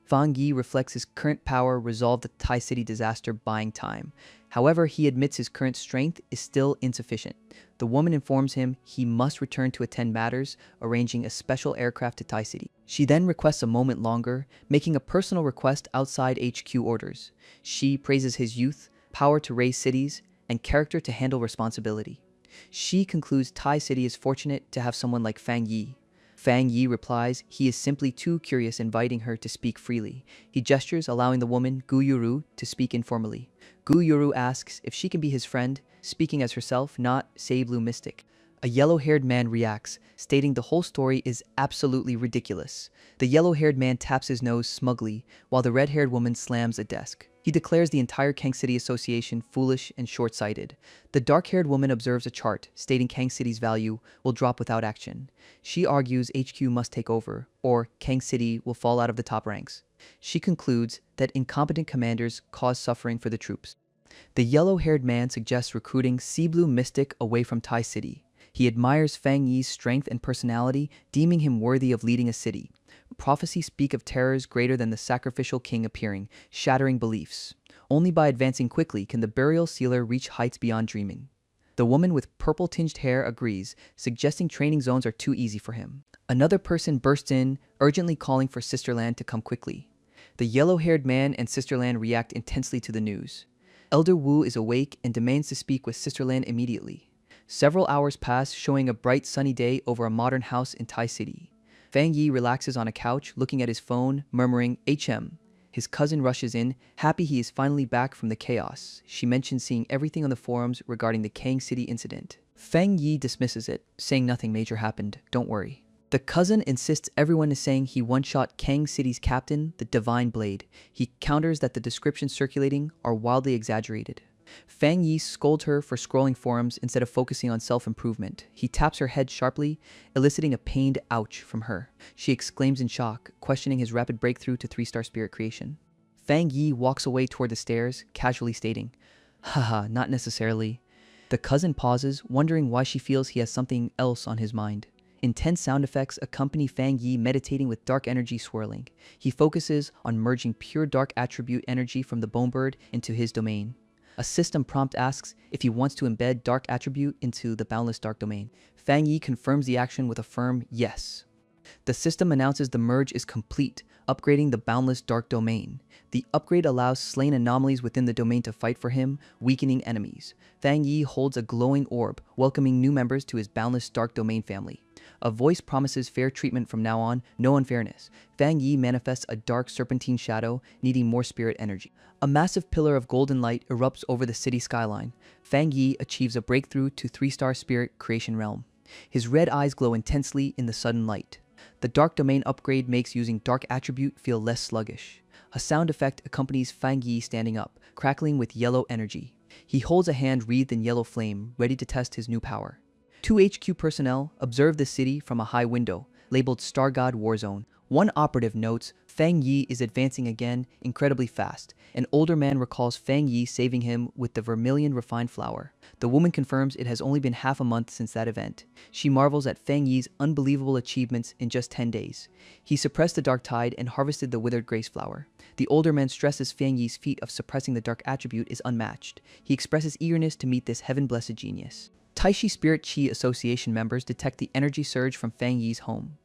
Speaker 1: Fang Yi reflects his current power resolved the Tai City disaster buying time. However, he admits his current strength is still insufficient. The woman informs him he must return to attend matters, arranging a special aircraft to Tai City. She then requests a moment longer, making a personal request outside HQ orders. She praises his youth, power to raise cities, and character to handle responsibility. She concludes Tai City is fortunate to have someone like Fang Yi. Fang Yi replies he is simply too curious, inviting her to speak freely. He gestures, allowing the woman, Gu Yuru, to speak informally. Gu Yuru asks if she can be his friend, speaking as herself, not Sei-Blue mystic. A yellow-haired man reacts, stating the whole story is absolutely ridiculous. The yellow-haired man taps his nose smugly, while the red-haired woman slams a desk. He declares the entire Kang City Association foolish and short-sighted. The dark-haired woman observes a chart, stating Kang City's value will drop without action. She argues HQ must take over, or Kang City will fall out of the top ranks. She concludes that incompetent commanders cause suffering for the troops. The yellow-haired man suggests recruiting Sei-Blue mystic away from Tai City. He admires Fang Yi's strength and personality, deeming him worthy of leading a city. Prophecies speak of terrors greater than the sacrificial king appearing, shattering beliefs. Only by advancing quickly can the burial sealer reach heights beyond dreaming. The woman with purple-tinged hair agrees, suggesting training zones are too easy for him. Another person bursts in, urgently calling for Sisterland to come quickly. The yellow-haired man and Sisterland react intensely to the news. Elder Wu is awake and demands to speak with Sisterland immediately. Several hours pass, showing a bright sunny day over a modern house in Tai City. Fang Yi relaxes on a couch, looking at his phone, murmuring, HM. His cousin rushes in, happy he is finally back from the chaos. She mentions seeing everything on the forums regarding the Kang City incident. Fang Yi dismisses it, saying nothing major happened, don't worry. The cousin insists everyone is saying he one-shot Kang City's captain, the Divine Blade. He counters that the descriptions circulating are wildly exaggerated. Fang Yi scolds her for scrolling forums instead of focusing on self-improvement. He taps her head sharply, eliciting a pained ouch from her. She exclaims in shock, questioning his rapid breakthrough to 3-star spirit creation. Fang Yi walks away toward the stairs, casually stating, haha, not necessarily. The cousin pauses, wondering why she feels he has something else on his mind. Intense sound effects accompany Fang Yi meditating with dark energy swirling. He focuses on merging pure dark attribute energy from the bone bird into his domain. A system prompt asks if he wants to embed dark attribute into the boundless dark domain. Fang Yi confirms the action with a firm yes. The system announces the merge is complete, upgrading the boundless dark domain. The upgrade allows slain anomalies within the domain to fight for him, weakening enemies. Fang Yi holds a glowing orb, welcoming new members to his boundless dark domain family. A voice promises fair treatment from now on, no unfairness. Fang Yi manifests a dark serpentine shadow, needing more spirit energy. A massive pillar of golden light erupts over the city skyline. Fang Yi achieves a breakthrough to 3-star spirit creation realm. His red eyes glow intensely in the sudden light. The dark domain upgrade makes using dark attribute feel less sluggish. A sound effect accompanies Fang Yi standing up, crackling with yellow energy. He holds a hand wreathed in yellow flame, ready to test his new power. Two HQ personnel observe the city from a high window, labeled Star God Warzone. One operative notes, Fang Yi is advancing again, incredibly fast. An older man recalls Fang Yi saving him with the vermilion refined flower. The woman confirms it has only been half a month since that event. She marvels at Fang Yi's unbelievable achievements in just 10 days. He suppressed the dark tide and harvested the withered grace flower. The older man stresses Fang Yi's feat of suppressing the dark attribute is unmatched. He expresses eagerness to meet this heaven-blessed genius. Taishi Spirit Chi Association members detect the energy surge from Fang Yi's home.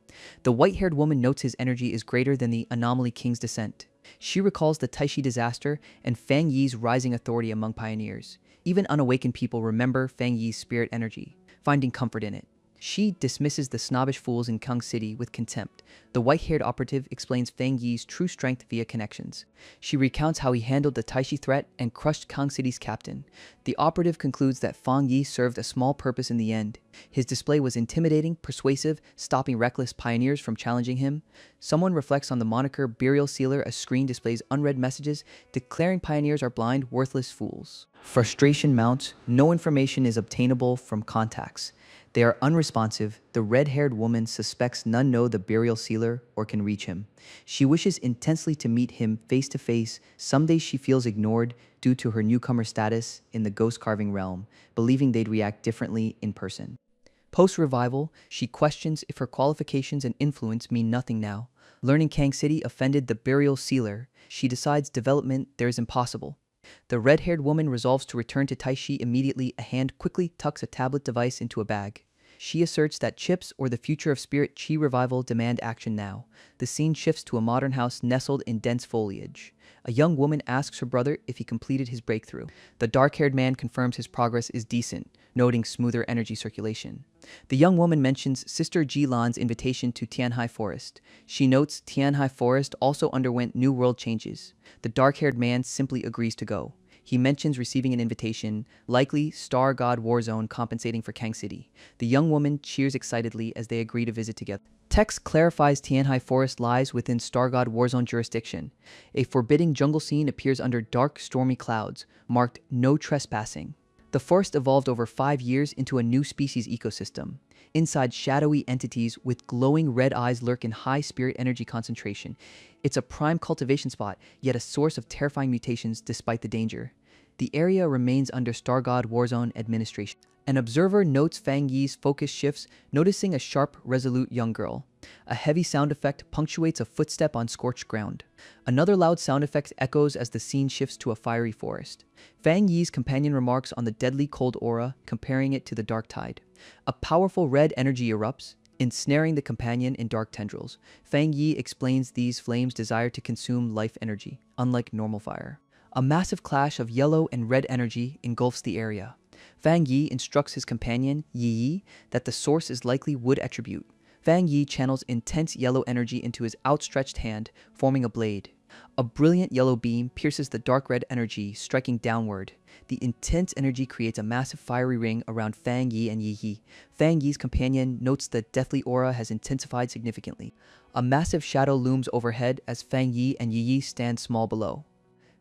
Speaker 1: The white-haired woman notes his energy is greater than the Anomaly King's descent. She recalls the Taishi disaster and Fang Yi's rising authority among pioneers. Even unawakened people remember Fang Yi's spirit energy, finding comfort in it. She dismisses the snobbish fools in Kang City with contempt. The white-haired operative explains Fang Yi's true strength via connections. She recounts how he handled the Taishi threat and crushed Kang City's captain. The operative concludes that Fang Yi served a small purpose in the end. His display was intimidating, persuasive, stopping reckless pioneers from challenging him. Someone reflects on the moniker Burial Sealer. A screen displays unread messages declaring pioneers are blind, worthless fools. Frustration mounts. No information is obtainable from contacts. They are unresponsive. The red-haired woman suspects none know the burial sealer or can reach him. She wishes intensely to meet him face to face. Someday she feels ignored due to her newcomer status in the ghost-carving realm, believing they'd react differently in person. Post-revival, she questions if her qualifications and influence mean nothing now. Learning Kang City offended the burial sealer, she decides development there is impossible. The red-haired woman resolves to return to Taishi immediately. A hand quickly tucks a tablet device into a bag. She asserts that chips or the future of Spirit Chi revival demand action now. The scene shifts to a modern house nestled in dense foliage. A young woman asks her brother if he completed his breakthrough. The dark-haired man confirms his progress is decent, noting smoother energy circulation. The young woman mentions Sister Jilan's invitation to Tianhai Forest. She notes Tianhai Forest also underwent new world changes. The dark-haired man simply agrees to go. He mentions receiving an invitation, likely Star God Warzone compensating for Kang City. The young woman cheers excitedly as they agree to visit together. Text clarifies Tianhai Forest lies within Star God Warzone jurisdiction. A forbidding jungle scene appears under dark, stormy clouds, marked no trespassing. The forest evolved over 5 years into a new species ecosystem. Inside, shadowy entities with glowing red eyes lurk in high spirit energy concentration. It's a prime cultivation spot, yet a source of terrifying mutations despite the danger. The area remains under Star God Warzone administration. An observer notes Fang Yi's focus shifts, noticing a sharp, resolute young girl. A heavy sound effect punctuates a footstep on scorched ground. Another loud sound effect echoes as the scene shifts to a fiery forest. Fang Yi's companion remarks on the deadly cold aura, comparing it to the dark tide. A powerful red energy erupts, ensnaring the companion in dark tendrils. Fang Yi explains these flames desire to consume life energy, unlike normal fire. A massive clash of yellow and red energy engulfs the area. Fang Yi instructs his companion, Yi, that the source is likely wood attribute. Fang Yi channels intense yellow energy into his outstretched hand, forming a blade. A brilliant yellow beam pierces the dark red energy, striking downward. The intense energy creates a massive fiery ring around Fang Yi and Yi. Fang Yi's companion notes the deathly aura has intensified significantly. A massive shadow looms overhead as Fang Yi and Yi stand small below.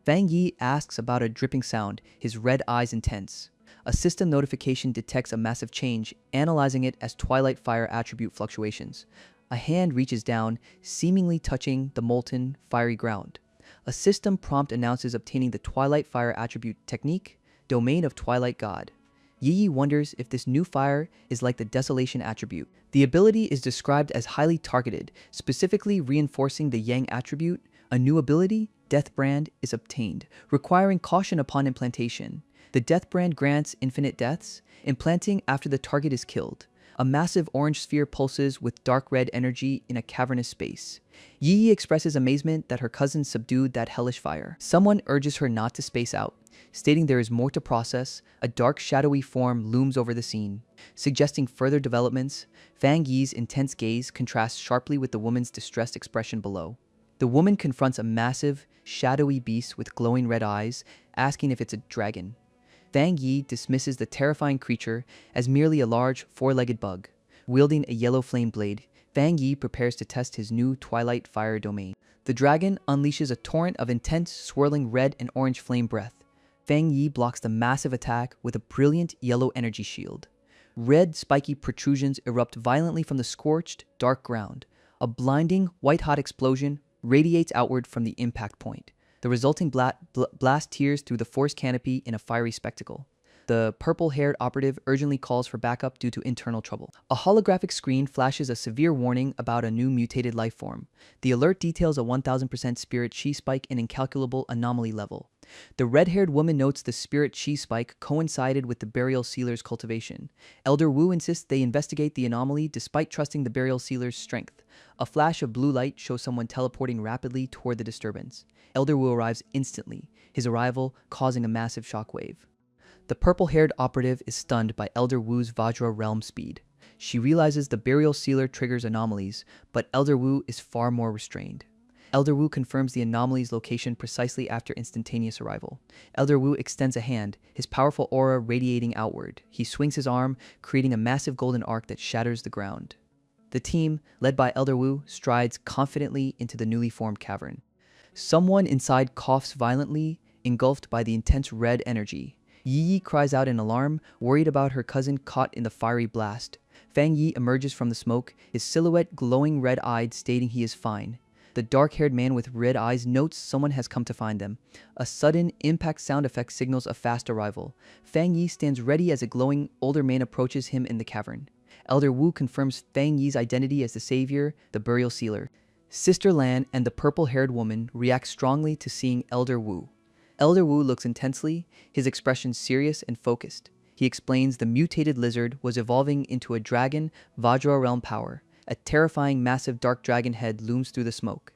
Speaker 1: Fang Yi asks about a dripping sound, his red eyes intense. A system notification detects a massive change, analyzing it as Twilight Fire attribute fluctuations. A hand reaches down, seemingly touching the molten, fiery ground. A system prompt announces obtaining the Twilight Fire attribute technique, Domain of Twilight God. Yi wonders if this new fire is like the Desolation attribute. The ability is described as highly targeted, specifically reinforcing the Yang attribute. A new ability, Death Brand, is obtained, requiring caution upon implantation. The Death Brand grants infinite deaths, implanting after the target is killed. A massive orange sphere pulses with dark red energy in a cavernous space. Yi expresses amazement that her cousin subdued that hellish fire. Someone urges her not to space out, stating there is more to process. A dark shadowy form looms over the scene, suggesting further developments. Fang Yi's intense gaze contrasts sharply with the woman's distressed expression below. The woman confronts a massive, shadowy beast with glowing red eyes, asking if it's a dragon. Fang Yi dismisses the terrifying creature as merely a large, four-legged bug. Wielding a yellow flame blade, Fang Yi prepares to test his new Twilight Fire domain. The dragon unleashes a torrent of intense, swirling red and orange flame breath. Fang Yi blocks the massive attack with a brilliant yellow energy shield. Red, spiky protrusions erupt violently from the scorched, dark ground. A blinding, white-hot explosion radiates outward from the impact point. The resulting blast tears through the forest canopy in a fiery spectacle. The purple-haired operative urgently calls for backup due to internal trouble. A holographic screen flashes a severe warning about a new mutated life form. The alert details a 1000% spirit chi spike and incalculable anomaly level. The red-haired woman notes the spirit chi spike coincided with the burial sealer's cultivation. Elder Wu insists they investigate the anomaly despite trusting the burial sealer's strength. A flash of blue light shows someone teleporting rapidly toward the disturbance. Elder Wu arrives instantly, his arrival causing a massive shockwave. The purple-haired operative is stunned by Elder Wu's Vajra realm speed. She realizes the burial sealer triggers anomalies, but Elder Wu is far more restrained. Elder Wu confirms the anomaly's location precisely after instantaneous arrival. Elder Wu extends a hand, his powerful aura radiating outward. He swings his arm, creating a massive golden arc that shatters the ground. The team, led by Elder Wu, strides confidently into the newly formed cavern. Someone inside coughs violently, engulfed by the intense red energy. Yi cries out in alarm, worried about her cousin caught in the fiery blast. Fang Yi emerges from the smoke, his silhouette glowing red-eyed, stating he is fine. The dark-haired man with red eyes notes someone has come to find them. A sudden impact sound effect signals a fast arrival. Fang Yi stands ready as a glowing older man approaches him in the cavern. Elder Wu confirms Fang Yi's identity as the savior, the burial sealer. Sister Lan and the purple-haired woman react strongly to seeing Elder Wu. Elder Wu looks intensely, his expression serious and focused. He explains the mutated lizard was evolving into a dragon, Vajra realm power. A terrifying massive dark dragon head looms through the smoke.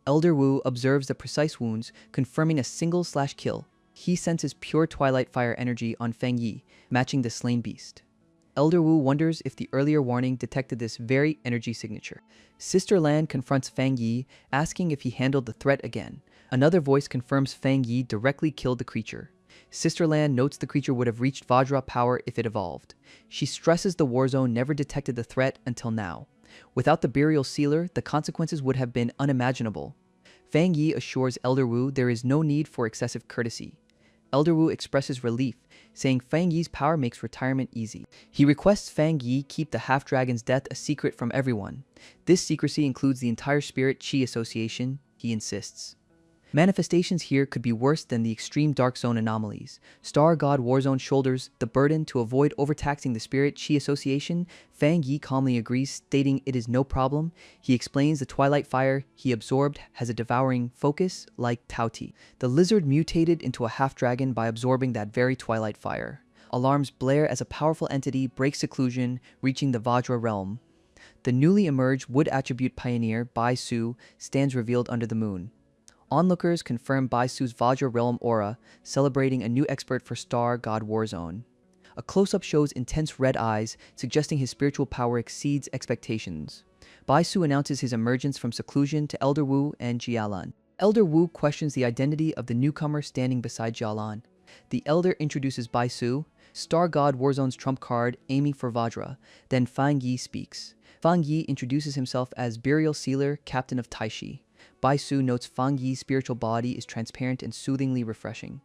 Speaker 1: Elder Wu observes the precise wounds, confirming a single/kill. He senses pure Twilight Fire energy on Fang Yi, matching the slain beast. Elder Wu wonders if the earlier warning detected this very energy signature. Sister Lan confronts Fang Yi, asking if he handled the threat again. Another voice confirms Fang Yi directly killed the creature. Sister Lan notes the creature would have reached Vajra power if it evolved. She stresses the war zone never detected the threat until now. Without the burial sealer, the consequences would have been unimaginable. Fang Yi assures Elder Wu there is no need for excessive courtesy. Elder Wu expresses relief, saying Fang Yi's power makes retirement easy. He requests Fang Yi keep the half-dragon's death a secret from everyone. This secrecy includes the entire Spirit Chi Association, he insists. Manifestations here could be worse than the extreme Dark Zone anomalies. Star God Warzone shoulders the burden to avoid overtaxing the Spirit Chi Association. Fang Yi calmly agrees, stating it is no problem. He explains the Twilight Fire he absorbed has a devouring focus like Tao Ti. The lizard mutated into a half-dragon by absorbing that very Twilight Fire. Alarms blare as a powerful entity breaks seclusion, reaching the Vajra realm. The newly emerged wood attribute pioneer, Bai Su, stands revealed under the moon. Onlookers confirm Bai Su's Vajra realm aura, celebrating a new expert for Star God Warzone. A close-up shows intense red eyes, suggesting his spiritual power exceeds expectations. Bai Su announces his emergence from seclusion to Elder Wu and Jialan. Elder Wu questions the identity of the newcomer standing beside Jialan. The Elder introduces Bai Su, Star God Warzone's trump card, aiming for Vajra. Then Fang Yi speaks. Fang Yi introduces himself as Burial Sealer, Captain of Taishi. Bai Su notes Fang Yi's spiritual body is transparent and soothingly refreshing.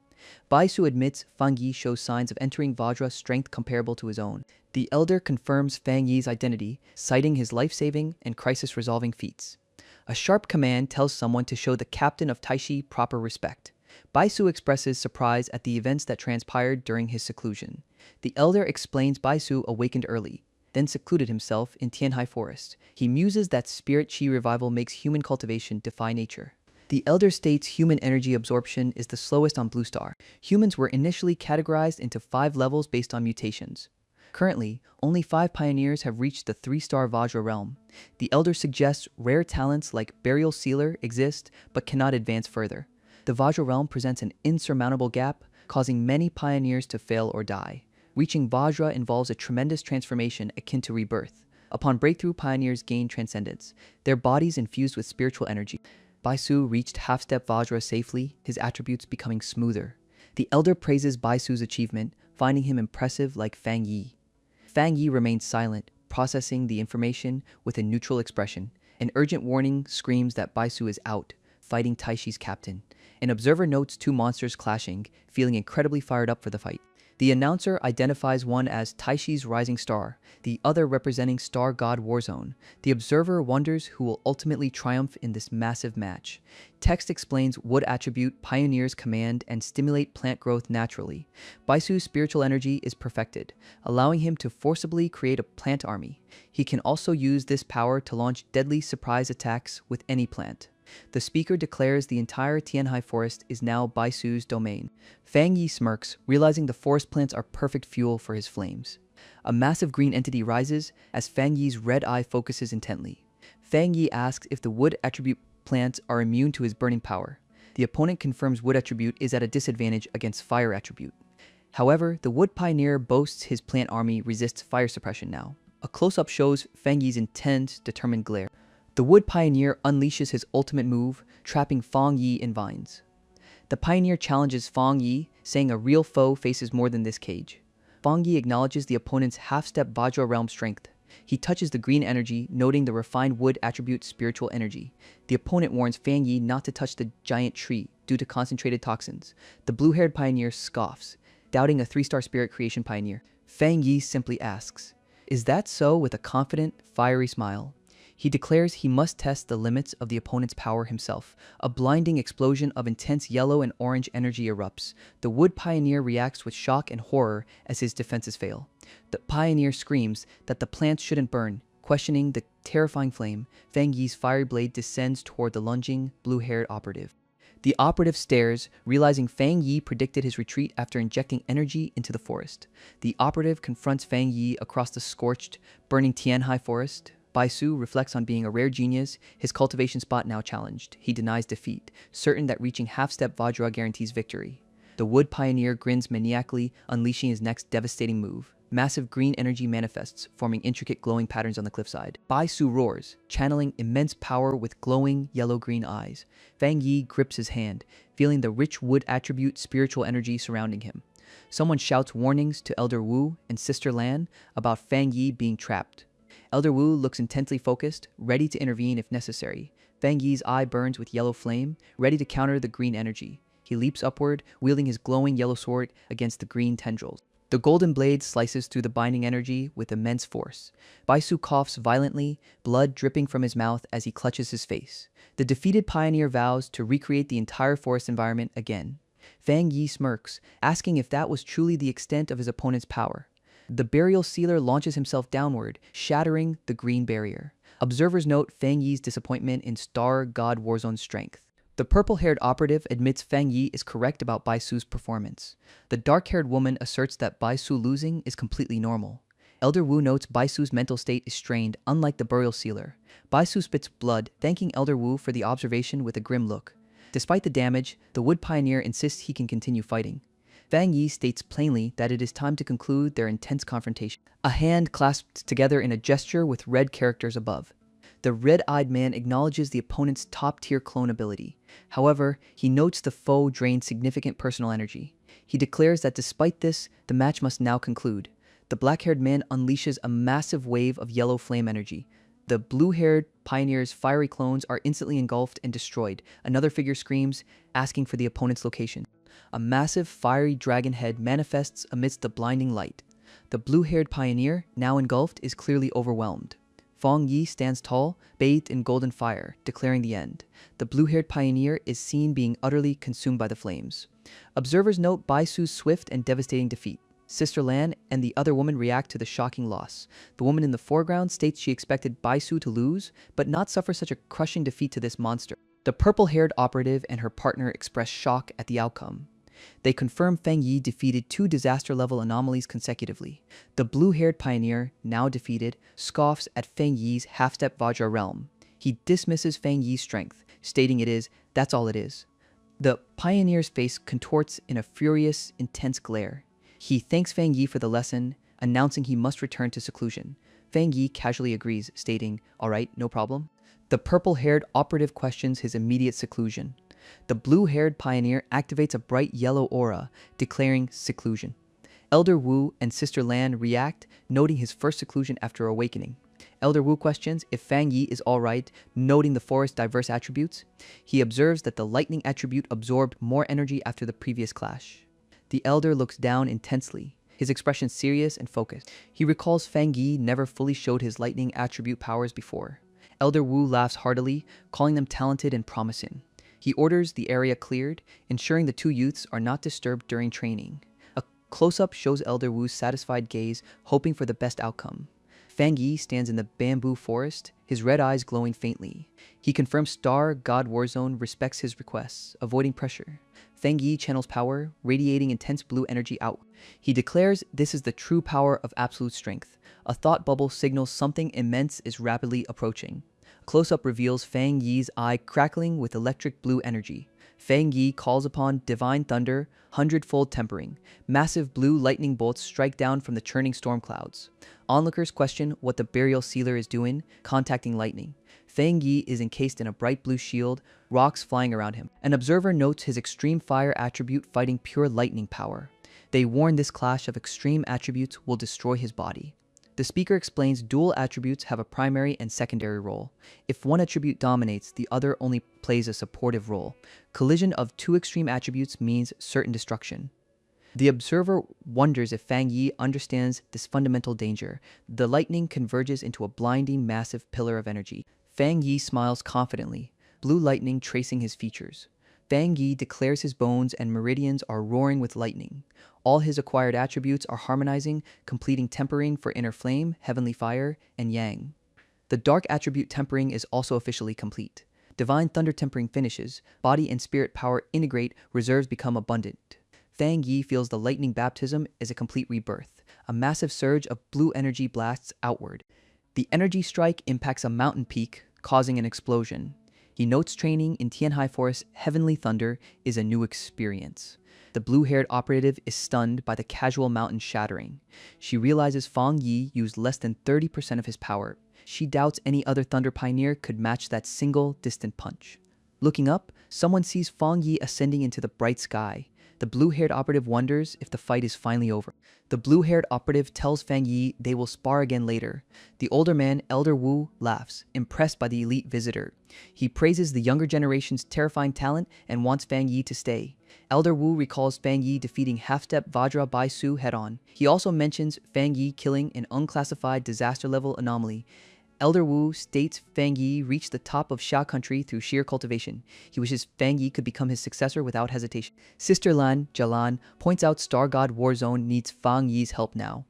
Speaker 1: Bai Su admits Fang Yi shows signs of entering Vajra's strength comparable to his own. The Elder confirms Fang Yi's identity, citing his life-saving and crisis-resolving feats. A sharp command tells someone to show the Captain of Taishi proper respect. Bai Su expresses surprise at the events that transpired during his seclusion. The Elder explains Bai Su awakened early, then secluded himself in Tianhai Forest. He muses that spirit chi revival makes human cultivation defy nature. The Elder states human energy absorption is the slowest on Blue Star. Humans were initially categorized into 5 levels based on mutations. Currently, only 5 pioneers have reached the 3-star Vajra realm. The Elder suggests rare talents like Burial Sealer exist but cannot advance further. The Vajra realm presents an insurmountable gap, causing many pioneers to fail or die. Reaching Vajra involves a tremendous transformation akin to rebirth. Upon breakthrough, pioneers gain transcendence, their bodies infused with spiritual energy. Bai Su reached half-step Vajra safely, his attributes becoming smoother. The Elder praises Bai Su's achievement, finding him impressive like Fang Yi. Fang Yi remains silent, processing the information with a neutral expression. An urgent warning screams that Baisu is out, fighting Taishi's captain. An observer notes two monsters clashing, feeling incredibly fired up for the fight. The announcer identifies one as Taishi's rising star, the other representing Star God Warzone. The observer wonders who will ultimately triumph in this massive match. Text explains wood attribute pioneers command and stimulate plant growth naturally. Baisu's spiritual energy is perfected, allowing him to forcibly create a plant army. He can also use this power to launch deadly surprise attacks with any plant. The speaker declares the entire Tianhai forest is now Baisu's domain. Fang Yi smirks, realizing the forest plants are perfect fuel for his flames. A massive green entity rises as Fang Yi's red eye focuses intently. Fang Yi asks if the wood attribute plants are immune to his burning power. The opponent confirms wood attribute is at a disadvantage against fire attribute. However, the wood pioneer boasts his plant army resists fire suppression now. A close-up shows Fang Yi's intense, determined glare. The wood pioneer unleashes his ultimate move, trapping Fang Yi in vines. The pioneer challenges Fang Yi, saying a real foe faces more than this cage. Fang Yi acknowledges the opponent's half-step Vajra realm strength. He touches the green energy, noting the refined wood attribute spiritual energy. The opponent warns Fang Yi not to touch the giant tree due to concentrated toxins. The blue-haired pioneer scoffs, doubting a 3-star spirit creation pioneer. Fang Yi simply asks, "Is that so?" with a confident, fiery smile. He declares he must test the limits of the opponent's power himself. A blinding explosion of intense yellow and orange energy erupts. The wood pioneer reacts with shock and horror as his defenses fail. The pioneer screams that the plants shouldn't burn. Questioning the terrifying flame, Fang Yi's fiery blade descends toward the lunging, blue-haired operative. The operative stares, realizing Fang Yi predicted his retreat after injecting energy into the forest. The operative confronts Fang Yi across the scorched, burning Tianhai forest. Baisu reflects on being a rare genius, his cultivation spot now challenged. He denies defeat, certain that reaching half-step Vajra guarantees victory. The wood pioneer grins maniacally, unleashing his next devastating move. Massive green energy manifests, forming intricate glowing patterns on the cliffside. Baisu roars, channeling immense power with glowing yellow-green eyes. Fang Yi grips his hand, feeling the rich wood attribute spiritual energy surrounding him. Someone shouts warnings to Elder Wu and Sister Lan about Fang Yi being trapped. Elder Wu looks intensely focused, ready to intervene if necessary. Fang Yi's eye burns with yellow flame, ready to counter the green energy. He leaps upward, wielding his glowing yellow sword against the green tendrils. The golden blade slices through the binding energy with immense force. Baisu coughs violently, blood dripping from his mouth as he clutches his face. The defeated pioneer vows to recreate the entire forest environment again. Fang Yi smirks, asking if that was truly the extent of his opponent's power. The burial sealer launches himself downward, shattering the green barrier. Observers note Fang Yi's disappointment in Star God Warzone's strength. The purple-haired operative admits Fang Yi is correct about Baisu's performance. The dark-haired woman asserts that Baisu losing is completely normal. Elder Wu notes Baisu's mental state is strained, unlike the burial sealer. Baisu spits blood, thanking Elder Wu for the observation with a grim look. Despite the damage, the wood pioneer insists he can continue fighting. Fang Yi states plainly that it is time to conclude their intense confrontation. A hand clasped together in a gesture with red characters above. The red-eyed man acknowledges the opponent's top-tier clone ability. However, he notes the foe drained significant personal energy. He declares that despite this, the match must now conclude. The black-haired man unleashes a massive wave of yellow flame energy. The blue-haired pioneer's fiery clones are instantly engulfed and destroyed. Another figure screams, asking for the opponent's location. A massive fiery dragon head manifests amidst the blinding light. The blue-haired pioneer, now engulfed, is clearly overwhelmed. Fang Yi stands tall, bathed in golden fire, declaring the end. The blue-haired pioneer is seen being utterly consumed by the flames. Observers note Baisu's swift and devastating defeat. Sister Lan and the other woman react to the shocking loss. The woman in the foreground states she expected Baisu to lose, but not suffer such a crushing defeat to this monster. The purple-haired operative and her partner express shock at the outcome. They confirm Fang Yi defeated 2 disaster-level anomalies consecutively. The blue-haired pioneer, now defeated, scoffs at Fang Yi's half-step Vajra realm. He dismisses Fang Yi's strength, stating that's all it is. The pioneer's face contorts in a furious, intense glare. He thanks Fang Yi for the lesson, announcing he must return to seclusion. Fang Yi casually agrees, stating, "All right, no problem." The purple-haired operative questions his immediate seclusion. The blue-haired pioneer activates a bright yellow aura, declaring seclusion. Elder Wu and Sister Lan react, noting his first seclusion after awakening. Elder Wu questions if Fang Yi is alright, noting the forest's diverse attributes. He observes that the lightning attribute absorbed more energy after the previous clash. The elder looks down intensely, his expression serious and focused. He recalls Fang Yi never fully showed his lightning attribute powers before. Elder Wu laughs heartily, calling them talented and promising. He orders the area cleared, ensuring the two youths are not disturbed during training. A close-up shows Elder Wu's satisfied gaze, hoping for the best outcome. Fang Yi stands in the bamboo forest, his red eyes glowing faintly. He confirms Star God Warzone respects his requests, avoiding pressure. Fang Yi channels power, radiating intense blue energy out. He declares this is the true power of absolute strength. A thought bubble signals something immense is rapidly approaching. A close-up reveals Fang Yi's eye crackling with electric blue energy. Fang Yi calls upon divine thunder, hundredfold tempering. Massive blue lightning bolts strike down from the churning storm clouds. Onlookers question what the burial sealer is doing, contacting lightning. Fang Yi is encased in a bright blue shield, rocks flying around him. An observer notes his extreme fire attribute fighting pure lightning power. They warn this clash of extreme attributes will destroy his body. The speaker explains dual attributes have a primary and secondary role. If one attribute dominates, the other only plays a supportive role. Collision of two extreme attributes means certain destruction. The observer wonders if Fang Yi understands this fundamental danger. The lightning converges into a blinding, massive pillar of energy. Fang Yi smiles confidently, blue lightning tracing his features. Fang Yi declares his bones and meridians are roaring with lightning. All his acquired attributes are harmonizing, completing tempering for inner flame, heavenly fire, and yang. The dark attribute tempering is also officially complete. Divine thunder tempering finishes, body and spirit power integrate, reserves become abundant. Fang Yi feels the lightning baptism is a complete rebirth. A massive surge of blue energy blasts outward. The energy strike impacts a mountain peak, causing an explosion. He notes training in Tianhai Forest Heavenly Thunder is a new experience. The blue-haired operative is stunned by the casual mountain shattering. She realizes Fang Yi used less than 30% of his power. She doubts any other Thunder Pioneer could match that single, distant punch. Looking up, someone sees Fang Yi ascending into the bright sky. The blue-haired operative wonders if the fight is finally over. The blue-haired operative tells Fang Yi they will spar again later. The older man, Elder Wu, laughs, impressed by the elite visitor. He praises the younger generation's terrifying talent and wants Fang Yi to stay. Elder Wu recalls Fang Yi defeating half-step Vajra Bai Su head-on. He also mentions Fang Yi killing an unclassified disaster-level anomaly. Elder Wu states Fang Yi reached the top of Xia country through sheer cultivation. He wishes Fang Yi could become his successor without hesitation. Sister Lan, Jalan, points out Star God Warzone needs Fang Yi's help now.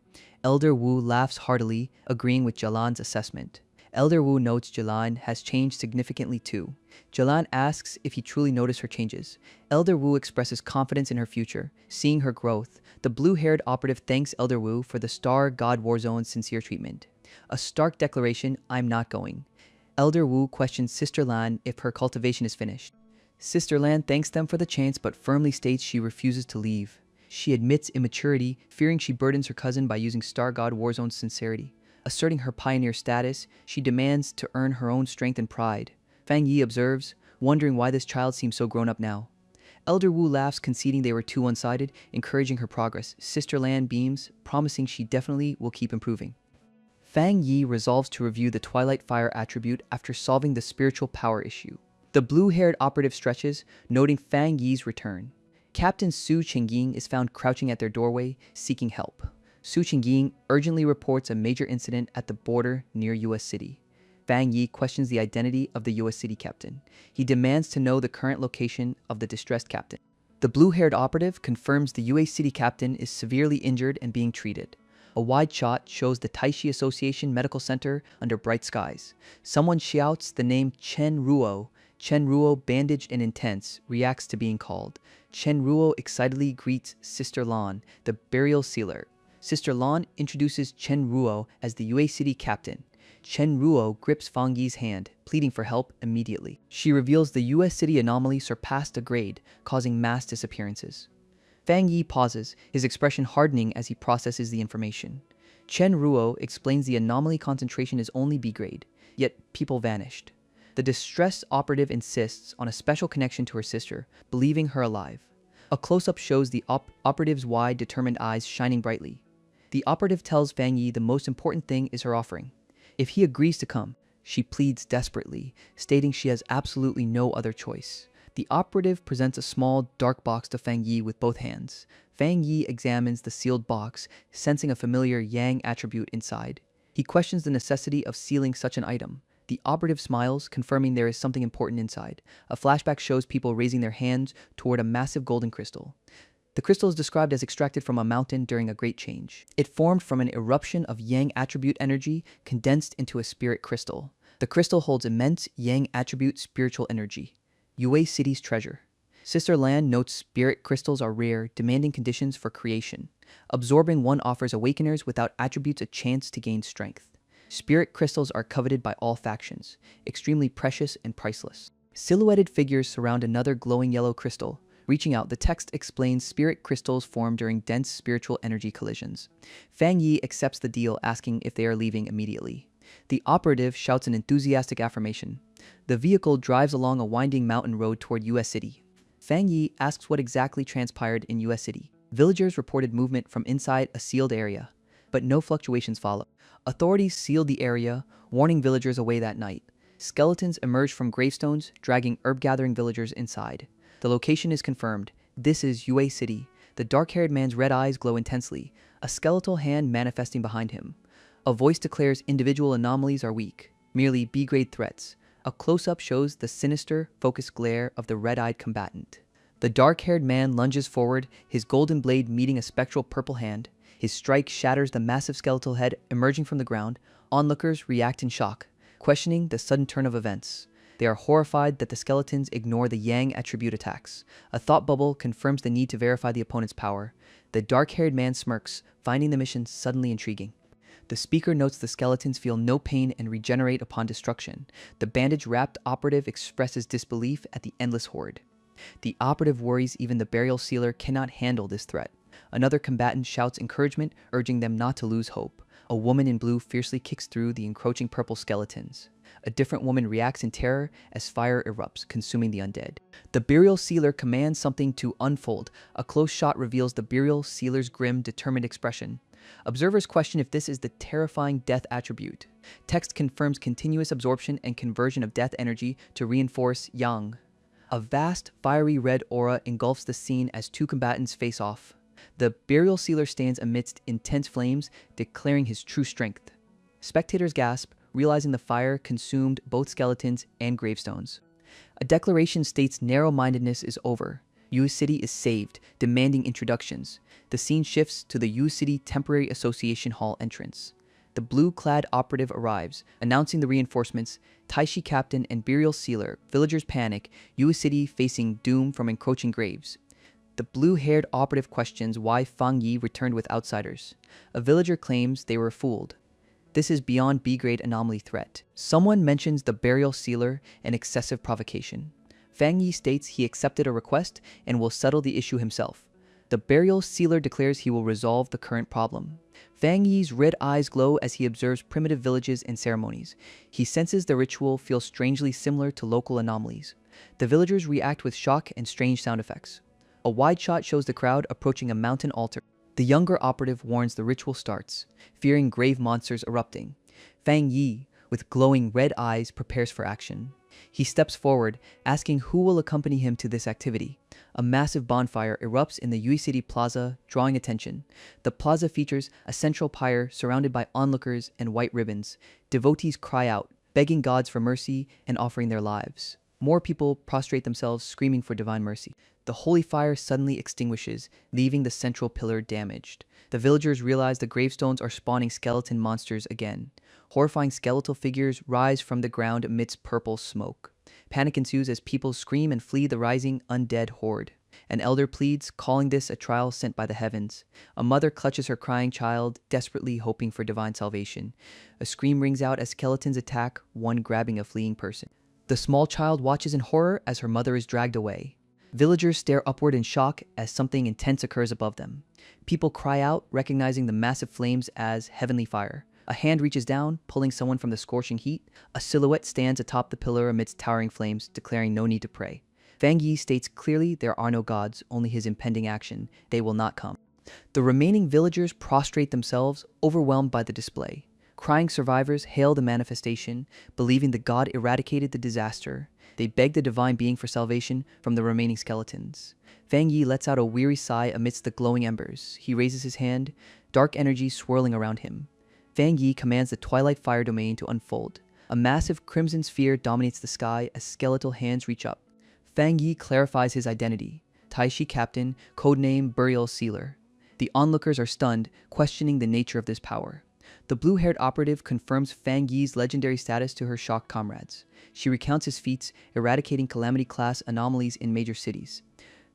Speaker 1: Elder Wu laughs heartily, agreeing with Jalan's assessment. Elder Wu notes Jalan has changed significantly too. Jalan asks if he truly noticed her changes. Elder Wu expresses confidence in her future, seeing her growth. The blue-haired operative thanks Elder Wu for the Star God Warzone's sincere treatment. A stark declaration, I'm not going. Elder Wu questions Sister Lan if her cultivation is finished. Sister Lan thanks them for the chance but firmly states she refuses to leave. She admits immaturity, fearing she burdens her cousin by using Star God Warzone's sincerity. Asserting her pioneer status, she demands to earn her own strength and pride. Fang Yi observes, wondering why this child seems so grown up now. Elder Wu laughs, conceding they were too one-sided, encouraging her progress. Sister Lan beams, promising she definitely will keep improving. Fang Yi resolves to review the Twilight Fire attribute after solving the spiritual power issue. The blue-haired operative stretches, noting Fang Yi's return. Captain Su Qingying is found crouching at their doorway, seeking help. Su Qingying urgently reports a major incident at the border near U.S. City. Fang Yi questions the identity of the U.S. City captain. He demands to know the current location of the distressed captain. The blue-haired operative confirms the U.S. City captain is severely injured and being treated. A wide shot shows the Taishi Association Medical Center under bright skies. Someone shouts the name Chen Ruo. Chen Ruo, bandaged and intense, reacts to being called. Chen Ruo excitedly greets Sister Lan, the burial sealer. Sister Lan introduces Chen Ruo as the UA City captain. Chen Ruo grips Fang Yi's hand, pleading for help immediately. She reveals the US City anomaly surpassed a grade, causing mass disappearances. Fang Yi pauses, his expression hardening as he processes the information. Chen Ruo explains the anomaly concentration is only B grade, yet people vanished. The distressed operative insists on a special connection to her sister, believing her alive. A close-up shows the operative's wide, determined eyes shining brightly. The operative tells Fang Yi the most important thing is her offering. If he agrees to come, she pleads desperately, stating she has absolutely no other choice. The operative presents a small, dark box to Fang Yi with both hands. Fang Yi examines the sealed box, sensing a familiar yang attribute inside. He questions the necessity of sealing such an item. The operative smiles, confirming there is something important inside. A flashback shows people raising their hands toward a massive golden crystal. The crystal is described as extracted from a mountain during a great change. It formed from an eruption of yang attribute energy condensed into a spirit crystal. The crystal holds immense yang attribute spiritual energy. Yue City's treasure. Sister Land notes spirit crystals are rare, demanding conditions for creation. Absorbing one offers awakeners without attributes a chance to gain strength. Spirit crystals are coveted by all factions, extremely precious and priceless. Silhouetted figures surround another glowing yellow crystal. Reaching out, the text explains spirit crystals form during dense spiritual energy collisions. Fang Yi accepts the deal, asking if they are leaving immediately. The operative shouts an enthusiastic affirmation. The vehicle drives along a winding mountain road toward US City. Fang Yi asks what exactly transpired in US City. Villagers reported movement from inside a sealed area, but no fluctuations follow. Authorities sealed the area, warning villagers away that night. Skeletons emerged from gravestones, dragging herb-gathering villagers inside. The location is confirmed. This is Yue City. The dark-haired man's red eyes glow intensely, a skeletal hand manifesting behind him. A voice declares individual anomalies are weak, merely B-grade threats. A close-up shows the sinister, focused glare of the red-eyed combatant. The dark-haired man lunges forward, his golden blade meeting a spectral purple hand. His strike shatters the massive skeletal head emerging from the ground. Onlookers react in shock, questioning the sudden turn of events. They are horrified that the skeletons ignore the yang attribute attacks. A thought bubble confirms the need to verify the opponent's power. The dark-haired man smirks, finding the mission suddenly intriguing. The speaker notes the skeletons feel no pain and regenerate upon destruction. The bandage-wrapped operative expresses disbelief at the endless horde. The operative worries even the burial sealer cannot handle this threat. Another combatant shouts encouragement, urging them not to lose hope. A woman in blue fiercely kicks through the encroaching purple skeletons. A different woman reacts in terror as fire erupts, consuming the undead. The burial sealer commands something to unfold. A close shot reveals the burial sealer's grim, determined expression. Observers question if this is the terrifying death attribute. Text confirms continuous absorption and conversion of death energy to reinforce yang. A vast, fiery red aura engulfs the scene as two combatants face off. The burial sealer stands amidst intense flames, declaring his true strength. Spectators gasp, realizing the fire consumed both skeletons and gravestones. A declaration states narrow-mindedness is over. U City is saved, demanding introductions. The scene shifts to the U City Temporary Association Hall entrance. The blue-clad operative arrives, announcing the reinforcements. Taishi captain and burial sealer. Villagers panic, U City facing doom from encroaching graves. The blue-haired operative questions why Fang Yi returned with outsiders. A villager claims they were fooled. This is beyond B-grade anomaly threat. Someone mentions the burial sealer and excessive provocation. Fang Yi states he accepted a request and will settle the issue himself. The burial sealer declares he will resolve the current problem. Fang Yi's red eyes glow as he observes primitive villages and ceremonies. He senses the ritual feels strangely similar to local anomalies. The villagers react with shock and strange sound effects. A wide shot shows the crowd approaching a mountain altar. The younger operative warns the ritual starts, fearing grave monsters erupting. Fang Yi, with glowing red eyes, prepares for action. He steps forward, asking who will accompany him to this activity. A massive bonfire erupts in the Yue City Plaza, drawing attention. The plaza features a central pyre surrounded by onlookers and white ribbons. Devotees cry out, begging gods for mercy and offering their lives. More people prostrate themselves, screaming for divine mercy. The holy fire suddenly extinguishes, leaving the central pillar damaged. The villagers realize the gravestones are spawning skeleton monsters again. Horrifying skeletal figures rise from the ground amidst purple smoke. Panic ensues as people scream and flee the rising undead horde. An elder pleads, calling this a trial sent by the heavens. A mother clutches her crying child, desperately hoping for divine salvation. A scream rings out as skeletons attack, one grabbing a fleeing person. The small child watches in horror as her mother is dragged away. Villagers stare upward in shock as something intense occurs above them. People cry out, recognizing the massive flames as heavenly fire. A hand reaches down, pulling someone from the scorching heat. A silhouette stands atop the pillar amidst towering flames, declaring no need to pray. Fang Yi states clearly there are no gods, only his impending action. They will not come. The remaining villagers prostrate themselves, overwhelmed by the display. Crying survivors hail the manifestation, believing the god eradicated the disaster. They beg the divine being for salvation from the remaining skeletons. Fang Yi lets out a weary sigh amidst the glowing embers. He raises his hand, dark energy swirling around him. Fang Yi commands the Twilight Fire domain to unfold. A massive crimson sphere dominates the sky as skeletal hands reach up. Fang Yi clarifies his identity. Taishi Captain, codename Burial Sealer. The onlookers are stunned, questioning the nature of this power. The blue-haired operative confirms Fang Yi's legendary status to her shocked comrades. She recounts his feats, eradicating Calamity-class anomalies in major cities.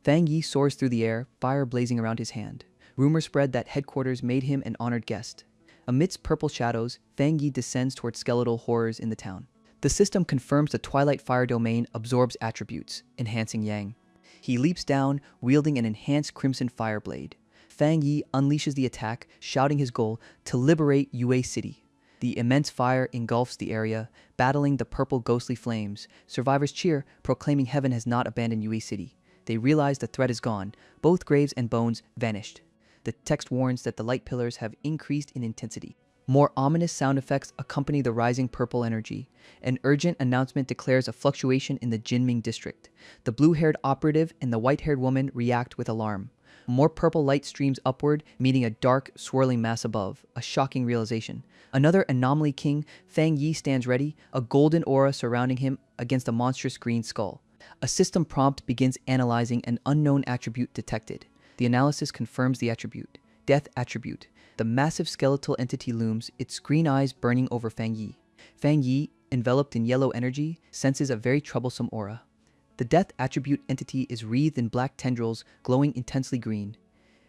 Speaker 1: Fang Yi soars through the air, fire blazing around his hand. Rumors spread that headquarters made him an honored guest. Amidst purple shadows, Fang Yi descends toward skeletal horrors in the town. The system confirms the Twilight Fire domain absorbs attributes, enhancing Yang. He leaps down, wielding an enhanced Crimson Fire blade. Fang Yi unleashes the attack, shouting his goal to liberate Yue City. The immense fire engulfs the area, battling the purple ghostly flames. Survivors cheer, proclaiming heaven has not abandoned Yue City. They realize the threat is gone. Both graves and bones vanished. The text warns that the light pillars have increased in intensity. More ominous sound effects accompany the rising purple energy. An urgent announcement declares a fluctuation in the Jinming district. The blue-haired operative and the white-haired woman react with alarm. More purple light streams upward, meeting a dark, swirling mass above. A shocking realization. Another anomaly king, Fang Yi, stands ready, a golden aura surrounding him against a monstrous green skull. A system prompt begins analyzing an unknown attribute detected. The analysis confirms the attribute. Death attribute. The massive skeletal entity looms, its green eyes burning over Fang Yi. Fang Yi, enveloped in yellow energy, senses a very troublesome aura. The death attribute entity is wreathed in black tendrils, glowing intensely green.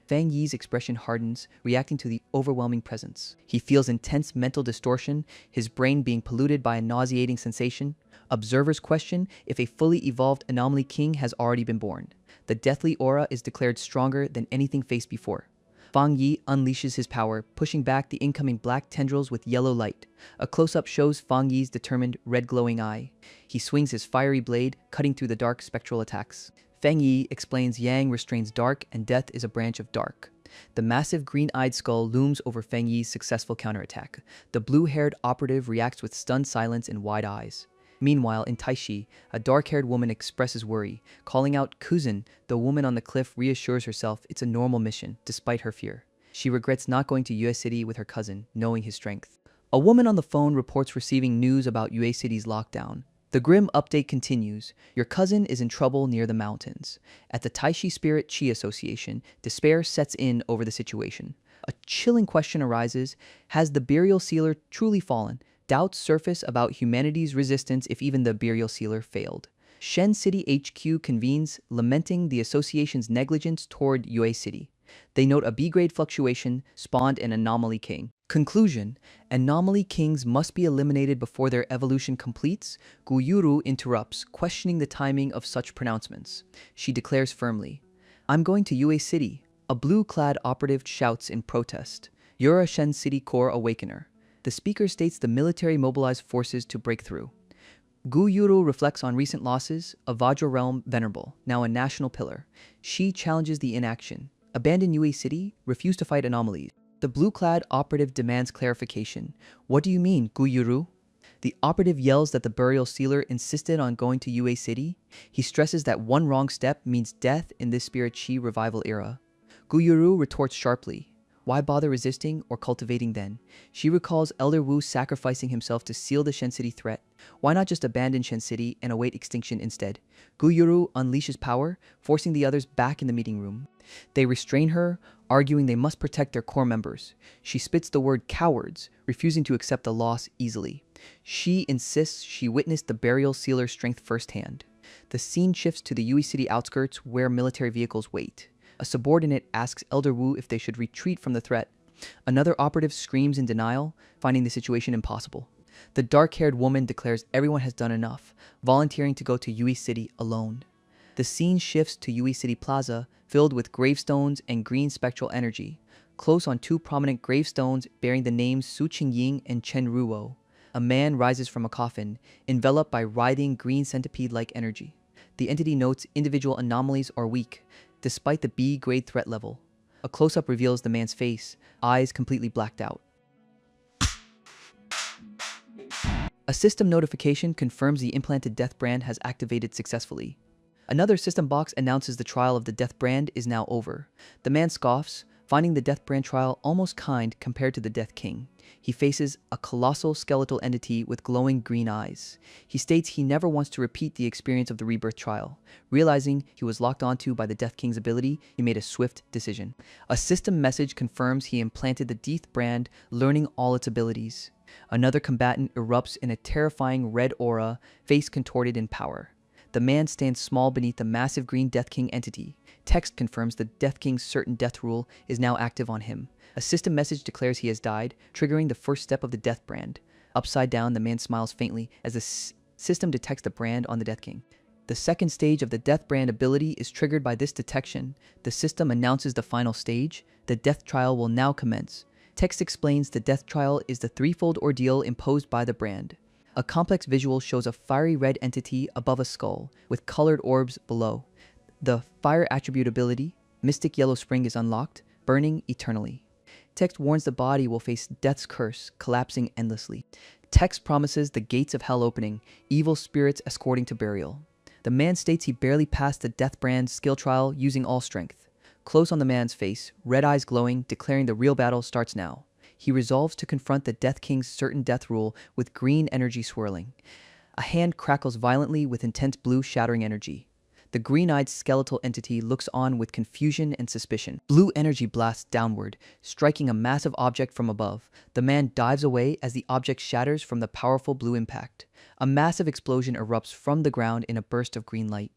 Speaker 1: Fang Yi's expression hardens, reacting to the overwhelming presence. He feels intense mental distortion, his brain being polluted by a nauseating sensation. Observers question if a fully evolved anomaly king has already been born. The deathly aura is declared stronger than anything faced before. Fang Yi unleashes his power, pushing back the incoming black tendrils with yellow light. A close-up shows Fang Yi's determined, red-glowing eye. He swings his fiery blade, cutting through the dark spectral attacks. Fang Yi explains Yang restrains dark and death is a branch of dark. The massive green-eyed skull looms over Fang Yi's successful counterattack. The blue-haired operative reacts with stunned silence and wide eyes. Meanwhile, in Taishi, a dark-haired woman expresses worry. Calling out Kuzan, the woman on the cliff reassures herself it's a normal mission, despite her fear. She regrets not going to Yue City with her cousin, knowing his strength. A woman on the phone reports receiving news about Yue City's lockdown. The grim update continues. Your cousin is in trouble near the mountains. At the Taishi Spirit Chi Association, despair sets in over the situation. A chilling question arises. Has the Burial Sealer truly fallen? Doubts surface about humanity's resistance if even the Burial Sealer failed. Shen City HQ convenes, lamenting the association's negligence toward Yue City. They note a B-grade fluctuation spawned an anomaly king. Conclusion: anomaly kings must be eliminated before their evolution completes. Guyuru interrupts, questioning the timing of such pronouncements. She declares firmly, I'm going to Yue City. A blue-clad operative shouts in protest. You're a Shen City Corps awakener. The speaker states the military mobilized forces to break through. Gu Yuru reflects on recent losses, a Vajra realm venerable, now a national pillar. She challenges the inaction. Abandon Yue City, refuse to fight anomalies. The blue-clad operative demands clarification. What do you mean, Gu Yuru? The operative yells that the Burial Sealer insisted on going to Yue City. He stresses that one wrong step means death in this Spirit Chi revival era. Gu Yuru retorts sharply. Why bother resisting or cultivating then? She recalls Elder Wu sacrificing himself to seal the Shen City threat. Why not just abandon Shen City and await extinction instead? Guyuru unleashes power, forcing the others back in the meeting room. They restrain her, arguing they must protect their core members. She spits the word cowards, refusing to accept the loss easily. She insists she witnessed the Burial Sealer's strength firsthand. The scene shifts to the Yue City outskirts where military vehicles wait. A subordinate asks Elder Wu if they should retreat from the threat. Another operative screams in denial, finding the situation impossible. The dark-haired woman declares everyone has done enough, volunteering to go to Yue City alone. The scene shifts to Yue City Plaza, filled with gravestones and green spectral energy. Close on two prominent gravestones bearing the names Su Qingying and Chen Ruo. A man rises from a coffin, enveloped by writhing green centipede-like energy. The entity notes individual anomalies are weak, despite the B-grade threat level. A close-up reveals the man's face, eyes completely blacked out. A system notification confirms the implanted death brand has activated successfully. Another system box announces the trial of the death brand is now over. The man scoffs, finding the death brand trial almost kind compared to the Death King. He faces a colossal skeletal entity with glowing green eyes. He states he never wants to repeat the experience of the rebirth trial. Realizing he was locked onto by the Death King's ability, he made a swift decision. A system message confirms he implanted the death brand, learning all its abilities. Another combatant erupts in a terrifying red aura, face contorted in power. The man stands small beneath the massive green Death King entity. Text confirms the Death King's certain death rule is now active on him. A system message declares he has died, triggering the first step of the death brand. Upside down, the man smiles faintly as the system detects the brand on the Death King. The second stage of the death brand ability is triggered by this detection. The system announces the final stage. The death trial will now commence. Text explains the death trial is the threefold ordeal imposed by the brand. A complex visual shows a fiery red entity above a skull, with colored orbs below. The fire attribute ability, Mystic Yellow Spring, is unlocked, burning eternally. Text warns the body will face death's curse, collapsing endlessly. Text promises the gates of hell opening, evil spirits escorting to burial. The man states he barely passed the death brand skill trial using all strength. Close on the man's face, red eyes glowing, declaring the real battle starts now. He resolves to confront the Death King's certain death rule with green energy swirling. A hand crackles violently with intense blue shattering energy. The green-eyed skeletal entity looks on with confusion and suspicion. Blue energy blasts downward, striking a massive object from above. The man dives away as the object shatters from the powerful blue impact. A massive explosion erupts from the ground in a burst of green light.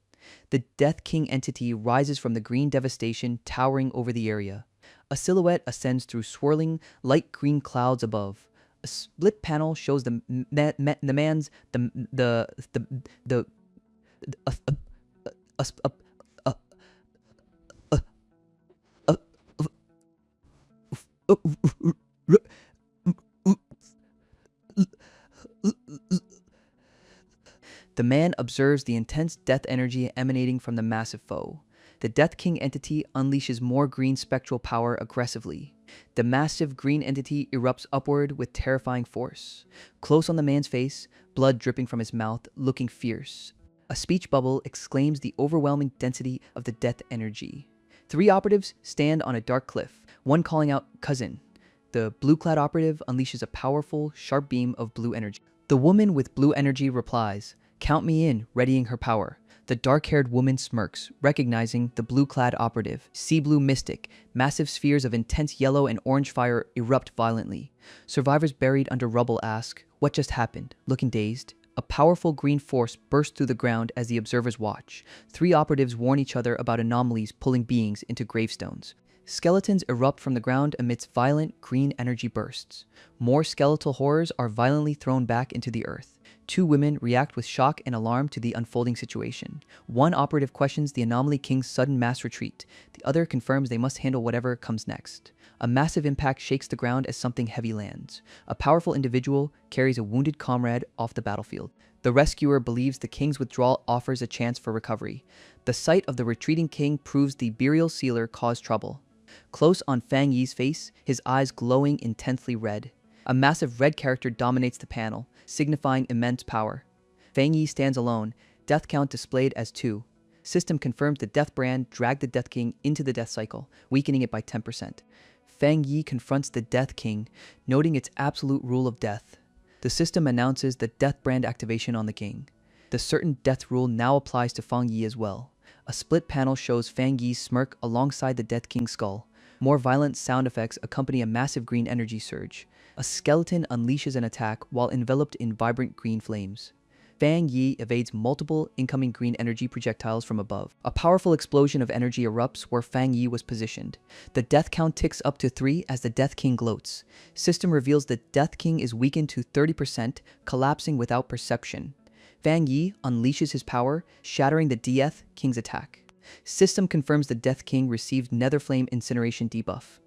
Speaker 1: The Death King entity rises from the green devastation, towering over the area. A silhouette ascends through swirling, light green clouds above. A split panel shows the man's The man observes the intense death energy emanating from the massive foe. The Death King entity unleashes more green spectral power aggressively. The massive green entity erupts upward with terrifying force. Close on the man's face, blood dripping from his mouth, looking fierce. A speech bubble exclaims the overwhelming density of the death energy. 3 operatives stand on a dark cliff, one calling out, "Cousin." The blue-clad operative unleashes a powerful, sharp beam of blue energy. The woman with blue energy replies, "Count me in," readying her power. The dark-haired woman smirks, recognizing the blue-clad operative. Sea blue mystic, massive spheres of intense yellow and orange fire erupt violently. Survivors buried under rubble ask, "What just happened?" Looking dazed. A powerful green force bursts through the ground as the observers watch. 3 operatives warn each other about anomalies pulling beings into gravestones. Skeletons erupt from the ground amidst violent green energy bursts. More skeletal horrors are violently thrown back into the earth. 2 women react with shock and alarm to the unfolding situation. 1 operative questions the Anomaly King's sudden mass retreat. The other confirms they must handle whatever comes next. A massive impact shakes the ground as something heavy lands. A powerful individual carries a wounded comrade off the battlefield. The rescuer believes the king's withdrawal offers a chance for recovery. The sight of the retreating king proves the burial sealer caused trouble. Close on Fang Yi's face, his eyes glowing intensely red. A massive red character dominates the panel, signifying immense power. Fang Yi stands alone, death count displayed as 2. System confirms the death brand dragged the Death King into the death cycle, weakening it by 10%. Fang Yi confronts the Death King, noting its absolute rule of death. The system announces the death brand activation on the king. The certain death rule now applies to Fang Yi as well. A split panel shows Fang Yi's smirk alongside the Death King's skull. More violent sound effects accompany a massive green energy surge. A skeleton unleashes an attack while enveloped in vibrant green flames. Fang Yi evades multiple incoming green energy projectiles from above. A powerful explosion of energy erupts where Fang Yi was positioned. The death count ticks up to 3 as the Death King gloats. System reveals the Death King is weakened to 30%, collapsing without perception. Fang Yi unleashes his power, shattering the Death King's attack. System confirms the Death King received Netherflame Incineration debuff.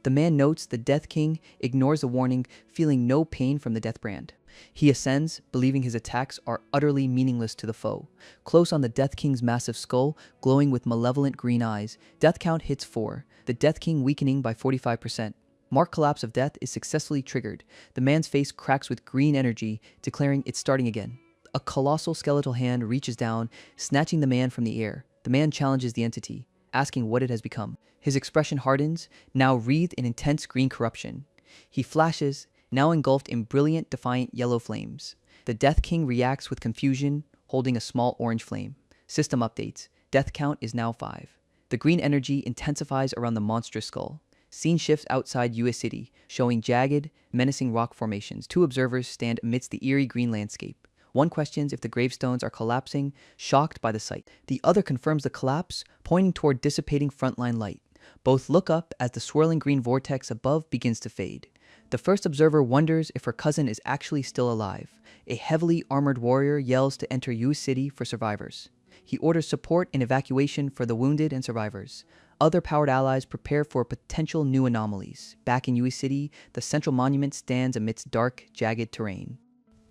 Speaker 1: The man notes the Death King ignores the warning, feeling no pain from the death brand. He ascends, believing his attacks are utterly meaningless to the foe. Close on the Death King's massive skull, glowing with malevolent green eyes, death count hits 4, the Death King weakening by 45%. Mark collapse of death is successfully triggered. The man's face cracks with green energy, declaring it's starting again. A colossal skeletal hand reaches down, snatching the man from the air. The man challenges the entity, asking what it has become. His expression hardens, now wreathed in intense green corruption. He flashes, now engulfed in brilliant, defiant yellow flames. The Death King reacts with confusion, holding a small orange flame. System updates. Death count is now 5. The green energy intensifies around the monstrous skull. Scene shifts outside US City, showing jagged, menacing rock formations. 2 observers stand amidst the eerie green landscape. One questions if the gravestones are collapsing, shocked by the sight. The other confirms the collapse, pointing toward dissipating frontline light. Both look up as the swirling green vortex above begins to fade. The first observer wonders if her cousin is actually still alive. A heavily armored warrior yells to enter US City for survivors. He orders support and evacuation for the wounded and survivors. Other powered allies prepare for potential new anomalies. Back in US City, the central monument stands amidst dark, jagged terrain.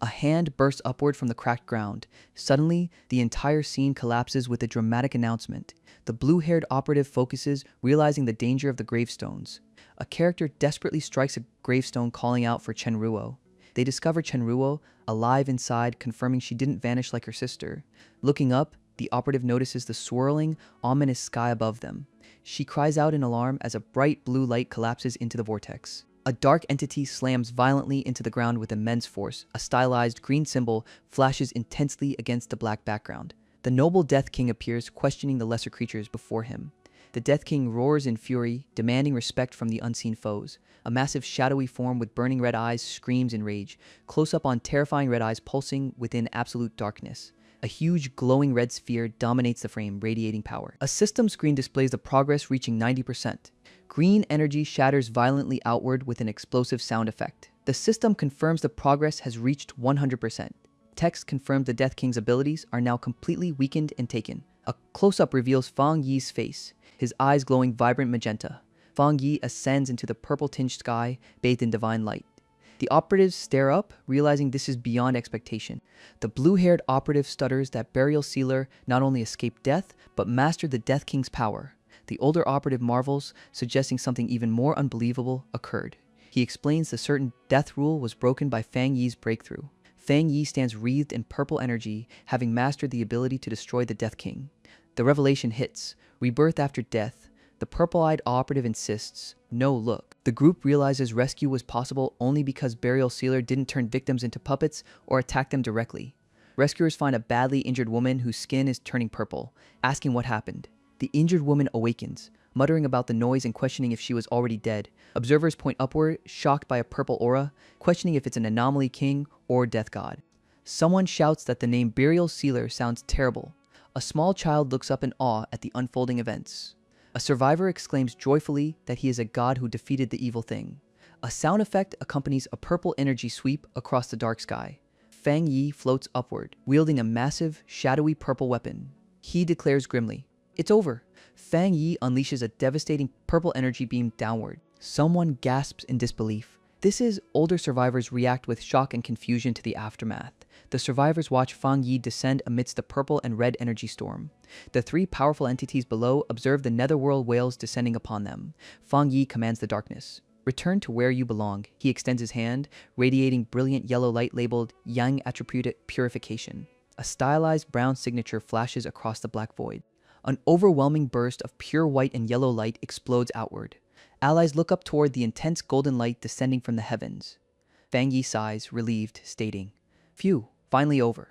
Speaker 1: A hand bursts upward from the cracked ground. Suddenly, the entire scene collapses with a dramatic announcement. The blue-haired operative focuses, realizing the danger of the gravestones. A character desperately strikes a gravestone, calling out for Chenruo. They discover Chenruo, alive inside, confirming she didn't vanish like her sister. Looking up, the operative notices the swirling, ominous sky above them. She cries out in alarm as a bright blue light collapses into the vortex. A dark entity slams violently into the ground with immense force. A stylized green symbol flashes intensely against the black background. The noble Death King appears, questioning the lesser creatures before him. The Death King roars in fury, demanding respect from the unseen foes. A massive shadowy form with burning red eyes screams in rage, close up on terrifying red eyes pulsing within absolute darkness. A huge glowing red sphere dominates the frame, radiating power. A system screen displays the progress reaching 90%. Green energy shatters violently outward with an explosive sound effect. The system confirms the progress has reached 100%. Text confirms the Death King's abilities are now completely weakened and taken. A close-up reveals Fang Yi's face, his eyes glowing vibrant magenta. Fang Yi ascends into the purple-tinged sky, bathed in divine light. The operatives stare up, realizing this is beyond expectation. The blue-haired operative stutters that Burial Sealer not only escaped death, but mastered the Death King's power. The older operative marvels, suggesting something even more unbelievable occurred. He explains the certain death rule was broken by Fang Yi's breakthrough. Fang Yi stands wreathed in purple energy, having mastered the ability to destroy the Death King. The revelation hits. Rebirth after death. The purple-eyed operative insists, no look. The group realizes rescue was possible only because Burial Sealer didn't turn victims into puppets or attack them directly. Rescuers find a badly injured woman whose skin is turning purple, asking what happened. The injured woman awakens, muttering about the noise and questioning if she was already dead. Observers point upward, shocked by a purple aura, questioning if it's an anomaly king or death god. Someone shouts that the name Burial Sealer sounds terrible. A small child looks up in awe at the unfolding events. A survivor exclaims joyfully that he is a god who defeated the evil thing. A sound effect accompanies a purple energy sweep across the dark sky. Fang Yi floats upward, wielding a massive, shadowy purple weapon. He declares grimly, "It's over." Fang Yi unleashes a devastating purple energy beam downward. Someone gasps in disbelief. This is older survivors react with shock and confusion to the aftermath. The survivors watch Fang Yi descend amidst the purple and red energy storm. The 3 powerful entities below observe the netherworld whales descending upon them. Fang Yi commands the darkness. "Return to where you belong." He extends his hand, radiating brilliant yellow light labeled Yang Attributed Purification. A stylized brown signature flashes across the black void. An overwhelming burst of pure white and yellow light explodes outward. Allies look up toward the intense golden light descending from the heavens. Fang Yi sighs, relieved, stating, "Phew, finally over."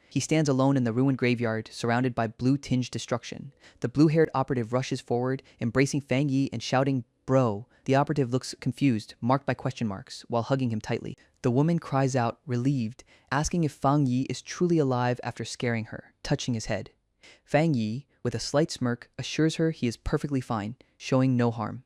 Speaker 1: He stands alone in the ruined graveyard, surrounded by blue-tinged destruction. The blue-haired operative rushes forward, embracing Fang Yi and shouting, "Bro." The operative looks confused, marked by question marks, while hugging him tightly. The woman cries out, relieved, asking if Fang Yi is truly alive after scaring her, touching his head. Fang Yi, with a slight smirk, assures her he is perfectly fine, showing no harm.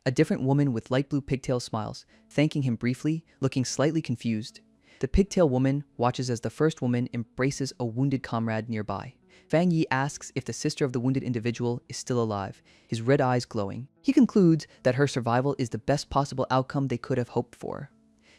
Speaker 1: A different woman with light blue pigtails smiles, thanking him briefly, looking slightly confused. The pigtail woman watches as the first woman embraces a wounded comrade nearby. Fang Yi asks if the sister of the wounded individual is still alive, his red eyes glowing. He concludes that her survival is the best possible outcome they could have hoped for.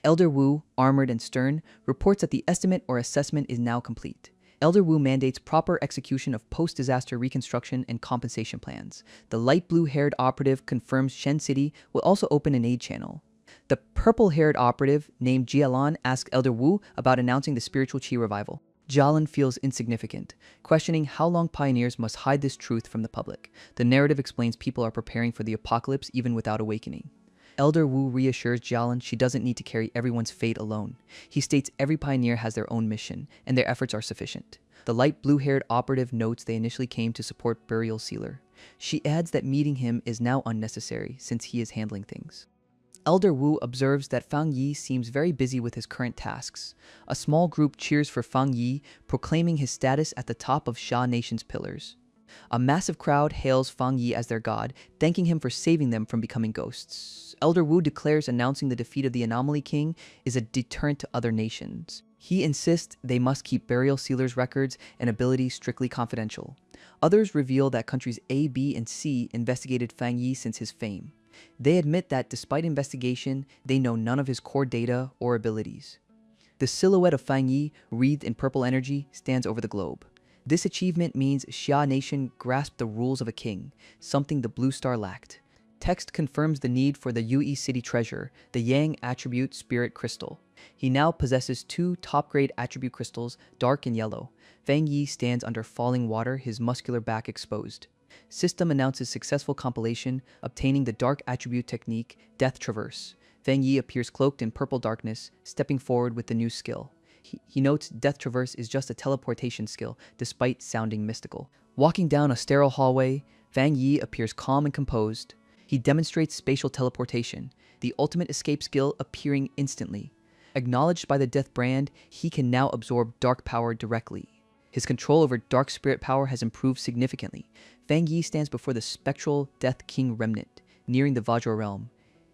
Speaker 1: Elder Wu, armored and stern, reports that the estimate or assessment is now complete. Elder Wu mandates proper execution of post-disaster reconstruction and compensation plans. The light blue-haired operative confirms Shen City will also open an aid channel. The purple-haired operative, named Jialan, asks Elder Wu about announcing the spiritual qi revival. Jialan feels insignificant, questioning how long pioneers must hide this truth from the public. The narrative explains people are preparing for the apocalypse even without awakening. Elder Wu reassures Jialan she doesn't need to carry everyone's fate alone. He states every pioneer has their own mission, and their efforts are sufficient. The light blue-haired operative notes they initially came to support Burial Sealer. She adds that meeting him is now unnecessary since he is handling things. Elder Wu observes that Fang Yi seems very busy with his current tasks. A small group cheers for Fang Yi, proclaiming his status at the top of Xia Nation's pillars. A massive crowd hails Fang Yi as their god, thanking him for saving them from becoming ghosts. Elder Wu declares announcing the defeat of the Anomaly King is a deterrent to other nations. He insists they must keep Burial Sealer's records and abilities strictly confidential. Others reveal that countries A, B, and C investigated Fang Yi since his fame. They admit that despite investigation, they know none of his core data or abilities. The silhouette of Fang Yi, wreathed in purple energy, stands over the globe. This achievement means Xia Nation grasped the rules of a king, something the Blue Star lacked. Text confirms the need for the Yue City treasure, the Yang Attribute Spirit Crystal. He now possesses 2 top-grade attribute crystals, dark and yellow. Fang Yi stands under falling water, his muscular back exposed. System announces successful compilation, obtaining the dark attribute technique, Death Traverse. Fang Yi appears cloaked in purple darkness, stepping forward with the new skill. He notes Death Traverse is just a teleportation skill, despite sounding mystical. Walking down a sterile hallway, Fang Yi appears calm and composed. He demonstrates spatial teleportation, the ultimate escape skill appearing instantly. Acknowledged by the Death Brand, he can now absorb dark power directly. His control over dark spirit power has improved significantly. Fang Yi stands before the spectral Death King remnant, nearing the Vajra realm.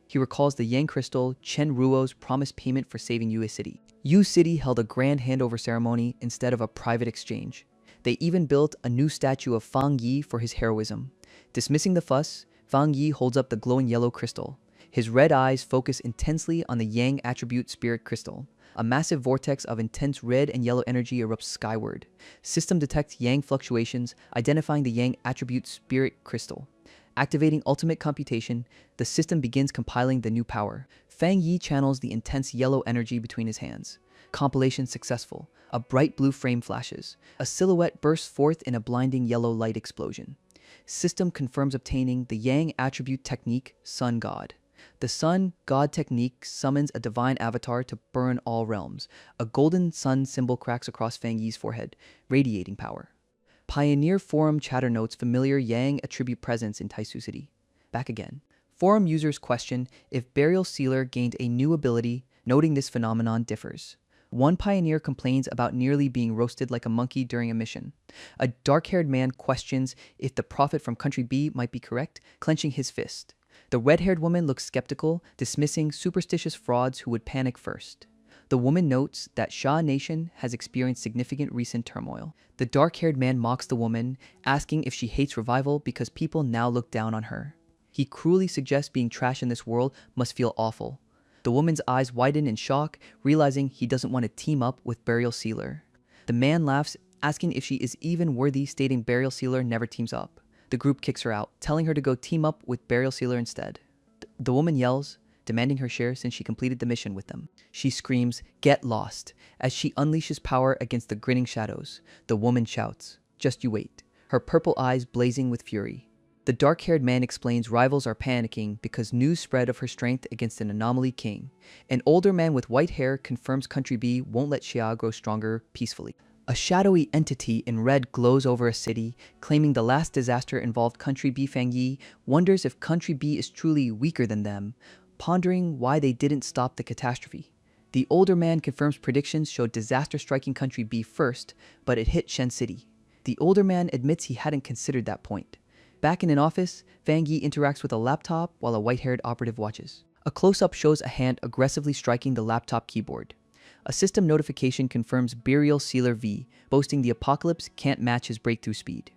Speaker 1: He recalls the Yang Crystal, Chen Ruo's promised payment for saving Yue City. Yue City held a grand handover ceremony instead of a private exchange. They even built a new statue of Fang Yi for his heroism. Dismissing the fuss, Fang Yi holds up the glowing yellow crystal. His red eyes focus intensely on the Yang Attribute Spirit Crystal. A massive vortex of intense red and yellow energy erupts skyward. System detects Yang fluctuations, identifying the Yang Attribute Spirit Crystal. Activating ultimate computation, the system begins compiling the new power. Fang Yi channels the intense yellow energy between his hands. Compilation successful. A bright blue frame flashes. A silhouette bursts forth in a blinding yellow light explosion. System confirms obtaining the Yang Attribute Technique, Sun God. The Sun God technique summons a divine avatar to burn all realms. A golden sun symbol cracks across Fang Yi's forehead, radiating power. Pioneer Forum chatter notes familiar Yang attribute presence in Taisu City. Back again. Forum users question if Burial Sealer gained a new ability, noting this phenomenon differs. One pioneer complains about nearly being roasted like a monkey during a mission. A dark-haired man questions if the prophet from country B might be correct, clenching his fist. The red-haired woman looks skeptical, dismissing superstitious frauds who would panic first. The woman notes that Xia Nation has experienced significant recent turmoil. The dark-haired man mocks the woman, asking if she hates revival because people now look down on her. He cruelly suggests being trash in this world must feel awful. The woman's eyes widen in shock, realizing he doesn't want to team up with Burial Sealer. The man laughs, asking if she is even worthy, stating Burial Sealer never teams up. The group kicks her out, telling her to go team up with Burial Sealer instead. The woman yells, demanding her share since she completed the mission with them. She screams, "Get lost!" as she unleashes power against the grinning shadows. The woman shouts, "Just you wait," her purple eyes blazing with fury. The dark-haired man explains rivals are panicking because news spread of her strength against an anomaly king. An older man with white hair confirms Country B won't let Xia grow stronger peacefully. A shadowy entity in red glows over a city, claiming the last disaster involved Country B. Fang Yi wonders if Country B is truly weaker than them, pondering why they didn't stop the catastrophe. The older man confirms predictions showed disaster striking Country B first, but it hit Shen City. The older man admits he hadn't considered that point. Back in an office, Fang Yi interacts with a laptop while a white-haired operative watches. A close-up shows a hand aggressively striking the laptop keyboard. A system notification confirms Burial Sealer V, boasting the apocalypse can't match his breakthrough speed.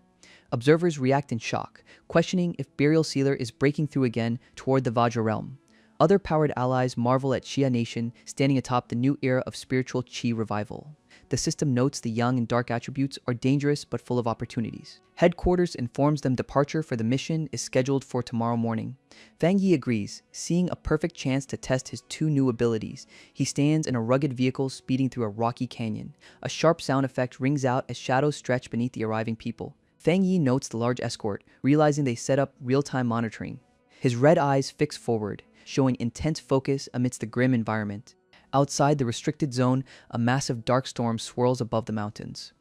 Speaker 1: Observers react in shock, questioning if Burial Sealer is breaking through again toward the Vajra realm. Other powered allies marvel at Xia Nation standing atop the new era of spiritual Qi revival. The system notes the yang and dark attributes are dangerous but full of opportunities. Headquarters informs them departure for the mission is scheduled for tomorrow morning. Fang Yi agrees, seeing a perfect chance to test his two new abilities. He stands in a rugged vehicle speeding through a rocky canyon. A sharp sound effect rings out as shadows stretch beneath the arriving people. Fang Yi notes the large escort, realizing they set up real-time monitoring. His red eyes fix forward, showing intense focus amidst the grim environment. Outside the restricted zone, a massive dark storm swirls above the mountains.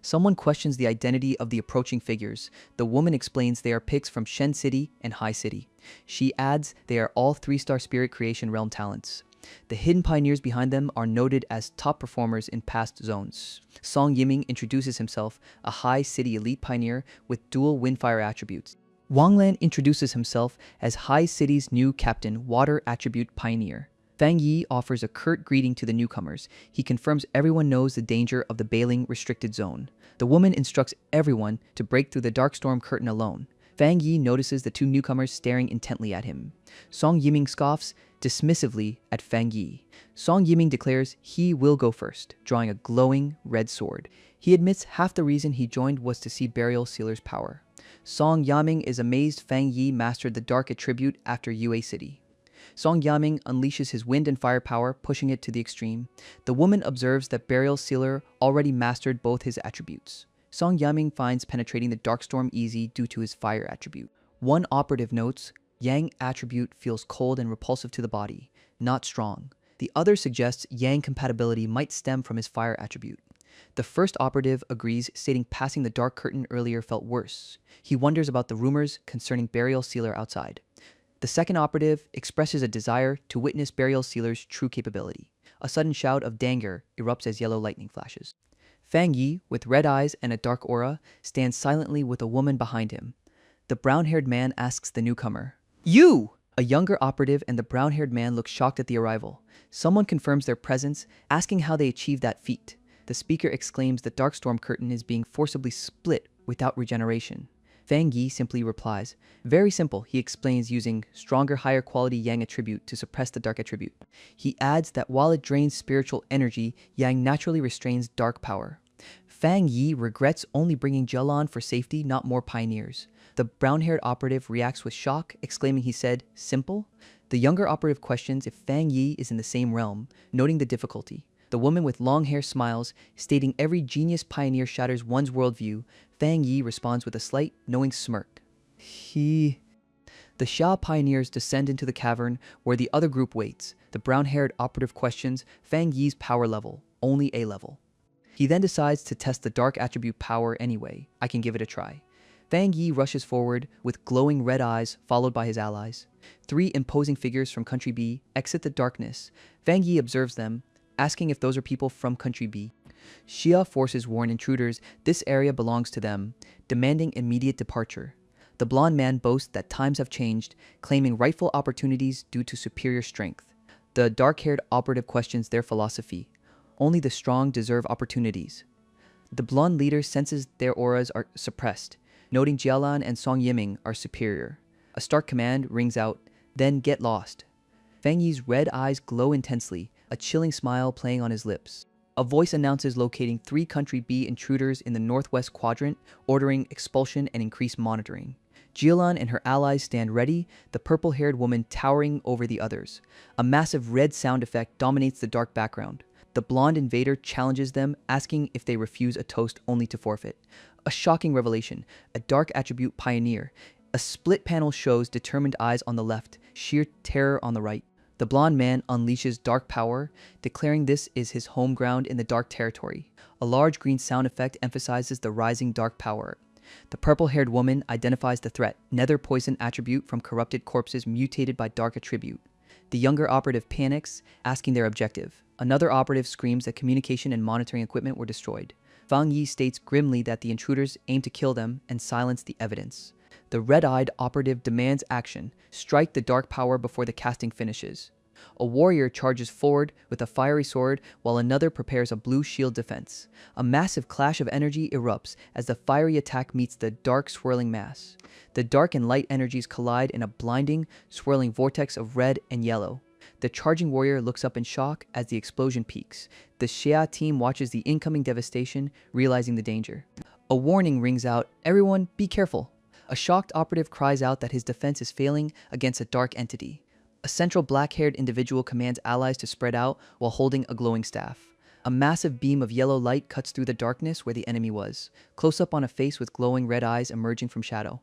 Speaker 1: Someone questions the identity of the approaching figures. The woman explains they are pigs from Shen City and Hai City. She adds they are all 3-star spirit creation realm talents. The hidden pioneers behind them are noted as top performers in past zones. Song Yiming introduces himself, a Hai City elite pioneer with dual windfire attributes. Wang Lan introduces himself as Hai City's new captain, water attribute pioneer. Fang Yi offers a curt greeting to the newcomers. He confirms everyone knows the danger of the bailing restricted zone. The woman instructs everyone to break through the dark storm curtain alone. Fang Yi notices the two newcomers staring intently at him. Song Yiming scoffs dismissively at Fang Yi. Song Yiming declares he will go first, drawing a glowing red sword. He admits half the reason he joined was to see Burial Sealer's power. Song Yaming is amazed Fang Yi mastered the dark attribute after Yue City. Song Yaming unleashes his wind and fire power, pushing it to the extreme. The woman observes that Burial Sealer already mastered both his attributes. Song Yaming finds penetrating the dark storm easy due to his fire attribute. One operative notes, Yang attribute feels cold and repulsive to the body, not strong. The other suggests Yang compatibility might stem from his fire attribute. The first operative agrees, stating passing the dark curtain earlier felt worse. He wonders about the rumors concerning Burial Sealer outside. The second operative expresses a desire to witness Burial Sealer's true capability. A sudden shout of danger erupts as yellow lightning flashes. Fang Yi, with red eyes and a dark aura, stands silently with a woman behind him. The brown-haired man asks the newcomer, "You!" A younger operative and the brown-haired man look shocked at the arrival. Someone confirms their presence, asking how they achieved that feat. The speaker exclaims the dark storm curtain is being forcibly split without regeneration. Fang Yi simply replies, "Very simple," he explains, using stronger, higher quality Yang attribute to suppress the dark attribute. He adds that while it drains spiritual energy, Yang naturally restrains dark power. Fang Yi regrets only bringing Jialan for safety, not more pioneers. The brown-haired operative reacts with shock, exclaiming he said, "Simple?" The younger operative questions if Fang Yi is in the same realm, noting the difficulty. The woman with long hair smiles, stating every genius pioneer shatters one's worldview. Fang Yi responds with a slight, knowing smirk. The Xia pioneers descend into the cavern where the other group waits. The brown-haired operative questions Fang Yi's power level, only A level. He then decides to test the dark attribute power anyway. I can give it a try. Fang Yi rushes forward with glowing red eyes, followed by his allies. 3 imposing figures from Country B exit the darkness. Fang Yi observes them, asking if those are people from Country B. Xia forces warn intruders this area belongs to them, demanding immediate departure. The blonde man boasts that times have changed, claiming rightful opportunities due to superior strength. The dark-haired operative questions their philosophy. Only the strong deserve opportunities. The blonde leader senses their auras are suppressed, noting Jialan and Song Yiming are superior. A stark command rings out, "Then get lost." Fang Yi's red eyes glow intensely, a chilling smile playing on his lips. A voice announces locating 3 Country B intruders in the northwest quadrant, ordering expulsion and increased monitoring. Jialan and her allies stand ready, the purple-haired woman towering over the others. A massive red sound effect dominates the dark background. The blonde invader challenges them, asking if they refuse a toast only to forfeit. A shocking revelation, a dark attribute pioneer. A split panel shows determined eyes on the left, sheer terror on the right. The blonde man unleashes dark power, declaring this is his home ground in the dark territory. A large green sound effect emphasizes the rising dark power. The purple-haired woman identifies the threat, nether poison attribute from corrupted corpses mutated by dark attribute. The younger operative panics, asking their objective. Another operative screams that communication and monitoring equipment were destroyed. Fang Yi states grimly that the intruders aim to kill them and silence the evidence. The red-eyed operative demands action, strike the dark power before the casting finishes. A warrior charges forward with a fiery sword while another prepares a blue shield defense. A massive clash of energy erupts as the fiery attack meets the dark swirling mass. The dark and light energies collide in a blinding, swirling vortex of red and yellow. The charging warrior looks up in shock as the explosion peaks. The Xia team watches the incoming devastation, realizing the danger. A warning rings out, "Everyone, be careful." A shocked operative cries out that his defense is failing against a dark entity. A central black-haired individual commands allies to spread out while holding a glowing staff. A massive beam of yellow light cuts through the darkness where the enemy was, close up on a face with glowing red eyes emerging from shadow.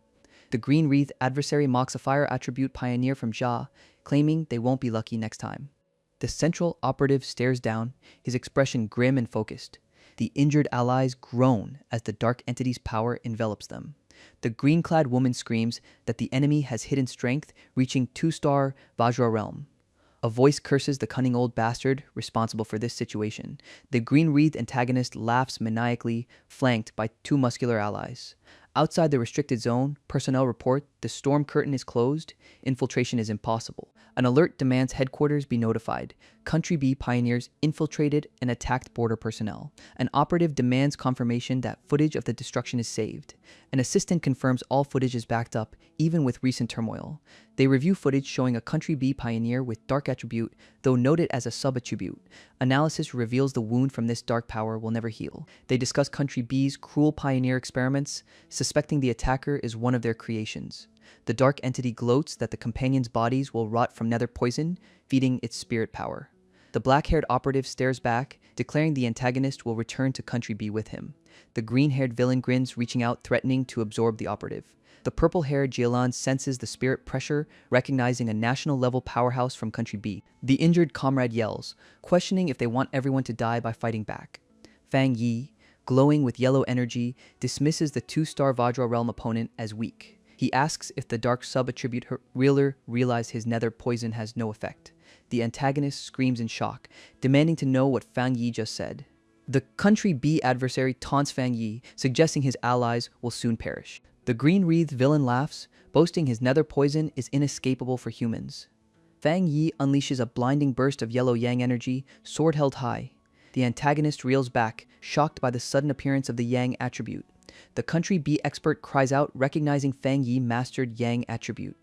Speaker 1: The green-wreathed adversary mocks a fire attribute pioneer from Jia, claiming they won't be lucky next time. The central operative stares down, his expression grim and focused. The injured allies groan as the dark entity's power envelops them. The green-clad woman screams that the enemy has hidden strength, reaching 2-star Vajra realm. A voice curses the cunning old bastard responsible for this situation. The green-wreathed antagonist laughs maniacally, flanked by 2 muscular allies. Outside the restricted zone, personnel report the storm curtain is closed, infiltration is impossible. An alert demands headquarters be notified. Country B pioneers infiltrated and attacked border personnel. An operative demands confirmation that footage of the destruction is saved. An assistant confirms all footage is backed up, even with recent turmoil. They review footage showing a Country B pioneer with dark attribute, though noted as a sub-attribute. Analysis reveals the wound from this dark power will never heal. They discuss Country B's cruel pioneer experiments, suspecting the attacker is one of their creations. The dark entity gloats that the companions' bodies will rot from nether poison, feeding its spirit power. The black-haired operative stares back, declaring the antagonist will return to Country B with him. The green-haired villain grins, reaching out, threatening to absorb the operative. The purple-haired Jielan senses the spirit pressure, recognizing a national-level powerhouse from Country B. The injured comrade yells, questioning if they want everyone to die by fighting back. Fang Yi, glowing with yellow energy, dismisses the 2-star Vajra realm opponent as weak. He asks if the dark sub-attribute Reeler realized his nether poison has no effect. The antagonist screams in shock, demanding to know what Fang Yi just said. The Country B adversary taunts Fang Yi, suggesting his allies will soon perish. The green-wreathed villain laughs, boasting his nether poison is inescapable for humans. Fang Yi unleashes a blinding burst of yellow yang energy, sword held high. The antagonist reels back, shocked by the sudden appearance of the yang attribute. The Country B expert cries out, recognizing Fang Yi mastered yang attribute.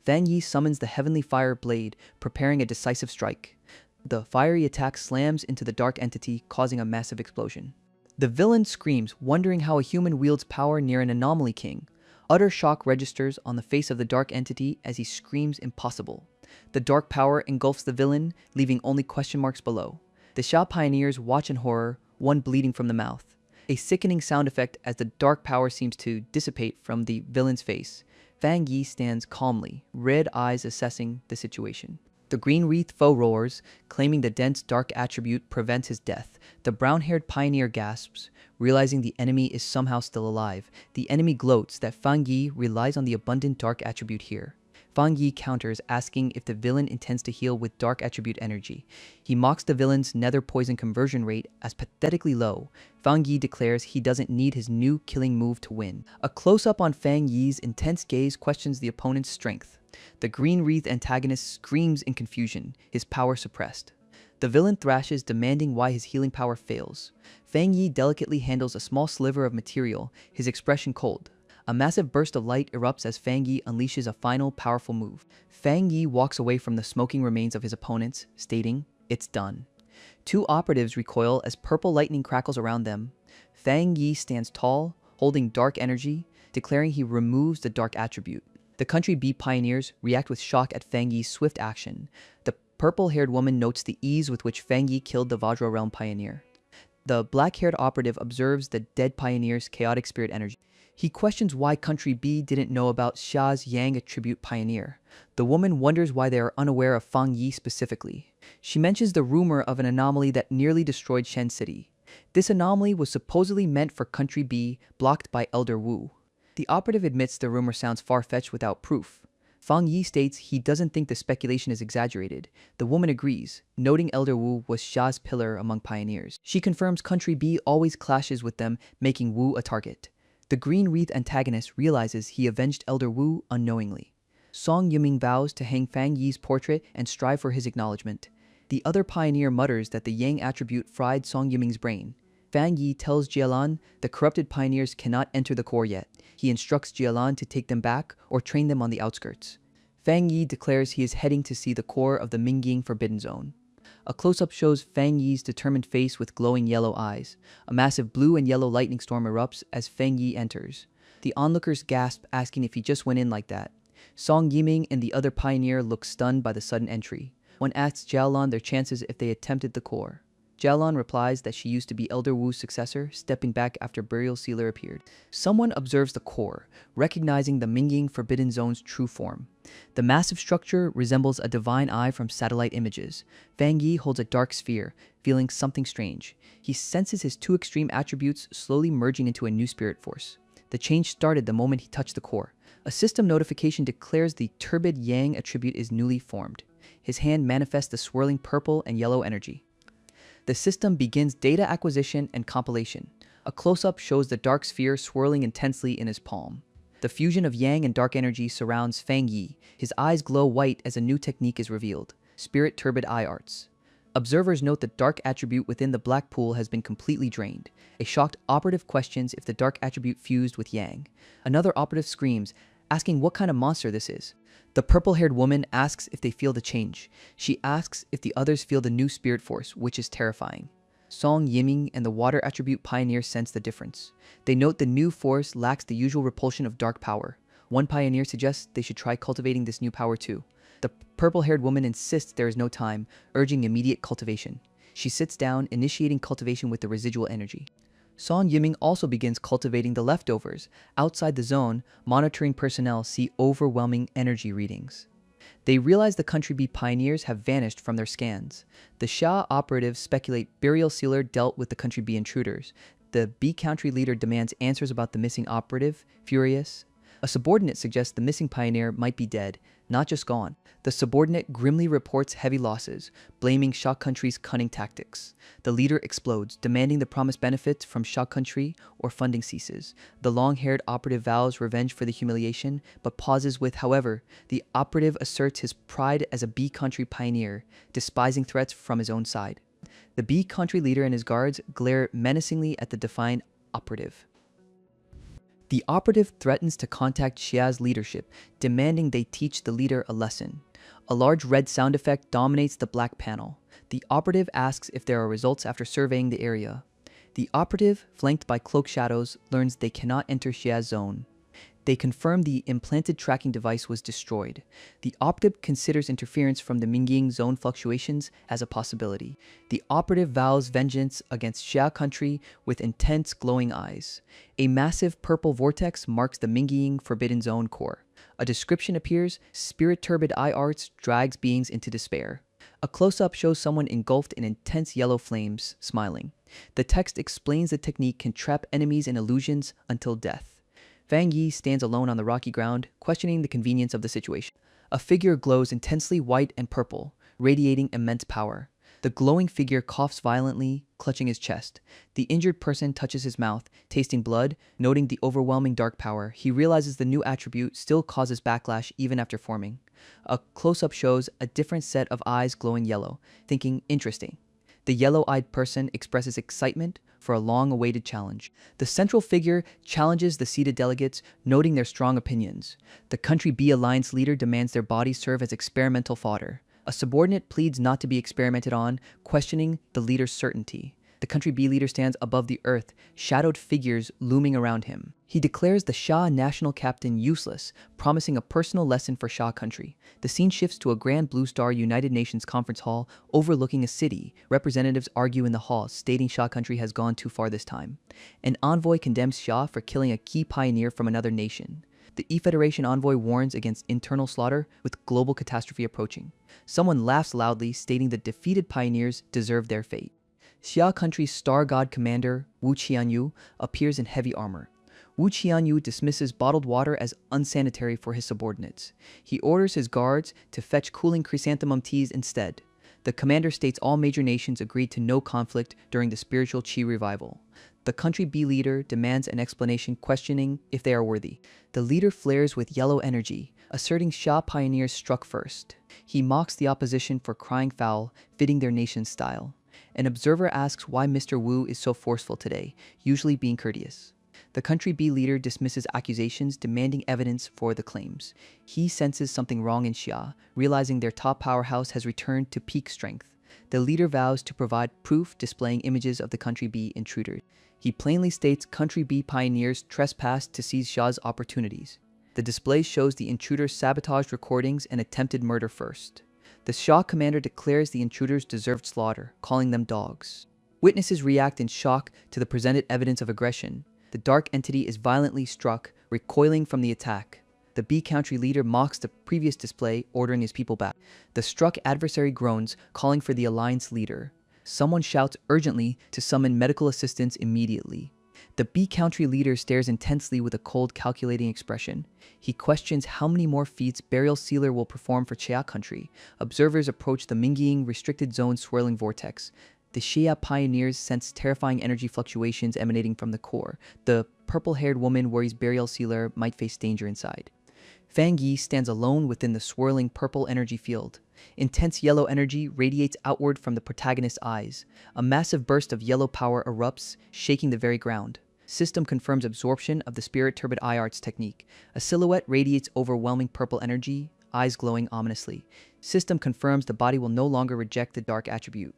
Speaker 1: Fang Yi summons the heavenly fire blade, preparing a decisive strike. The fiery attack slams into the dark entity, causing a massive explosion. The villain screams, wondering how a human wields power near an anomaly king. Utter shock registers on the face of the dark entity as he screams impossible. The dark power engulfs the villain, leaving only question marks below. The Xia pioneers watch in horror, one bleeding from the mouth. A sickening sound effect as the dark power seems to dissipate from the villain's face. Fang Yi stands calmly, red eyes assessing the situation. The green-wreathed foe roars, claiming the dense dark attribute prevents his death. The brown-haired pioneer gasps, realizing the enemy is somehow still alive. The enemy gloats that Fang Yi relies on the abundant dark attribute here. Fang Yi counters, asking if the villain intends to heal with dark attribute energy. He mocks the villain's nether poison conversion rate as pathetically low. Fang Yi declares he doesn't need his new killing move to win. A close-up on Fang Yi's intense gaze questions the opponent's strength. The green-wreathed antagonist screams in confusion, his power suppressed. The villain thrashes, demanding why his healing power fails. Fang Yi delicately handles a small sliver of material, his expression cold. A massive burst of light erupts as Fang Yi unleashes a final, powerful move. Fang Yi walks away from the smoking remains of his opponents, stating, "It's done." 2 operatives recoil as purple lightning crackles around them. Fang Yi stands tall, holding dark energy, declaring he removes the dark attribute. The Country B pioneers react with shock at Fang Yi's swift action. The purple-haired woman notes the ease with which Fang Yi killed the Vajra realm pioneer. The black-haired operative observes the dead pioneer's chaotic spirit energy. He questions why Country B didn't know about Xia's Yang attribute pioneer. The woman wonders why they are unaware of Fang Yi specifically. She mentions the rumor of an anomaly that nearly destroyed Shen City. This anomaly was supposedly meant for Country B, blocked by Elder Wu. The operative admits the rumor sounds far-fetched without proof. Fang Yi states he doesn't think the speculation is exaggerated. The woman agrees, noting Elder Wu was Xia's pillar among pioneers. She confirms Country B always clashes with them, making Wu a target. The green-wreathed antagonist realizes he avenged Elder Wu unknowingly. Song Yiming vows to hang Fang Yi's portrait and strive for his acknowledgement. The other pioneer mutters that the Yang attribute fried Song Yiming's brain. Fang Yi tells Jielan the corrupted pioneers cannot enter the core yet. He instructs Jielan to take them back or train them on the outskirts. Fang Yi declares he is heading to see the core of the Mingying Forbidden Zone. A close-up shows Fang Yi's determined face with glowing yellow eyes. A massive blue and yellow lightning storm erupts as Fang Yi enters. The onlookers gasp, asking if he just went in like that. Song Yiming and the other pioneer look stunned by the sudden entry. One asks Jialan their chances if they attempted the core. Jialan replies that she used to be Elder Wu's successor, stepping back after Burial Sealer appeared. Someone observes the core, recognizing the Mingying Forbidden Zone's true form. The massive structure resembles a divine eye from satellite images. Fang Yi holds a dark sphere, feeling something strange. He senses his two extreme attributes slowly merging into a new spirit force. The change started the moment he touched the core. A system notification declares the turbid Yang attribute is newly formed. His hand manifests the swirling purple and yellow energy. The system begins data acquisition and compilation. A close-up shows the dark sphere swirling intensely in his palm. The fusion of Yang and dark energy surrounds Fang Yi. His eyes glow white as a new technique is revealed: Spirit Turbid Eye Arts. Observers note the dark attribute within the black pool has been completely drained. A shocked operative questions if the dark attribute fused with Yang. Another operative screams, asking what kind of monster this is. The purple-haired woman asks if they feel the change. She asks if the others feel the new spirit force, which is terrifying. Song Yiming and the water attribute pioneer sense the difference. They note the new force lacks the usual repulsion of dark power. One pioneer suggests they should try cultivating this new power too. The purple-haired woman insists there is no time, urging immediate cultivation. She sits down, initiating cultivation with the residual energy. Song Yiming also begins cultivating the leftovers. Outside the zone, monitoring personnel see overwhelming energy readings. They realize the Country B pioneers have vanished from their scans. The Sha operatives speculate Burial Sealer dealt with the Country B intruders. The B country leader demands answers about the missing operative, furious. A subordinate suggests the missing pioneer might be dead, not just gone. The subordinate grimly reports heavy losses, blaming Sha Country's cunning tactics. The leader explodes, demanding the promised benefits from Sha Country or funding ceases. The long-haired operative vows revenge for the humiliation, but pauses with, however, the operative asserts his pride as a B country pioneer, despising threats from his own side. The B country leader and his guards glare menacingly at the defiant operative. The operative threatens to contact Xia's leadership, demanding they teach the leader a lesson. A large red sound effect dominates the black panel. The operative asks if there are results after surveying the area. The operative, flanked by cloak shadows, learns they cannot enter Xia's zone. They confirm the implanted tracking device was destroyed. The operative considers interference from the Mingying zone fluctuations as a possibility. The operative vows vengeance against Xia Country with intense glowing eyes. A massive purple vortex marks the Mingying Forbidden Zone core. A description appears: Spirit Turbid Eye Arts drags beings into despair. A close-up shows someone engulfed in intense yellow flames, smiling. The text explains the technique can trap enemies in illusions until death. Fang Yi stands alone on the rocky ground, questioning the convenience of the situation. A figure glows intensely white and purple, radiating immense power. The glowing figure coughs violently, clutching his chest. The injured person touches his mouth, tasting blood, noting the overwhelming dark power. He realizes the new attribute still causes backlash even after forming. A close-up shows a different set of eyes glowing yellow, thinking, interesting. The yellow-eyed person expresses excitement for a long-awaited challenge. The central figure challenges the seated delegates, noting their strong opinions. The Country B Alliance leader demands their bodies serve as experimental fodder. A subordinate pleads not to be experimented on, questioning the leader's certainty. The Country B leader stands above the earth, shadowed figures looming around him. He declares the Sha national captain useless, promising a personal lesson for Sha Country. The scene shifts to a Grand Blue Star United Nations conference hall overlooking a city. Representatives argue in the hall, stating Sha Country has gone too far this time. An envoy condemns Sha for killing a key pioneer from another nation. The E-Federation envoy warns against internal slaughter with global catastrophe approaching. Someone laughs loudly, stating the defeated pioneers deserve their fate. Xia Country's star god commander, Wu Qianyu, appears in heavy armor. Wu Qianyu dismisses bottled water as unsanitary for his subordinates. He orders his guards to fetch cooling chrysanthemum teas instead. The commander states all major nations agreed to no conflict during the spiritual Qi revival. The Country B leader demands an explanation, questioning if they are worthy. The leader flares with yellow energy, asserting Xia pioneers struck first. He mocks the opposition for crying foul, fitting their nation's style. An observer asks why Mr. Wu is so forceful today, usually being courteous. The Country B leader dismisses accusations, demanding evidence for the claims. He senses something wrong in Xia, realizing their top powerhouse has returned to peak strength. The leader vows to provide proof, displaying images of the Country B intruders. He plainly states Country B pioneers trespassed to seize Xia's opportunities. The display shows the intruders sabotaged recordings and attempted murder first. The Xia commander declares the intruders deserved slaughter, calling them dogs. Witnesses react in shock to the presented evidence of aggression. The dark entity is violently struck, recoiling from the attack. The B country leader mocks the previous display, ordering his people back. The struck adversary groans, calling for the alliance leader. Someone shouts urgently to summon medical assistance immediately. The B country leader stares intensely with a cold, calculating expression. He questions how many more feats Burial Sealer will perform for Xia country. Observers approach the Minging restricted zone swirling vortex. The Xia pioneers sense terrifying energy fluctuations emanating from the core. The purple-haired woman worries Burial Sealer might face danger inside. Fang Yi stands alone within the swirling purple energy field. Intense yellow energy radiates outward from the protagonist's eyes. A massive burst of yellow power erupts, shaking the very ground. System confirms absorption of the Spirit Turbid Eye Arts technique. A silhouette radiates overwhelming purple energy, eyes glowing ominously. System confirms the body will no longer reject the dark attribute.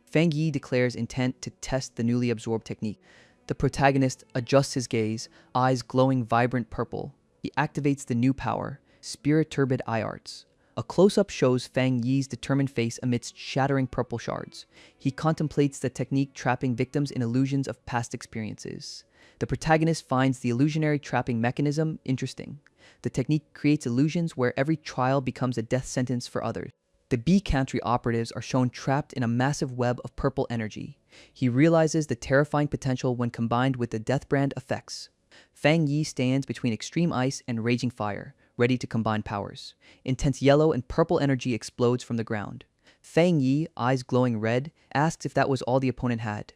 Speaker 1: Fang Yi declares intent to test the newly absorbed technique. The protagonist adjusts his gaze, eyes glowing vibrant purple. He activates the new power, Spirit Turbid Eye Arts. A close-up shows Fang Yi's determined face amidst shattering purple shards. He contemplates the technique, trapping victims in illusions of past experiences. The protagonist finds the illusionary trapping mechanism interesting. The technique creates illusions where every trial becomes a death sentence for others. The B country operatives are shown trapped in a massive web of purple energy. He realizes the terrifying potential when combined with the Deathbrand effects. Fang Yi stands between extreme ice and raging fire, ready to combine powers. Intense yellow and purple energy explodes from the ground. Fang Yi, eyes glowing red, asks if that was all the opponent had.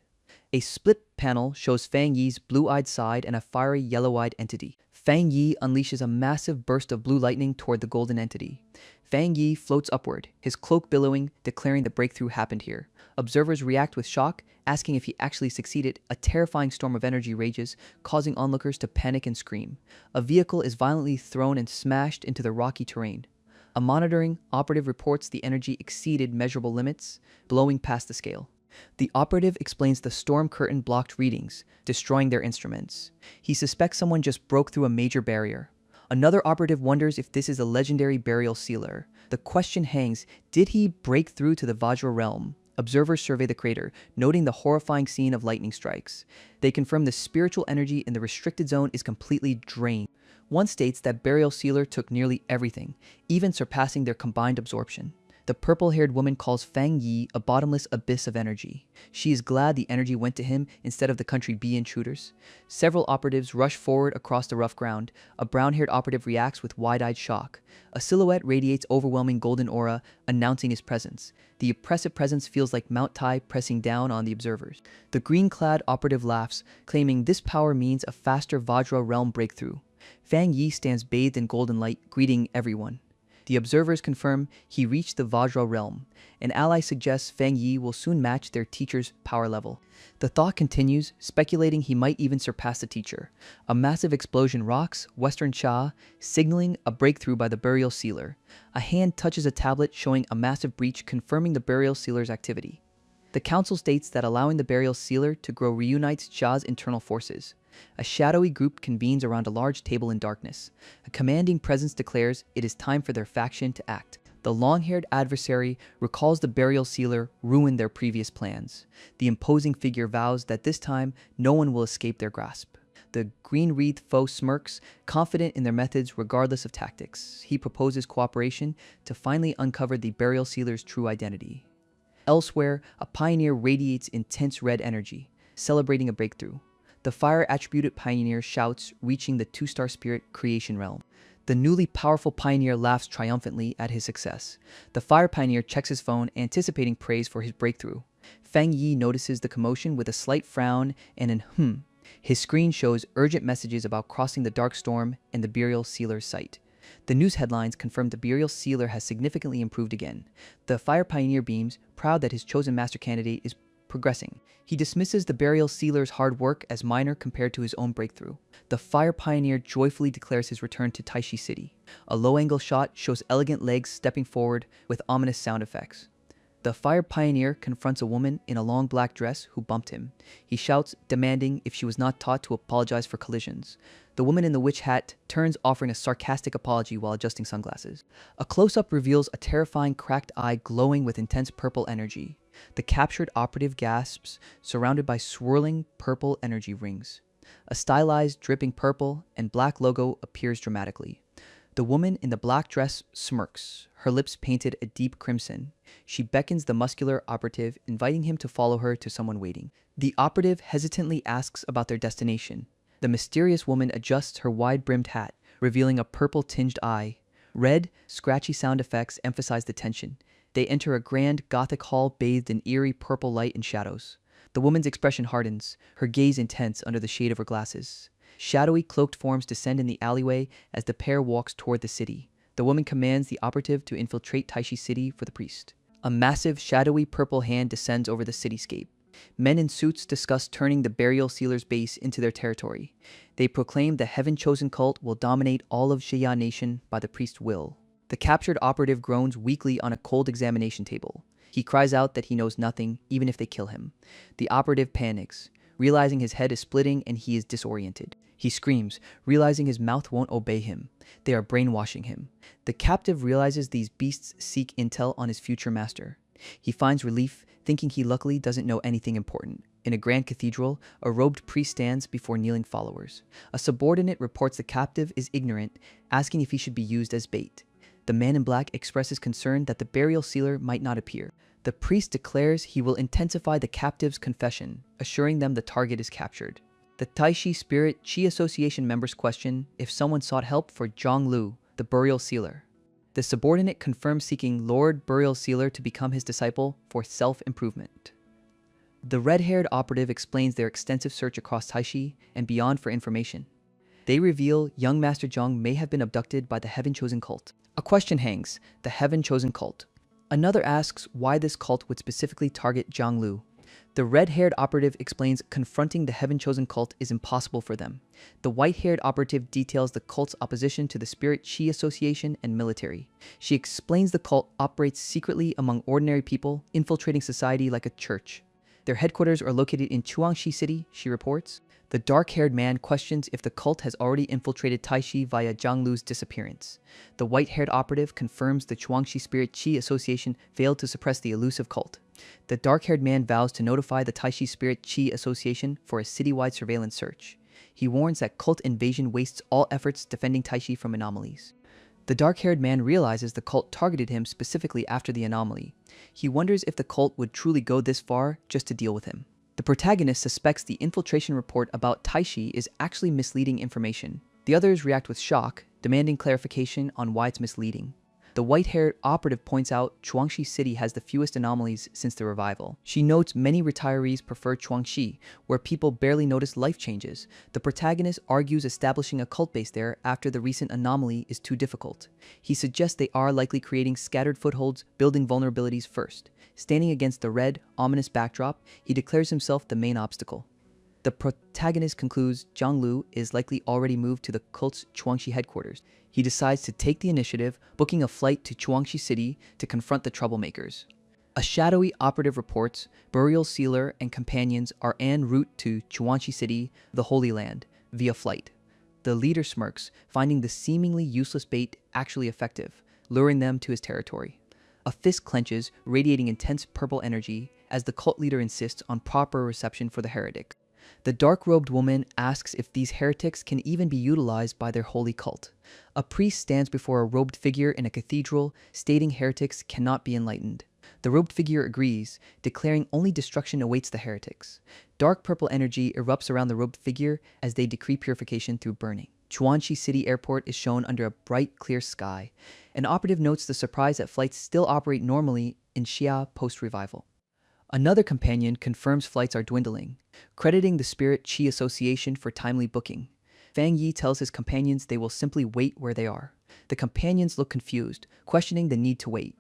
Speaker 1: A split panel shows Fang Yi's blue-eyed side and a fiery yellow-eyed entity. Fang Yi unleashes a massive burst of blue lightning toward the golden entity. Fang Yi floats upward, his cloak billowing, declaring the breakthrough happened here. Observers react with shock, asking if he actually succeeded. A terrifying storm of energy rages, causing onlookers to panic and scream. A vehicle is violently thrown and smashed into the rocky terrain. A monitoring operative reports the energy exceeded measurable limits, blowing past the scale. The operative explains the storm curtain blocked readings, destroying their instruments. He suspects someone just broke through a major barrier. Another operative wonders if this is a legendary Burial Sealer. The question hangs, did he break through to the Vajra realm? Observers survey the crater, noting the horrifying scene of lightning strikes. They confirm the spiritual energy in the restricted zone is completely drained. One states that Burial Sealer took nearly everything, even surpassing their combined absorption. The purple-haired woman calls Fang Yi a bottomless abyss of energy. She is glad the energy went to him instead of the Country B intruders. Several operatives rush forward across the rough ground. A brown-haired operative reacts with wide-eyed shock. A silhouette radiates overwhelming golden aura, announcing his presence. The oppressive presence feels like Mount Tai pressing down on the observers. The green-clad operative laughs, claiming this power means a faster Vajra realm breakthrough. Fang Yi stands bathed in golden light, greeting everyone. The observers confirm he reached the Vajra realm. An ally suggests Fang Yi will soon match their teacher's power level. The thought continues, speculating he might even surpass the teacher. A massive explosion rocks Western Xia, signaling a breakthrough by the Burial Sealer. A hand touches a tablet showing a massive breach, confirming the Burial Sealer's activity. The council states that allowing the Burial Sealer to grow reunites Xia's internal forces. A shadowy group convenes around a large table in darkness. A commanding presence declares it is time for their faction to act. The long-haired adversary recalls the Burial Sealer ruined their previous plans. The imposing figure vows that this time no one will escape their grasp. The green-wreathed foe smirks, confident in their methods regardless of tactics. He proposes cooperation to finally uncover the Burial Sealer's true identity. Elsewhere, a pioneer radiates intense red energy, celebrating a breakthrough. The fire-attributed pioneer shouts, reaching the two-star spirit creation realm. The newly powerful pioneer laughs triumphantly at his success. The fire pioneer checks his phone, anticipating praise for his breakthrough. Feng Yi notices the commotion with a slight frown and an hmm. His screen shows urgent messages about crossing the dark storm and the burial sealer's site. The news headlines confirm the burial sealer has significantly improved again. The fire pioneer beams, proud that his chosen master candidate is progressing. He dismisses the burial sealer's hard work as minor compared to his own breakthrough. The fire pioneer joyfully declares his return to Taishi City. A low-angle shot shows elegant legs stepping forward with ominous sound effects. The fire pioneer confronts a woman in a long black dress who bumped him. He shouts, demanding if she was not taught to apologize for collisions. The woman in the witch hat turns, offering a sarcastic apology while adjusting sunglasses. A close-up reveals a terrifying cracked eye glowing with intense purple energy. The captured operative gasps, surrounded by swirling purple energy rings. A stylized, dripping purple and black logo appears dramatically. The woman in the black dress smirks, her lips painted a deep crimson. She beckons the muscular operative, inviting him to follow her to someone waiting. The operative hesitantly asks about their destination. The mysterious woman adjusts her wide-brimmed hat, revealing a purple-tinged eye. Red, scratchy sound effects emphasize the tension. They enter a grand Gothic hall bathed in eerie purple light and shadows. The woman's expression hardens, her gaze intense under the shade of her glasses. Shadowy, cloaked forms descend in the alleyway as the pair walks toward the city. The woman commands the operative to infiltrate Taishi City for the priest. A massive, shadowy purple hand descends over the cityscape. Men in suits discuss turning the burial sealer's base into their territory. They proclaim the heaven-chosen cult will dominate all of Xia Nation by the priest's will. The captured operative groans weakly on a cold examination table. He cries out that he knows nothing, even if they kill him. The operative panics, realizing his head is splitting and he is disoriented. He screams, realizing his mouth won't obey him. They are brainwashing him. The captive realizes these beasts seek intel on his future master. He finds relief, thinking he luckily doesn't know anything important. In a grand cathedral, a robed priest stands before kneeling followers. A subordinate reports the captive is ignorant, asking if he should be used as bait. The man in black expresses concern that the burial sealer might not appear. The priest declares he will intensify the captive's confession, assuring them the target is captured. The Taishi Spirit Chi Association members question if someone sought help for Zhang Lu, the burial sealer. The subordinate confirms seeking Lord Burial Sealer to become his disciple for self-improvement. The red-haired operative explains their extensive search across Taishi and beyond for information. They reveal young Master Zhang may have been abducted by the Heaven-Chosen cult. A question hangs, the Heaven-Chosen cult. Another asks why this cult would specifically target Zhang Lu. The red-haired operative explains confronting the Heaven-Chosen cult is impossible for them. The white-haired operative details the cult's opposition to the Spirit Chi Association and military. She explains the cult operates secretly among ordinary people, infiltrating society like a church. Their headquarters are located in Chuangxi City, she reports. The dark-haired man questions if the cult has already infiltrated Taishi via Zhang Lu's disappearance. The white-haired operative confirms the Chuangxi Spirit Chi Association failed to suppress the elusive cult. The dark-haired man vows to notify the Taishi Spirit Chi Association for a citywide surveillance search. He warns that cult invasion wastes all efforts defending Taishi from anomalies. The dark-haired man realizes the cult targeted him specifically after the anomaly. He wonders if the cult would truly go this far just to deal with him. The protagonist suspects the infiltration report about Taishi is actually misleading information. The others react with shock, demanding clarification on why it's misleading. The white-haired operative points out Chuangxi City has the fewest anomalies since the revival. She notes many retirees prefer Chuangxi, where people barely notice life changes. The protagonist argues establishing a cult base there after the recent anomaly is too difficult. He suggests they are likely creating scattered footholds, building vulnerabilities first. Standing against the red, ominous backdrop, he declares himself the main obstacle. The protagonist concludes Zhang Lu is likely already moved to the cult's Chuangxi headquarters. He decides to take the initiative, booking a flight to Chuangxi City to confront the troublemakers. A shadowy operative reports Burial Sealer and companions are en route to Chuangxi City, the Holy Land, via flight. The leader smirks, finding the seemingly useless bait actually effective, luring them to his territory. A fist clenches, radiating intense purple energy, as the cult leader insists on proper reception for the heretic. The dark-robed woman asks if these heretics can even be utilized by their holy cult. A priest stands before a robed figure in a cathedral, stating heretics cannot be enlightened. The robed figure agrees, declaring only destruction awaits the heretics. Dark purple energy erupts around the robed figure as they decree purification through burning. Chuanxi City Airport is shown under a bright, clear sky. An operative notes the surprise that flights still operate normally in Xia post-revival. Another companion confirms flights are dwindling, crediting the Spirit Qi Association for timely booking. Fang Yi tells his companions they will simply wait where they are. The companions look confused, questioning the need to wait.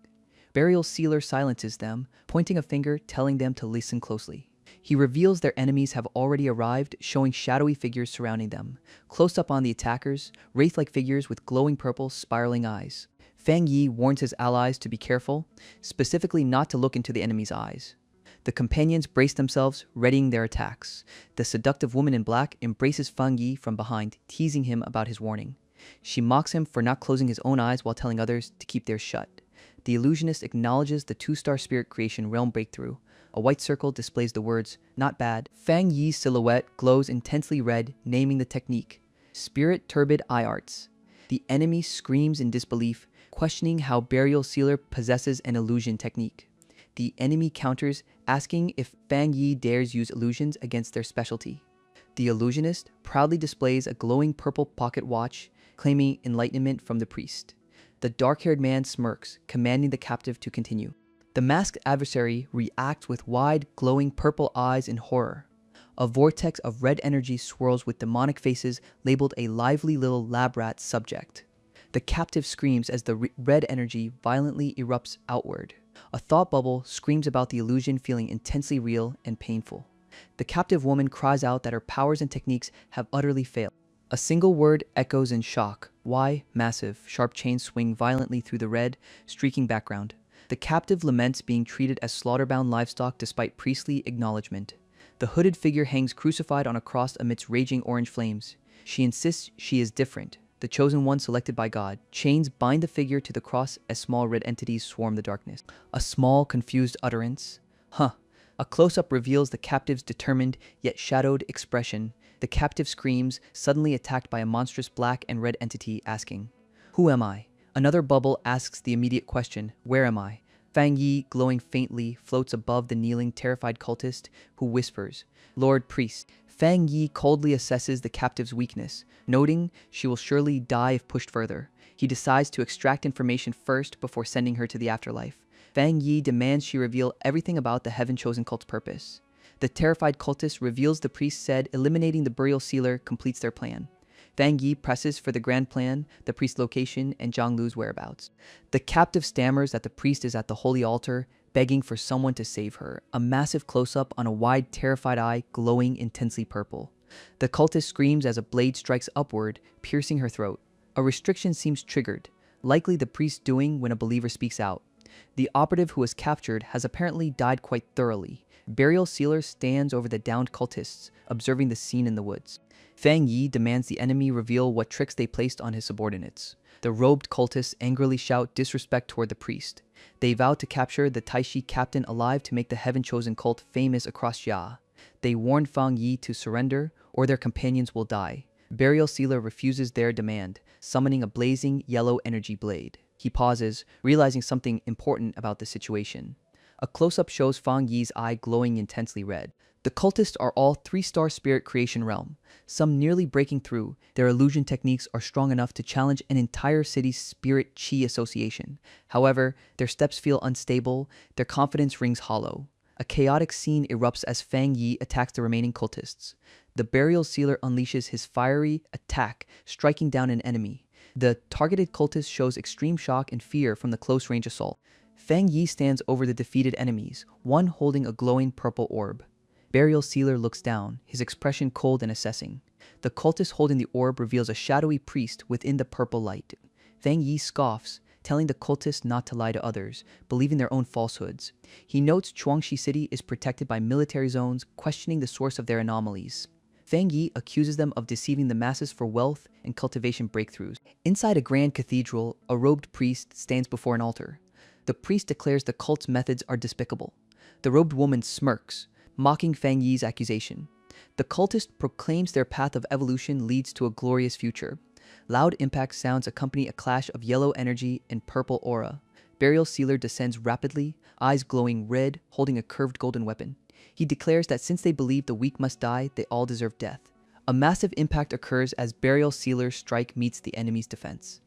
Speaker 1: Burial Sealer silences them, pointing a finger telling them to listen closely. He reveals their enemies have already arrived, showing shadowy figures surrounding them. Close up on the attackers, wraith-like figures with glowing purple, spiraling eyes. Fang Yi warns his allies to be careful, specifically not to look into the enemy's eyes. The companions brace themselves, readying their attacks. The seductive woman in black embraces Fang Yi from behind, teasing him about his warning. She mocks him for not closing his own eyes while telling others to keep theirs shut. The illusionist acknowledges the two-star spirit creation realm breakthrough. A white circle displays the words, "Not bad." Fang Yi's silhouette glows intensely red, naming the technique. Spirit Turbid Eye Arts. The enemy screams in disbelief, questioning how Burial Sealer possesses an illusion technique. The enemy counters, asking if Fang Yi dares use illusions against their specialty. The illusionist proudly displays a glowing purple pocket watch, claiming enlightenment from the priest. The dark-haired man smirks, commanding the captive to continue. The masked adversary reacts with wide, glowing purple eyes in horror. A vortex of red energy swirls with demonic faces labeled a lively little lab rat subject. The captive screams as the red energy violently erupts outward. A thought bubble screams about the illusion feeling intensely real and painful. The captive woman cries out that her powers and techniques have utterly failed. A single word echoes in shock. Why? Massive, sharp chains swing violently through the red, streaking background. The captive laments being treated as slaughter-bound livestock despite priestly acknowledgement. The hooded figure hangs crucified on a cross amidst raging orange flames. She insists she is different, the chosen one selected by God. Chains bind the figure to the cross as small red entities swarm the darkness. A small, confused utterance. Huh. A close-up reveals the captive's determined, yet shadowed expression. The captive screams, suddenly attacked by a monstrous black and red entity, asking, "Who am I?" Another bubble asks the immediate question, "Where am I?" Fang Yi, glowing faintly, floats above the kneeling, terrified cultist, who whispers, "Lord Priest." Fang Yi coldly assesses the captive's weakness, noting she will surely die if pushed further. He decides to extract information first before sending her to the afterlife. Fang Yi demands she reveal everything about the heaven-chosen cult's purpose. The terrified cultist reveals the priest said eliminating the Burial Sealer completes their plan. Fang Yi presses for the grand plan, the priest's location, and Zhang Lu's whereabouts. The captive stammers that the priest is at the holy altar, begging for someone to save her. A massive close-up on a wide, terrified eye glowing intensely purple. The cultist screams as a blade strikes upward, piercing her throat. A restriction seems triggered, likely the priest doing when a believer speaks out. The operative who was captured has apparently died quite thoroughly. Burial Sealer stands over the downed cultists, observing the scene in the woods. Fang Yi demands the enemy reveal what tricks they placed on his subordinates. The robed cultists angrily shout disrespect toward the priest. They vow to capture the Taishi captain alive to make the heaven-chosen cult famous across Xia. They warn Fang Yi to surrender, or their companions will die. Burial Sealer refuses their demand, summoning a blazing yellow energy blade. He pauses, realizing something important about the situation. A close-up shows Fang Yi's eye glowing intensely red. The cultists are all 3-star spirit creation realm, some nearly breaking through. Their illusion techniques are strong enough to challenge an entire city's spirit Qi association. However, their steps feel unstable, their confidence rings hollow. A chaotic scene erupts as Fang Yi attacks the remaining cultists. The Burial Sealer unleashes his fiery attack, striking down an enemy. The targeted cultist shows extreme shock and fear from the close-range assault. Fang Yi stands over the defeated enemies, one holding a glowing purple orb. Burial Sealer looks down, his expression cold and assessing. The cultist holding the orb reveals a shadowy priest within the purple light. Fang Yi scoffs, telling the cultists not to lie to others, believing their own falsehoods. He notes Chuanxi City is protected by military zones, questioning the source of their anomalies. Fang Yi accuses them of deceiving the masses for wealth and cultivation breakthroughs. Inside a grand cathedral, a robed priest stands before an altar. The priest declares the cult's methods are despicable. The robed woman smirks, mocking Fang Yi's accusation. The cultist proclaims their path of evolution leads to a glorious future. Loud impact sounds accompany a clash of yellow energy and purple aura. Burial Sealer descends rapidly, eyes glowing red, holding a curved golden weapon. He declares that since they believe the weak must die, they all deserve death. A massive impact occurs as burial sealer's strike meets the enemy's defense.